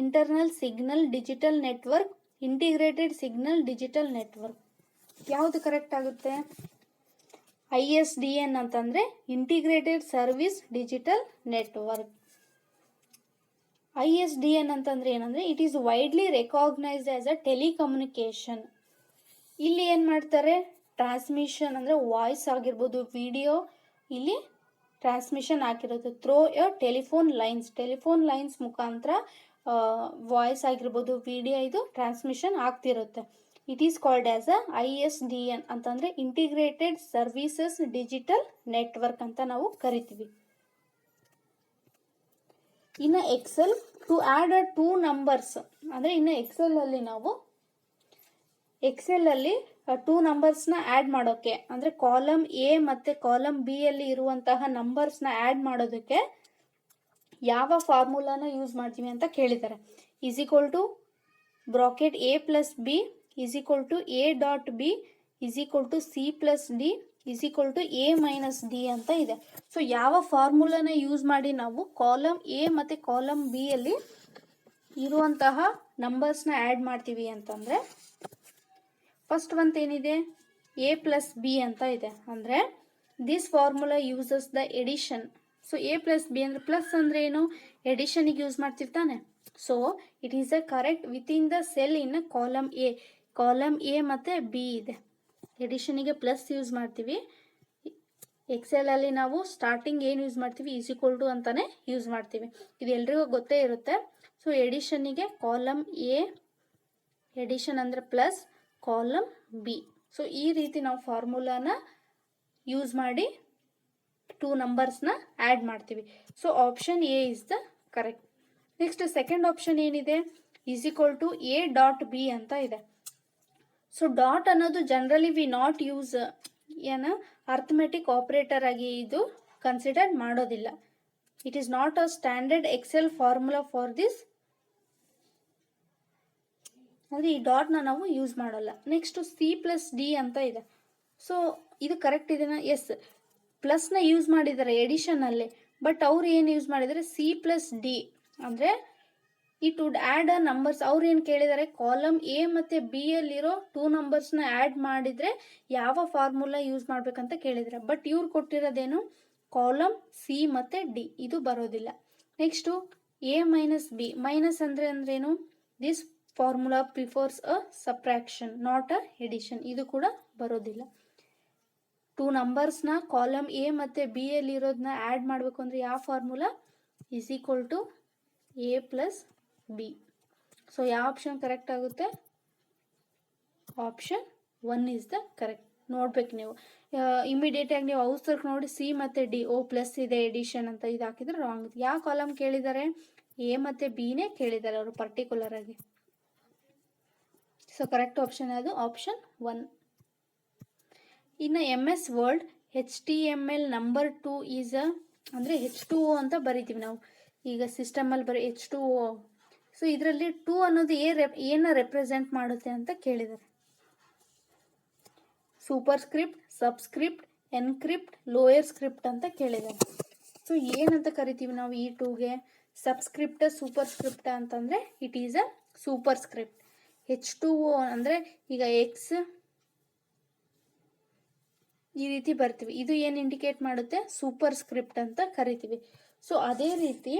internal signal digital network, integrated signal digital network. ಯಾವುದು correct ಆಗುತ್ತೆ? ISDN ಅಂತಂದರೆ integrated service digital network. ISDN ಅಂತಂದರೆ ಏನಂದರೆ it is widely recognised as a telecommunication. ಇಲ್ಲಿ ಏನು ಮಾಡ್ತಾರೆ? ಟ್ರಾನ್ಸ್ಮಿಷನ್ ಅಂದರೆ voice ಆಗಿರ್ಬೋದು, ವಿಡಿಯೋ ಇಲ್ಲಿ ಟ್ರಾನ್ಸ್ಮಿಷನ್ ಆಗಿರುತ್ತೆ ಥ್ರೂ ಎ ಟೆಲಿಫೋನ್ ಲೈನ್ಸ್ ಮುಖಾಂತರ ವಾಯ್ಸ್ ಆಗಿರ್ಬೋದು, ವಿಡಿಯೋ ಇದು ಟ್ರಾನ್ಸ್ಮಿಷನ್ ಆಗ್ತಿರುತ್ತೆ. It is called as a ISDN ಅಂತಂದರೆ ಇಂಟಿಗ್ರೇಟೆಡ್ ಸರ್ವಿಸಸ್ ಡಿಜಿಟಲ್ ನೆಟ್ವರ್ಕ್ ಅಂತ ನಾವು ಕರಿತೀವಿ. ಇನ್ನು Excel to add a 2 numbers ಅಂದರೆ ಇನ್ನು ಎಕ್ಸೆಲಲ್ಲಿ ನಾವು ಎಕ್ಸೆಲಲ್ಲಿ 2 ನಂಬರ್ಸ್ನ ಆ್ಯಡ್ ಮಾಡೋಕ್ಕೆ ಅಂದರೆ ಕಾಲಮ್ A ಮತ್ತು ಕಾಲಮ್ B ಅಲ್ಲಿ ಇರುವಂತಹ ನಂಬರ್ಸ್ನ ಆ್ಯಡ್ ಮಾಡೋದಕ್ಕೆ ಯಾವ ಫಾರ್ಮುಲಾನ ಯೂಸ್ ಮಾಡ್ತೀವಿ ಅಂತ ಕೇಳಿದ್ದಾರೆ. Is equal to bracket A plus B is equal to A dot B is equal to C plus D is equal to A minus D ಅಂತ ಇದೆ. ಸೊ ಯಾವ ಫಾರ್ಮುಲಾನ ಯೂಸ್ ಮಾಡಿ ನಾವು ಕಾಲಮ್ A ಮತ್ತು ಕಾಲಮ್ B ಅಲ್ಲಿ ಇರುವಂತಹ ನಂಬರ್ಸ್ನ add ಮಾಡ್ತೀವಿ ಅಂತಂದರೆ ಫಸ್ಟ್ ಒಂದು ಏನಿದೆ? A ಪ್ಲಸ್ B ಅಂತ ಇದೆ. ಅಂದರೆ this formula uses the addition so A plus B ಅಂದರೆ ಪ್ಲಸ್ ಅಂದರೆ ಏನು, ಎಡಿಷನಿಗೆ ಯೂಸ್ ಮಾಡ್ತಿರ್ತಾನೆ. So it is a correct within the cell in column A. Column A ಮತ್ತು ಬಿ ಇದೆ. ಎಡಿಷನಿಗೆ ಪ್ಲಸ್ ಯೂಸ್ ಮಾಡ್ತೀವಿ. ಎಕ್ಸೆಲಲ್ಲಿ ನಾವು ಸ್ಟಾರ್ಟಿಂಗ್ ಏನು ಯೂಸ್ ಮಾಡ್ತೀವಿ, ಈಸ್ ಈಕ್ವಲ್ ಟು ಅಂತಾನೆ ಯೂಸ್ ಮಾಡ್ತೀವಿ. ಇದು ಎಲ್ರಿಗೂ ಗೊತ್ತೇ ಇರುತ್ತೆ. ಸೊ ಎಡಿಷನ್ನಿಗೆ ಕಾಲಮ್ ಎ, ಎಡಿಷನ್ ಅಂದರೆ ಪ್ಲಸ್, ಕಾಲಮ್ ಬಿ. ಸೊ ಈ ರೀತಿ ನಾವು ಫಾರ್ಮುಲಾನ ಯೂಸ್ ಮಾಡಿ 2 ನಂಬರ್ಸ್ನ ಆ್ಯಡ್ ಮಾಡ್ತೀವಿ. So option A is the correct. Next second option ಏನಿದೆ, is equal to A dot B ಅಂತ ಇದೆ. ಸೊ ಡಾಟ್ ಅನ್ನೋದು ಜನರಲಿ ವಿ ನಾಟ್ ಯೂಸ್, ಏನು ಅರ್ಥಮೆಟಿಕ್ ಆಪರೇಟರ್ ಆಗಿ ಇದು ಕನ್ಸಿಡರ್ ಮಾಡೋದಿಲ್ಲ. It is not a standard excel formula for this. ಅಂದರೆ ಈ ಡಾಟ್ನ ನಾವು ಯೂಸ್ ಮಾಡೋಲ್ಲ. ನೆಕ್ಸ್ಟು ಸಿ ಪ್ಲಸ್ ಡಿ ಅಂತ ಇದೆ. ಸೊ ಇದು ಕರೆಕ್ಟ್ ಇದೆನಾ? ಎಸ್, ಪ್ಲಸ್ನ ಯೂಸ್ ಮಾಡಿದ್ದಾರೆ ಎಡಿಷನಲ್ಲೇ. ಬಟ್ ಅವ್ರು ಏನು ಯೂಸ್ ಮಾಡಿದ್ದಾರೆ, ಸಿ ಪ್ಲಸ್ ಡಿ ಅಂದರೆ it would add a numbers. ಅವ್ರು ಏನು ಕೇಳಿದ್ದಾರೆ, ಕಾಲಮ್ ಎ ಮತ್ತು ಬಿ ಯಲ್ಲಿರೋ 2 ನಂಬರ್ಸ್ನ ಆ್ಯಡ್ ಮಾಡಿದರೆ ಯಾವ ಫಾರ್ಮುಲಾ ಯೂಸ್ ಮಾಡಬೇಕಂತ ಕೇಳಿದ್ದಾರೆ. ಬಟ್ ಇವ್ರು ಕೊಟ್ಟಿರೋದೇನು, ಕಾಲಮ್ ಸಿ ಮತ್ತು ಡಿ. ಇದು ಬರೋದಿಲ್ಲ. Next A minus B. Minus ಅಂದ್ರೇನು, this formula prefers a subtraction not a addition. ಇದು ಕೂಡ ಬರೋದಿಲ್ಲ. 2 ನಂಬರ್ಸ್ನ ಕಾಲಮ್ ಎ ಮತ್ತು ಬಿ ಯಲ್ಲಿರೋದನ್ನ ಆ್ಯಡ್ ಮಾಡಬೇಕು ಅಂದರೆ ಯಾವ formula, is equal to A plus B. So ಯಾವ ಆಪ್ಷನ್ ಕರೆಕ್ಟ್ ಆಗುತ್ತೆ, ಆಪ್ಷನ್ 1 ಇಸ್ ದ ಕರೆಕ್ಟ್. ನೋಡ್ಬೇಕು ನೀವು ಇಮಿಡಿಯೇಟಾಗಿ ನೀವು ಅವಸರಕ್ಕೆ ನೋಡಿ ಸಿ ಮತ್ತು ಡಿ, ಓ ಪ್ಲಸ್ ಇದೆ ಎಡಿಷನ್ ಅಂತ ಇದು ಹಾಕಿದ್ರೆ ರಾಂಗ್. ಯಾವ ಕಾಲಮ್ ಕೇಳಿದ್ದಾರೆ, ಎ ಮತ್ತು ಬಿನೇ ಕೇಳಿದ್ದಾರೆ ಅವರು ಪರ್ಟಿಕ್ಯುಲರ್ ಆಗಿ. ಸೊ ಕರೆಕ್ಟ್ ಆಪ್ಷನ್ ಅದು ಆಪ್ಷನ್ 1. ಇನ್ನು MS word HTML number 2 is a, ಅಂದರೆ H2O ಅಂತ ಬರಿತೀವಿ ನಾವು ಈಗ ಸಿಸ್ಟಮಲ್ಲಿ ಬರೀ H2O. ಸೊ ಇದರಲ್ಲಿ 2 ಅನ್ನೋದು ಏನು ರೆಪ್ರೆಸೆಂಟ್ ಮಾಡುತ್ತೆ ಅಂತ ಕೇಳಿದ್ದಾರೆ. Super script, subscript, encrypt, lower script ಅಂತ ಕೇಳಿದ್ದಾರೆ. ಸೊ ಏನಂತ ಕರಿತೀವಿ ನಾವು ಈ 2ಗೆ, ಸಬ್ಸ್ಕ್ರಿಪ್ಟ್, ಸೂಪರ್ ಸ್ಕ್ರಿಪ್ಟ್ ಅಂತಂದರೆ it is a super script. H2O ಅಂದರೆ ಈಗ ಎಕ್ಸ್ ಈ ರೀತಿ ಬರ್ತೀವಿ, ಇದು ಏನು ಇಂಡಿಕೇಟ್ ಮಾಡುತ್ತೆ, ಸೂಪರ್ ಸ್ಕ್ರಿಪ್ಟ್ ಅಂತ ಕರಿತೀವಿ. ಸೊ ಅದೇ ರೀತಿ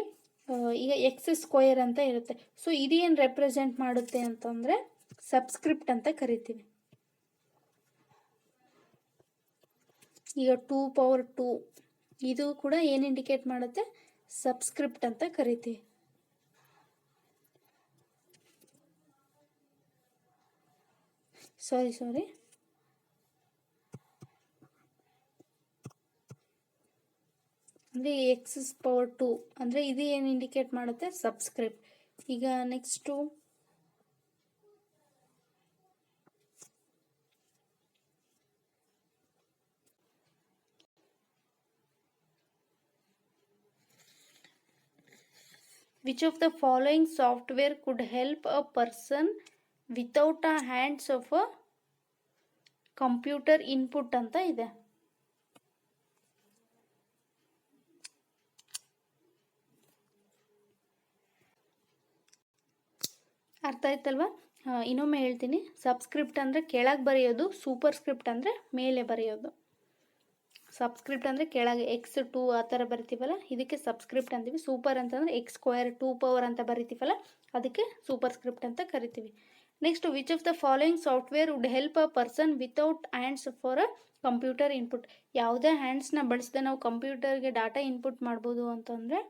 ಈಗ ಎಕ್ಸ್ ಸ್ಕ್ವಯರ್ ಅಂತ ಇರುತ್ತೆ. ಸೊ ಇದು ಏನು ರೆಪ್ರೆಸೆಂಟ್ ಮಾಡುತ್ತೆ ಅಂತಂದರೆ ಸಬ್ಸ್ಕ್ರಿಪ್ಟ್ ಅಂತ ಕರಿತೀವಿ. ಈಗ 2 ಇದು ಕೂಡ ಏನು ಇಂಡಿಕೇಟ್ ಮಾಡುತ್ತೆ, ಸಬ್ಸ್ಕ್ರಿಪ್ಟ್ ಅಂತ ಕರಿತೀವಿ. ಸಾರಿ ಅಂದರೆ x⁴2 ಅಂದರೆ ಇದು ಏನು ಇಂಡಿಕೇಟ್ ಮಾಡುತ್ತೆ, ಸಬ್ಸ್ಕ್ರಿಪ್ಟ್. ಈಗ next which of the following software could help a person without a hands of a computer input ಅಂತ ಇದೆ. ಅರ್ಥ ಆಯ್ತಲ್ವಾ? ಇನ್ನೊಮ್ಮೆ ಹೇಳ್ತೀನಿ. ಸಬ್ಸ್ಕ್ರಿಪ್ಟ್ ಅಂದರೆ ಕೆಳಗೆ ಬರೆಯೋದು, ಸೂಪರ್ ಸ್ಕ್ರಿಪ್ಟ್ ಅಂದರೆ ಮೇಲೆ ಬರೆಯೋದು. ಸಬ್ಸ್ಕ್ರಿಪ್ಟ್ ಅಂದರೆ ಕೆಳಗೆ x2 ಆ ಥರ ಬರಿತೀವಲ್ಲ, ಇದಕ್ಕೆ ಸಬ್ಸ್ಕ್ರಿಪ್ಟ್ ಅಂತೀವಿ. ಸೂಪರ್ ಅಂತಂದರೆ x² 2 ಪವರ್ ಅಂತ ಬರಿತೀವಲ್ಲ, ಅದಕ್ಕೆ ಸೂಪರ್ ಸ್ಕ್ರಿಪ್ಟ್ ಅಂತ ಕರಿತೀವಿ. Next, which of the following software would help a person without hands for a computer input. ಯಾವುದೇ ಹ್ಯಾಂಡ್ಸ್ನ ಬಳಸದೆ ನಾವು ಕಂಪ್ಯೂಟರ್ಗೆ ಡಾಟಾ ಇನ್ಪುಟ್ ಮಾಡ್ಬೋದು ಅಂತಂದರೆ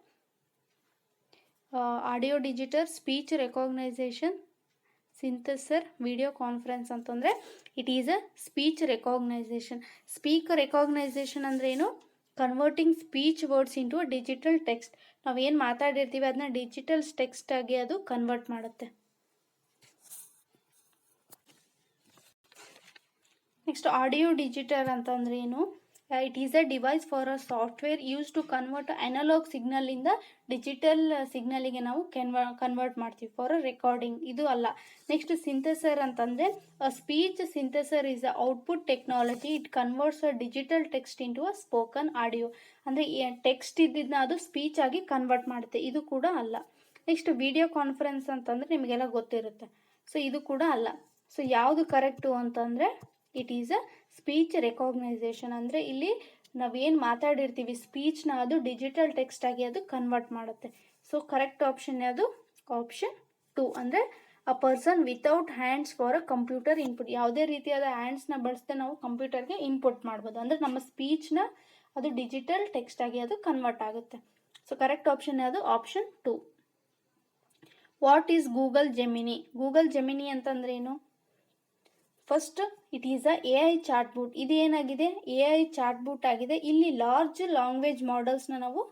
audio digitiser, speech recognition, synthesiser, video conference ಅಂತಂದರೆ it is a speech recognition. Speak recognition ಅಂದರೆ ಏನು, converting speech words into a digital text. ನಾವೇನು ಮಾತಾಡಿರ್ತೀವಿ ಅದನ್ನ ಡಿಜಿಟಲ್ ಟೆಕ್ಸ್ಟ್ ಆಗಿ ಅದು ಕನ್ವರ್ಟ್ ಮಾಡುತ್ತೆ. ನೆಕ್ಸ್ಟ್, ಆಡಿಯೋ ಡಿಜಿಟರ್ ಅಂತಂದ್ರೆ ಏನು, it is a device for a software use to convert analogue ಸಿಗ್ನಲಿಂದ ಡಿಜಿಟಲ್ ಸಿಗ್ನಲಿಗೆ ನಾವು ಕನ್ವರ್ಟ್ ಮಾಡ್ತೀವಿ ಫಾರ್ ಅ ರೆಕಾರ್ಡಿಂಗ್. ಇದು ಅಲ್ಲ. ನೆಕ್ಸ್ಟ್, ಸಿಂಥೆಸರ್ ಅಂತಂದರೆ speech synthesiser is a output technology. It converts a digital text into a spoken audio. ಅಂದರೆ text ಇದ್ದಿದ್ದನ್ನ ಅದು ಸ್ಪೀಚ್ ಆಗಿ ಕನ್ವರ್ಟ್ ಮಾಡುತ್ತೆ. ಇದು ಕೂಡ ಅಲ್ಲ. ನೆಕ್ಸ್ಟ್, ವಿಡಿಯೋ ಕಾನ್ಫರೆನ್ಸ್ ಅಂತಂದರೆ ನಿಮಗೆಲ್ಲ ಗೊತ್ತಿರುತ್ತೆ. ಸೊ ಇದು ಕೂಡ ಅಲ್ಲ. ಸೊ ಯಾವುದು ಕರೆಕ್ಟು ಅಂತಂದರೆ ಇಟ್ ಈಸ್ ಅ ಸ್ಪೀಚ್ ರೆಕಾಗ್ನೈಸೇಷನ್. ಅಂದರೆ ಇಲ್ಲಿ ನಾವೇನು ಮಾತಾಡಿರ್ತೀವಿ ಸ್ಪೀಚ್ನ ಅದು ಡಿಜಿಟಲ್ ಟೆಕ್ಸ್ಟ್ ಆಗಿ ಅದು ಕನ್ವರ್ಟ್ ಮಾಡುತ್ತೆ. ಸೊ ಕರೆಕ್ಟ್ ಆಪ್ಷನ್ ಯಾವುದು? ಆಪ್ಷನ್ 2. ಅಂದರೆ ಅ person without hands for a computer input. ಯಾವುದೇ ರೀತಿಯಾದ ಹ್ಯಾಂಡ್ಸ್ನ ಬಳಸದೆ ನಾವು ಕಂಪ್ಯೂಟರ್ಗೆ ಇನ್ಪುಟ್ ಮಾಡ್ಬೋದು. ಅಂದರೆ ನಮ್ಮ ಸ್ಪೀಚ್ನ ಅದು ಡಿಜಿಟಲ್ ಟೆಕ್ಸ್ಟ್ ಆಗಿ ಅದು ಕನ್ವರ್ಟ್ ಆಗುತ್ತೆ. ಸೊ ಕರೆಕ್ಟ್ ಆಪ್ಷನ್ ಯಾವುದು? Option 2. What is Google Gemini? Google Gemini ಅಂತಂದ್ರೆ ಏನು? First it is a AI chatbot. ಇದು ಏನಾಗಿದೆ? AI ಚಾಟ್ ಬೂಟ್ ಆಗಿದೆ. ಇಲ್ಲಿ ಲಾರ್ಜ್ ಲ್ಯಾಂಗ್ವೇಜ್ ಮಾಡೆಲ್ಸ್ನ ನಾವು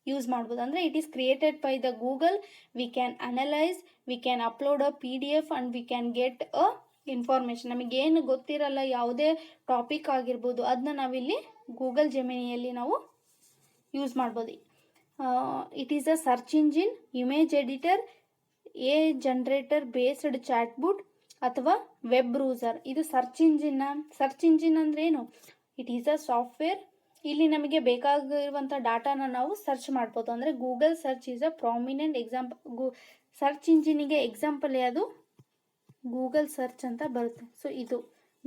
ಯೂಸ್ ಮಾಡ್ಬೋದು. ಅಂದರೆ it is created by the Google. We can analyse, we can upload a PDF and we can get a information. ನಮಗೇನು ಗೊತ್ತಿರಲ್ಲ ಯಾವುದೇ ಟಾಪಿಕ್ ಆಗಿರ್ಬೋದು ಅದನ್ನ ನಾವಿಲ್ಲಿ ಗೂಗಲ್ ಜೆಮಿನಿಯಲ್ಲಿ ನಾವು ಯೂಸ್ ಮಾಡ್ಬೋದು. It is a search engine, image editor, AI generator based chat bot ಅಥವಾ web browser. ಇದು ಸರ್ಚ್ ಇಂಜಿನ್. ಸರ್ಚ್ ಇಂಜಿನ್ ಅಂದ್ರೆ ಏನು? It is a software. ಇಲ್ಲಿ ನಮಗೆ ಬೇಕಾಗಿರುವಂಥ ಡಾಟಾನ ನಾವು ಸರ್ಚ್ ಮಾಡ್ಬೋದು. ಅಂದರೆ Google search is a prominent example. Search ಇಂಜಿನಿಗೆ ಎಕ್ಸಾಂಪಲ್ ಯಾವುದು? ಗೂಗಲ್ ಸರ್ಚ್ ಅಂತ ಬರುತ್ತೆ. ಸೊ ಇದು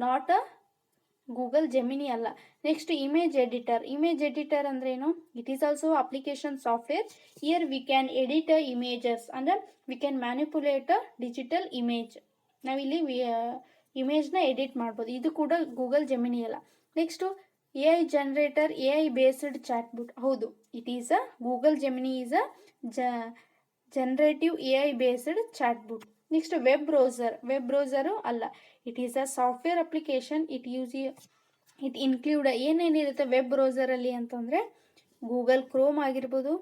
ನಾಟ್ ಅ ಗೂಗಲ್ ಜೆಮಿನಿ ಅಲ್ಲ. Next image editor. Image editor ಅಂದ್ರೆ ಏನು? It is also application software. Here we can edit images. ಅಂದರೆ we can manipulate a digital image. ನಾವಿಲ್ಲಿ ಇಮೇಜ್ನ ಎಡಿಟ್ ಮಾಡ್ಬೋದು. ಇದು ಕೂಡ ಗೂಗಲ್ ಜೆಮಿನಿ ಅಲ್ಲ. Next AI generator, AI based chat bot. ಹೌದು, it is a Google Gemini is a generative AI based chat bot. Next web browser. Web browser ಅಲ್ಲ, it is a software application. It include ಏನೇನಿರುತ್ತೆ web ಬ್ರೌಸರಲ್ಲಿ ಅಂತಂದರೆ Google Chrome ಆಗಿರ್ಬೋದು,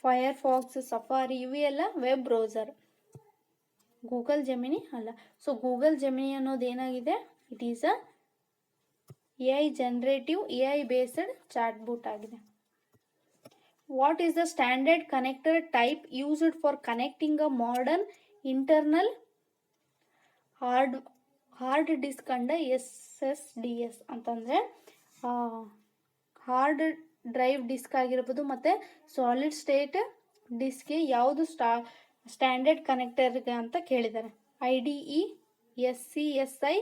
Firefox, Safari, ಇವೆಲ್ಲ web browser. Google Gemini ಅಲ್ಲ. So Google Gemini ಅನ್ನೋದು ಏನಾಗಿದೆ? It is a AI generative AI based chat bot ಆಗಿದೆ. What is the standard connector type used for connecting a modern internal hard disk and SSDs ಅಂತಂದರೆ hard drive disk ಆಗಿರ್ಬೋದು ಮತ್ತು solid state ಡಿಸ್ಕ್ಗೆ ಯಾವುದು standard ಕನೆಕ್ಟರ್ಗೆ ಅಂತ ಕೇಳಿದ್ದಾರೆ. IDE, SCSI,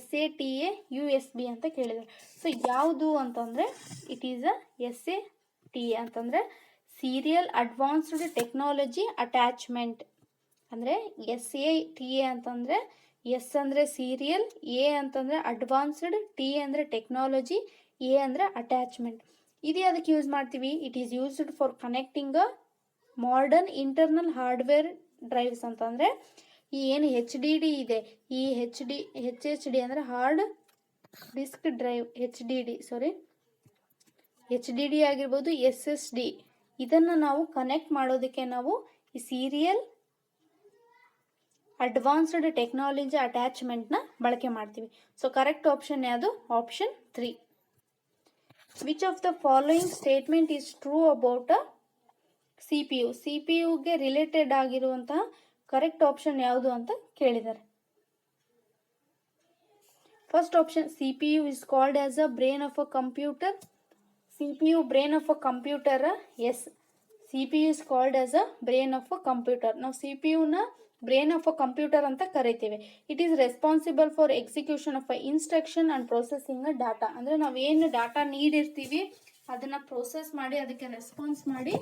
SATA, USB ಅಂತ ಕೇಳಿದ್ದಾರೆ. So ಯಾವುದು ಅಂತಂದರೆ ಇಟ್ ಈಸ್ ಅ SATA ಅಂತಂದರೆ ಸೀರಿಯಲ್ ಅಡ್ವಾನ್ಸ್ಡ್ ಟೆಕ್ನಾಲಜಿ ಅಟ್ಯಾಚ್ಮೆಂಟ್. ಅಂದರೆ SATA ಅಂತಂದರೆ ಎಸ್ ಅಂದರೆ ಸೀರಿಯಲ್, A ಅಂತಂದರೆ ಅಡ್ವಾನ್ಸ್ಡ್, T ಅಂದರೆ ಟೆಕ್ನಾಲಜಿ, A ಅಂದರೆ ಅಟ್ಯಾಚ್ಮೆಂಟ್. ಇದು ಅದಕ್ಕೆ ಯೂಸ್ ಮಾಡ್ತೀವಿ? It is used for connecting a modern internal hardware drives ಅಂತಂದರೆ ಈ ಏನು HDD ಇದೆ, ಈ HDD ಅಂದರೆ ಹಾರ್ಡ್ ಡಿಸ್ಕ್ ಡ್ರೈವ್, HDD ಆಗಿರ್ಬೋದು, SSD, ಇದನ್ನು ನಾವು ಕನೆಕ್ಟ್ ಮಾಡೋದಕ್ಕೆ ನಾವು ಈ ಸೀರಿಯಲ್ ಅಡ್ವಾನ್ಸ್ಡ್ ಟೆಕ್ನಾಲಜಿ ಅಟ್ಯಾಚ್ಮೆಂಟ್ನ ಬಳಕೆ ಮಾಡ್ತೀವಿ. ಸೊ ಕರೆಕ್ಟ್ ಆಪ್ಷನ್ ಯಾವುದು? Option 3. Which of the following statement is true about a CPU? CPUಗೆ ರಿಲೇಟೆಡ್ ಆಗಿರುವಂತಹ ಕರೆಕ್ಟ್ ಆಪ್ಷನ್ ಯಾವುದು ಅಂತ ಕೇಳಿದ್ದಾರೆ. First option, CPU is called as a brain of a computer. CPU brain of a computer. Yes, CPU is called as a brain of a computer. ನಾವು CPUನ brain of a computer ಅಂತ ಕರಿತೀವಿ. It is responsible for execution of a instruction and processing a data. ಅಂದರೆ ನಾವೇನು data ನೀಡಿರ್ತೀವಿ ಅದನ್ನು process ಮಾಡಿ ಅದಕ್ಕೆ response ಮಾಡಿ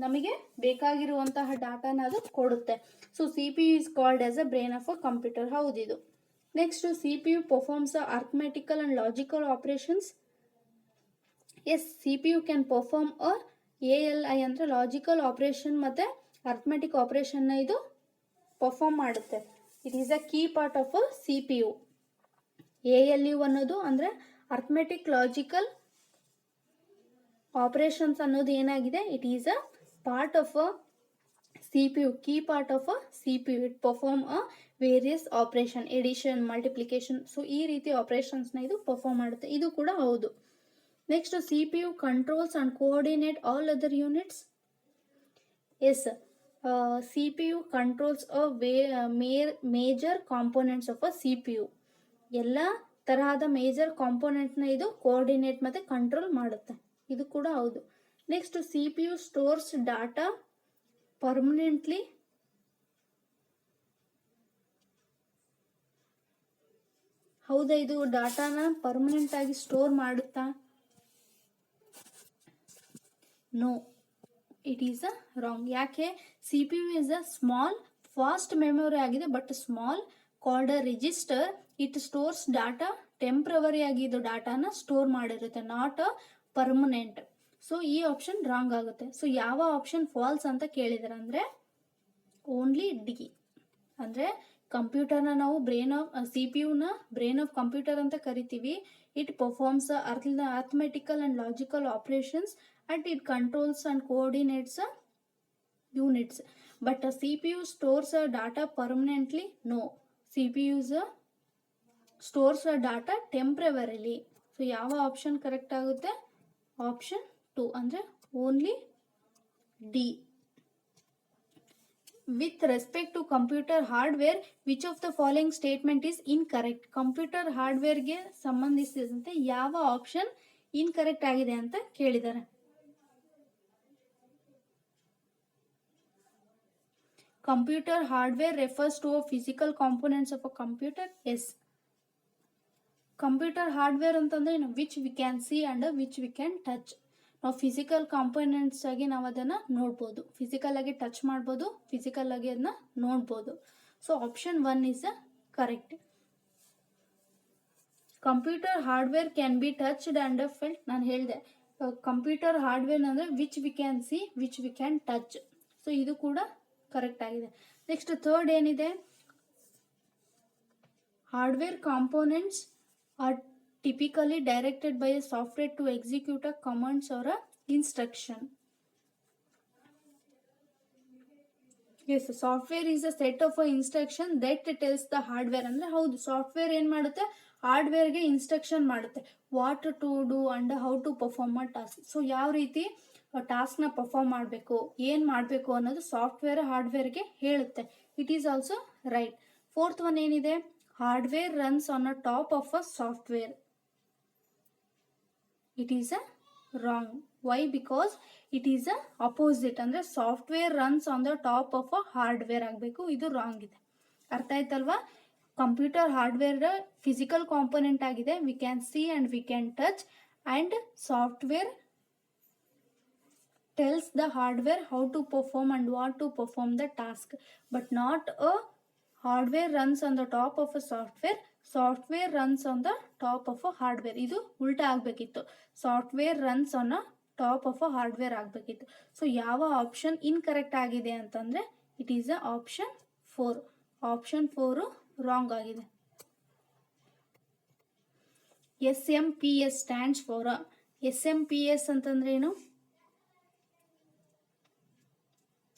ನಮಗೆ ಬೇಕಾಗಿರುವಂತಹ ಡಾಟಾನ ಅದು ಕೊಡುತ್ತೆ. So CPU is called as a brain of a computer. ಹೌದಿದು. Next, CPU performs arithmetical and logical operations. Yes, CPU can perform ALI ಅಂದರೆ ಲಾಜಿಕಲ್ ಆಪ್ರೇಷನ್ ಮತ್ತು ಅರ್ಥಮೆಟಿಕ್ ಆಪ್ರೇಷನ್ನ ಇದು ಪರ್ಫಾರ್ಮ್ ಮಾಡುತ್ತೆ. It is a key part of a CPU. ALU ಅನ್ನೋದು ಅಂದರೆ arithmetic logical operations ಅನ್ನೋದು ಏನಾಗಿದೆ? It is a part of a CPU, key part of a CPU. It perform a various operation, edition, multiplication. So ಈ ರೀತಿ ಆಪರೇಷನ್ಸ್ನ ಇದು perform ಮಾಡುತ್ತೆ. ಇದು ಕೂಡ ಹೌದು. Next, CPU controls and coordinate all other units. Yes, CPU controls major components of a CPU. ಎಲ್ಲ ತರಹದ ಮೇಜರ್ ಕಾಂಪೋನೆಂಟ್ನ ಇದು ಕೋಆರ್ಡಿನೇಟ್ ಮತ್ತು ಕಂಟ್ರೋಲ್ ಮಾಡುತ್ತೆ. ಇದು ಕೂಡ ಹೌದು. Next, CPU stores data permanently. ಹೌದಾ ಇದು ಡಾಟಾನ ಪರ್ಮನೆಂಟ್ ಆಗಿ ಸ್ಟೋರ್ ಮಾಡುತ್ತಾ? No, it is a wrong. ಯಾಕೆ? C P U is a small fast memory ಆಗಿದೆ, but small called a register. It stores data temporary ಆಗಿ ಇದು ಡಾಟಾನ ಸ್ಟೋರ್ ಮಾಡಿರುತ್ತೆ, ನಾಟ್ ಅ ಪರ್ಮನೆಂಟ್. ಸೊ ಈ ಆಪ್ಷನ್ ರಾಂಗ್ ಆಗುತ್ತೆ. ಸೊ ಯಾವ ಆಪ್ಷನ್ ಫಾಲ್ಸ್ ಅಂತ ಕೇಳಿದಾರೆ ಅಂದರೆ ಓನ್ಲಿ ಡಿ. ಅಂದರೆ ಕಂಪ್ಯೂಟರ್ನ ನಾವು ಸಿ ಪಿ ಯುನ ಬ್ರೈನ್ ಆಫ್ ಕಂಪ್ಯೂಟರ್ ಅಂತ ಕರಿತೀವಿ. It performs arithmetical and logical operations and it controls and coordinates units. But a CPU stores data permanently? No. CPU stores data temporarily. So ಯಾವ option correct ಆಗುತ್ತೆ? Option 2 ಅಂದರೆ only D. With respect to computer hardware, which of the following statement is incorrect? Computer ಹಾರ್ಡ್ವೇರ್ಗೆ ಸಂಬಂಧಿಸಿದಂತೆ ಯಾವ option incorrect ಆಗಿದೆ ಅಂತ ಕೇಳಿದ್ದಾರೆ. Computer hardware refers to a physical components of a computer. Yes. Computer hardware ಅಂತಂದ್ರೆ which we can see and which we can touch. ನಾವು physical components ಆಗಿ ನಾವು ಅದನ್ನು ನೋಡ್ಬೋದು, ಫಿಸಿಕಲ್ ಆಗಿ ಟಚ್ ಮಾಡ್ಬೋದು, ಫಿಸಿಕಲ್ ಆಗಿ ಅದನ್ನ ನೋಡ್ಬೋದು. So option 1 is correct. Computer hardware can be touched and felt. ನಾನು ಹೇಳಿದೆ ಕಂಪ್ಯೂಟರ್ ಹಾರ್ಡ್ವೇರ್ ಅಂದರೆ which we can see, which we can touch. So ಇದು ಕೂಡ ಕರೆಕ್ಟ್ ಆಗಿದೆ. ನೆಕ್ಸ್ಟ್ ಥರ್ಡ್ ಏನಿದೆ? Hardware components are typically directed by a software to execute a commands or a instruction. Yes, software is a set of a instruction that tells the hardware. ಅಂದ್ರೆ ಹೌದು, software ಏನು ಮಾಡುತ್ತೆ? ಹಾರ್ಡ್ವೇರ್ಗೆ instruction ಮಾಡುತ್ತೆ, what to do and how to perform a task. So ಯಾವ ರೀತಿ ಟಾಸ್ಕ್ನ perform ಮಾಡಬೇಕು, ಏನು ಮಾಡಬೇಕು ಅನ್ನೋದು ಸಾಫ್ಟ್ವೇರ್ ಹಾರ್ಡ್ವೇರ್ಗೆ ಹೇಳುತ್ತೆ. It is also right. Fourth one ಏನಿದೆ? Hardware runs on a top of a software. It is a wrong. Why? Because it is a opposite. ಅಂದರೆ software runs on the top of a hardware ಆಗಬೇಕು. ಇದು wrong ಇದೆ. ಅರ್ಥ ಆಯ್ತಲ್ವಾ? Computer hardware physical component ಆಗಿದೆ, we can see and we can touch, and software tells the hardware how to perform and what to perform the task, but not a hardware runs on the top of a software. Software runs on the top of a hardware. ಇದು ಉಲ್ಟಾ ಆಗಬೇಕಿತ್ತು. Software runs on a top of a hardware ಆಗಬೇಕಿತ್ತು. So ಯಾವ option incorrect ಆಗಿದೆ ಅಂತಂದರೆ it is a option 4. Option 4 wrong ಆಗಿದೆ. SMPS stands for. SMPS ಅಂತಂದ್ರೆ ಏನು?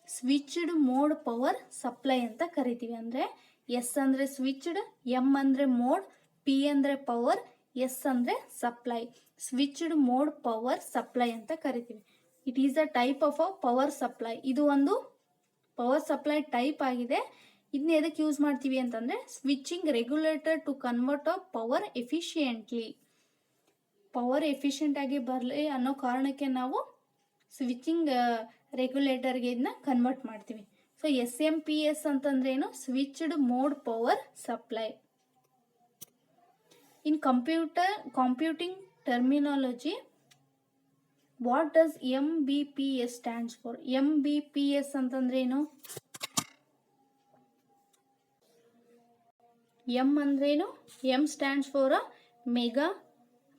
ಸ್ವಿಚ್ಡ್ ಮೋಡ್ ಪವರ್ ಸಪ್ಲೈ ಅಂತ ಕರಿತೀವಿ. ಅಂದರೆ ಎಸ್ ಅಂದರೆ ಸ್ವಿಚ್ಡ್, ಎಮ್ ಅಂದರೆ ಮೋಡ್, ಪಿ ಅಂದರೆ ಪವರ್, ಎಸ್ ಅಂದರೆ supply. Switched mode power supply ಅಂತ ಕರಿತೀವಿ. It is a type of a power supply. ಇದು ಒಂದು ಪವರ್ ಸಪ್ಲೈ ಟೈಪ್ ಆಗಿದೆ. ಇದನ್ನ ಎದಕ್ಕೆ ಯೂಸ್ ಮಾಡ್ತೀವಿ ಅಂತಂದರೆ switching regulator to convert a power efficiently. Power efficient ಆಗಿ ಬರಲಿ ಅನ್ನೋ ಕಾರಣಕ್ಕೆ ನಾವು ಸ್ವಿಚಿಂಗ್ ರೆಗ್ಯುಲೇಟರ್ಗೆ ಇದನ್ನ ಕನ್ವರ್ಟ್ ಮಾಡ್ತೀವಿ. ಸೊ SMPS ಅಂತಂದ್ರೆ ಏನು? Switched mode power supply. In computing terminology, what does MBPS stands for? MBPS ಅಂತಂದ್ರೆ ಏನು? ಎಂ ಅಂದ್ರೇನು? M stands for mega,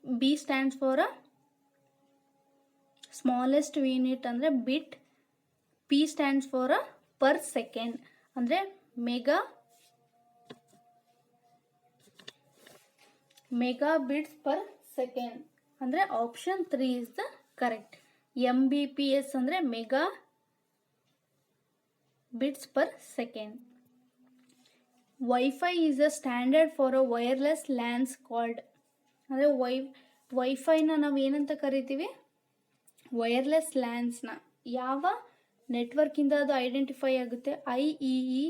B stands for smallest unit ಅಂದರೆ bit, P stands for per second ಅಂದರೆ mega bits per second. ಅಂದರೆ option 3 is the correct. MBPS ಅಂದರೆ mega bits per second. Wifi is a standard for a wireless LANs called. ಅಂದರೆ ವೈಫೈನ ನಾವು ಏನಂತ ಕರಿತೀವಿ? Wireless ಲ್ಯಾನ್ಸ್ನ. ಯಾವ ನೆಟ್ವರ್ಕಿಂದ ಅದು ಐಡೆಂಟಿಫೈ ಆಗುತ್ತೆ? IEEE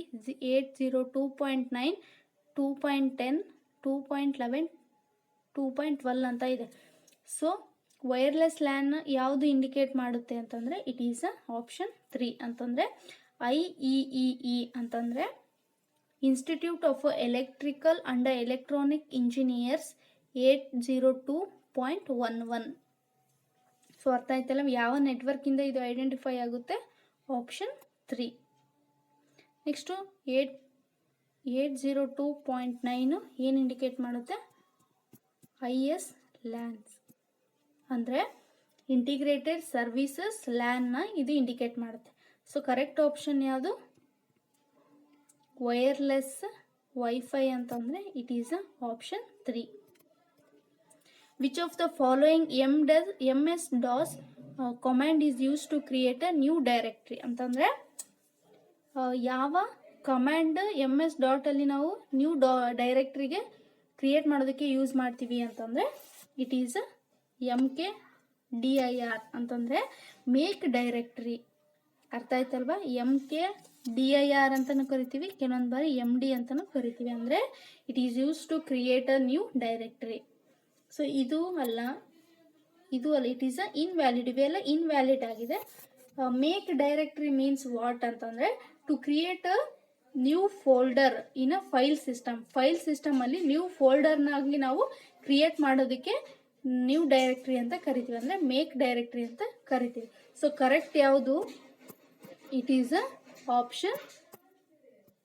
802.9, 2.10, 2.11, 2.12 ಅಂತ ಇದೆ. ಸೊ ವೈರ್ಲೆಸ್ ಲ್ಯಾನ್ ಯಾವುದು ಇಂಡಿಕೇಟ್ ಮಾಡುತ್ತೆ ಅಂತಂದರೆ ಇಟ್ ಈಸ್ ಅ ಆಪ್ಷನ್ 3. ಅಂತಂದರೆ IEEE ಅಂತಂದರೆ institute of electrical and electronic engineers 802.11. So ಅರ್ಥ ಆಯ್ತಲ್ಲ, ಯಾವ ನೆಟ್ವರ್ಕಿಂದ ಇದು ಐಡೆಂಟಿಫೈ ಆಗುತ್ತೆ? ಆಪ್ಷನ್ 3. ನೆಕ್ಸ್ಟು 802.9 ಏನು ಇಂಡಿಕೇಟ್ ಮಾಡುತ್ತೆ? IS ಲ್ಯಾನ್ಸ್ ಅಂದರೆ ಇಂಟಿಗ್ರೇಟೆಡ್ ಸರ್ವಿಸಸ್ ಲ್ಯಾನ್ನ ಇದು ಇಂಡಿಕೇಟ್ ಮಾಡುತ್ತೆ. ಸೊ ಕರೆಕ್ಟ್ ಆಪ್ಷನ್ ಯಾವುದು? ವೈರ್ಲೆಸ್ ವೈಫೈ ಅಂತಂದರೆ it is option 3. Which of the following MS-DOS command is use to create a new directory ಅಂತಂದರೆ ಯಾವ ಕಮಾಂಡ್ MS-DOT ನಾವು ನ್ಯೂ ಡೈರೆಕ್ಟ್ರಿಗೆ ಕ್ರಿಯೇಟ್ ಮಾಡೋದಕ್ಕೆ ಯೂಸ್ ಮಾಡ್ತೀವಿ ಅಂತಂದರೆ ಇಟ್ ಈಸ್ MKDIR ಅಂತಂದರೆ ಮೇಕ್ ಡೈರೆಕ್ಟ್ರಿ. ಅರ್ಥ ಆಯ್ತಲ್ವಾ? MKDIR ಅಂತಲೂ ಕರಿತೀವಿ, ಕೆಲವೊಂದು ಬಾರಿ MD ಅಂತಲೂ ಕರಿತೀವಿ. ಅಂದರೆ it is use to create a new directory. So ಇದು ಅಲ್ಲ, ಇಟ್ ಈಸ್ ಅ ಇನ್ವ್ಯಾಲಿಡ್. ಇವೆಲ್ಲ ಇನ್ವ್ಯಾಲಿಡ್ ಆಗಿದೆ. ಮೇಕ್ ಡೈರೆಕ್ಟ್ರಿ ಮೀನ್ಸ್ ವಾಟ್ ಅಂತಂದರೆ to create a new folder in a file ಸಿಸ್ಟಮಲ್ಲಿ ನ್ಯೂ ಫೋಲ್ಡರ್ನಾಗಿ ನಾವು ಕ್ರಿಯೇಟ್ ಮಾಡೋದಕ್ಕೆ ನ್ಯೂ ಡೈರೆಕ್ಟ್ರಿ ಅಂತ ಕರಿತೀವಿ, ಅಂದರೆ ಮೇಕ್ ಡೈರೆಕ್ಟ್ರಿ ಅಂತ ಕರಿತೀವಿ. ಸೊ ಕರೆಕ್ಟ್ ಯಾವುದು? It is a option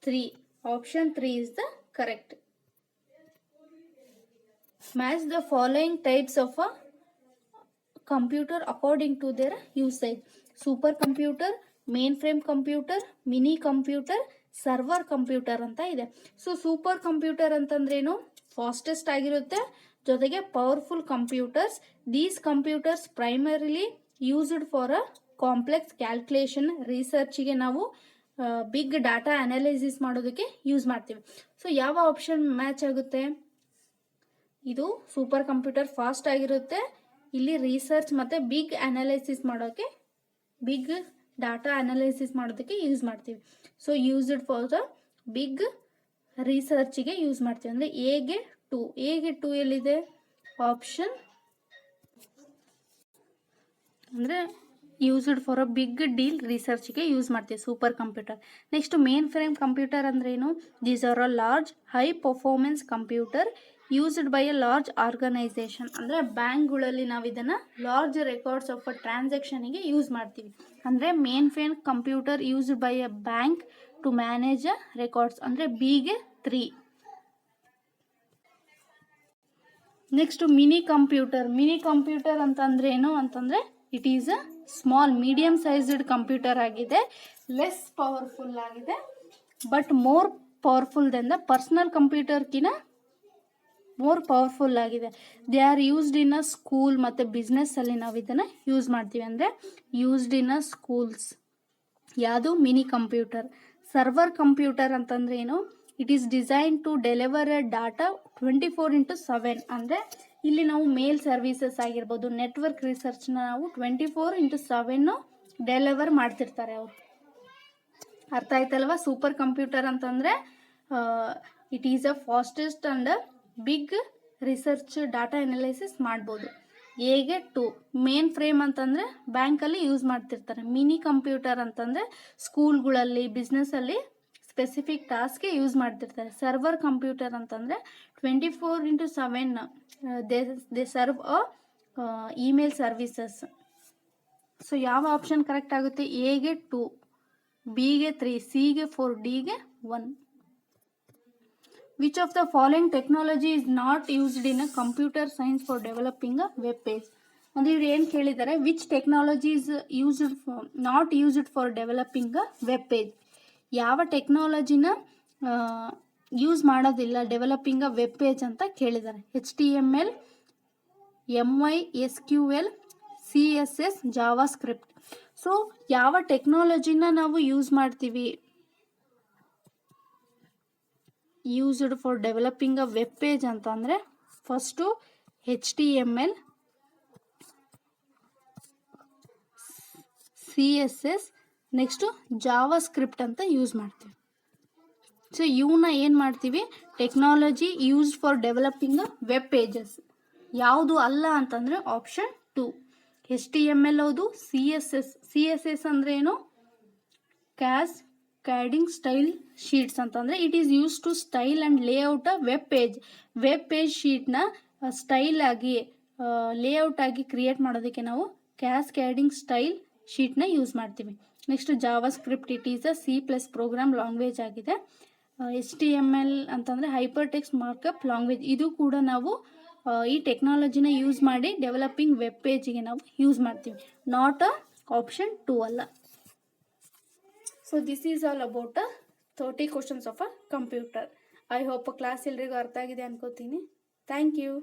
3. Option 3 is the correct. Match the following types of a computer according to their usage. Super computer, main frame computer, mini computer, server computer ಅಂತ ಇದೆ. So super computer ಅಂತಂದ್ರೇನು? Fastest ಆಗಿರುತ್ತೆ, ಜೊತೆಗೆ powerful computers. These computers primarily used for a complex calculation, ರಿಸರ್ಚ್ಗೆ ನಾವು big data analysis ಮಾಡೋದಕ್ಕೆ use ಮಾಡ್ತೀವಿ. So ಯಾವ ಆಪ್ಷನ್ ಮ್ಯಾಚ್ ಆಗುತ್ತೆ? ಇದು ಸೂಪರ್ ಕಂಪ್ಯೂಟರ್ ಫಾಸ್ಟ್ ಆಗಿರುತ್ತೆ, ಇಲ್ಲಿ ರಿಸರ್ಚ್ ಮತ್ತು ಬಿಗ್ ಅನಾಲಿಸಿಸ್ ಮಾಡೋಕ್ಕೆ, ಬಿಗ್ ಡಾಟಾ ಅನಾಲಿಸಿಸ್ ಮಾಡೋದಕ್ಕೆ ಯೂಸ್ ಮಾಡ್ತೀವಿ. So used for the big ರಿಸರ್ಚ್ಗೆ ಯೂಸ್ ಮಾಡ್ತೀವಿ. ಅಂದರೆ ಎಗೆ 2 ಎಲ್ಲಿದೆ? ಆಪ್ಷನ್ ಅಂದರೆ used for a big deal ರಿಸರ್ಚ್ಗೆ ಯೂಸ್ ಮಾಡ್ತೀವಿ super computer. Next main frame computer ಅಂದ್ರೇನು? These are a large high performance computer used by a large organisation. ಅಂದರೆ ಬ್ಯಾಂಕ್ಗಳಲ್ಲಿ ನಾವು ಇದನ್ನು ಲಾರ್ಜ್ ರೆಕಾರ್ಡ್ಸ್ ಆಫ್ ಅ ಟ್ರಾನ್ಸಾಕ್ಷನಿಗೆ ಯೂಸ್ ಮಾಡ್ತೀವಿ. ಅಂದರೆ main frame computer used by a bank to manage a records, ಅಂದರೆ ಬಿಗೆ 3. ನೆಕ್ಸ್ಟ್ ಮಿನಿ ಕಂಪ್ಯೂಟರ್ ಅಂತಂದ್ರೆ ಏನು ಅಂತಂದರೆ it is a small medium sized computer ಆಗಿದೆ, ಲೆಸ್ ಪವರ್ಫುಲ್ ಆಗಿದೆ, but more powerful than the personal ಕಂಪ್ಯೂಟರ್ಕಿನ ಮೋರ್ ಪವರ್ಫುಲ್ ಆಗಿದೆ. They are used in a school ಮತ್ತು ಬಿಸ್ನೆಸ್ಸಲ್ಲಿ ನಾವು ಇದನ್ನು ಯೂಸ್ ಮಾಡ್ತೀವಿ. ಅಂದರೆ ಯೂಸ್ಡ್ ಇನ್ ಅ ಸ್ಕೂಲ್ಸ್. ಯಾವುದು? Mini computer. ಸರ್ವರ್ ಕಂಪ್ಯೂಟರ್ ಅಂತಂದ್ರೆ ಏನು? It is design to deliver A data 24/7. ಅಂದರೆ ಇಲ್ಲಿ ನಾವು ಮೇಲ್ ಸರ್ವಿಸಸ್ ಆಗಿರ್ಬೋದು, ನೆಟ್ವರ್ಕ್ ರಿಸರ್ಚ್ನ ನಾವು 24/7 ಡೆಲಿವರ್ ಮಾಡ್ತಿರ್ತಾರೆ ಅವರು. ಅರ್ಥ ಆಯ್ತಲ್ವಾ? ಸೂಪರ್ ಕಂಪ್ಯೂಟರ್ ಅಂತಂದರೆ it is a fastest and big research data analysis ಮಾಡ್ಬೋದು. ಎಗೆ 2. ಮೇನ್ ಫ್ರೇಮ್ ಅಂತಂದರೆ ಬ್ಯಾಂಕಲ್ಲಿ ಯೂಸ್ ಮಾಡ್ತಿರ್ತಾರೆ. ಮಿನಿ ಕಂಪ್ಯೂಟರ್ ಅಂತಂದರೆ ಸ್ಕೂಲ್ಗಳಲ್ಲಿ, ಬಿಸ್ನೆಸ್ಸಲ್ಲಿ ಸ್ಪೆಸಿಫಿಕ್ ಟಾಸ್ಕ್ಗೆ ಯೂಸ್ ಮಾಡ್ತಿರ್ತಾರೆ. ಸರ್ವರ್ ಕಂಪ್ಯೂಟರ್ ಅಂತಂದರೆ 24/7 they serve a email services. So ಯಾವ ಆಪ್ಷನ್ ಕರೆಕ್ಟ್ ಆಗುತ್ತೆ? ಎಗೆ 2, ಬಿಗೆ 3, ಸಿಗೆ 4, ಡಿಗೆ 1. Which of the following technology is not used in a computer science for developing a web page. ಅಂದರೆ ಇವ್ರು ಏನು ಕೇಳಿದ್ದಾರೆ? Which technology is not used for developing a web page. ಯಾವ ಟೆಕ್ನಾಲಜಿನ ಯೂಸ್ ಮಾಡೋದಿಲ್ಲ ಡೆವಲಪಿಂಗ್ ಅ ವೆಬ್ ಪೇಜ್ ಅಂತ ಕೇಳಿದ್ದಾರೆ. HTML, MySQL, CSS, JavaScript. So ಯಾವ ಟೆಕ್ನಾಲಜಿನ ನಾವು ಯೂಸ್ ಮಾಡ್ತೀವಿ used for developing a web page ಅಂತಂದರೆ first HTML, CSS, next JavaScript ಅಂತ ಯೂಸ್ ಮಾಡ್ತೀವಿ. ಸೊ ಇವನ್ನ ಏನು ಮಾಡ್ತೀವಿ? Technology used for developing a web pages. ಯಾವುದು ಅಲ್ಲ ಅಂತಂದರೆ ಆಪ್ಷನ್ 2 HTML ಹೌದು. CSS ಅಂದರೆ ಏನು? ಕ್ಯಾಸ್ ಕ್ಯಾಡಿಂಗ್ ಸ್ಟೈಲ್ ಶೀಟ್ಸ್ ಅಂತಂದರೆ it is use to style and layout a web page ಶೀಟ್ನ ಸ್ಟೈಲ್ ಆಗಿ ಲೇಔಟ್ ಆಗಿ ಕ್ರಿಯೇಟ್ ಮಾಡೋದಕ್ಕೆ ನಾವು ಕ್ಯಾಸ್ಕ್ಯಾಡಿಂಗ್ ಸ್ಟೈಲ್ ಶೀಟ್ನ ಯೂಸ್ ಮಾಡ್ತೀವಿ. Next JavaScript, it is a C+ program language ಆಗಿದೆ. HTML ಅಂತಂದರೆ ಹೈಪರ್ ಟೆಕ್ಸ್ಟ್ ಮಾರ್ಕಪ್ ಲ್ಯಾಂಗ್ವೇಜ್, ಇದು ಕೂಡ ನಾವು ಈ ಟೆಕ್ನಾಲಜಿನ ಯೂಸ್ ಮಾಡಿ ಡೆವಲಪಿಂಗ್ ವೆಬ್ ಪೇಜಿಗೆ ನಾವು ಯೂಸ್ ಮಾಡ್ತೀವಿ. ನಾಟ್ ಅ ಆಪ್ಷನ್ 2 ಅಲ್ಲ. So this is all about 30 questions of a computer. I hope class ಎಲ್ರಿಗೂ ಅರ್ಥ ಆಗಿದೆ ಅನ್ಕೋತೀನಿ. Thank you.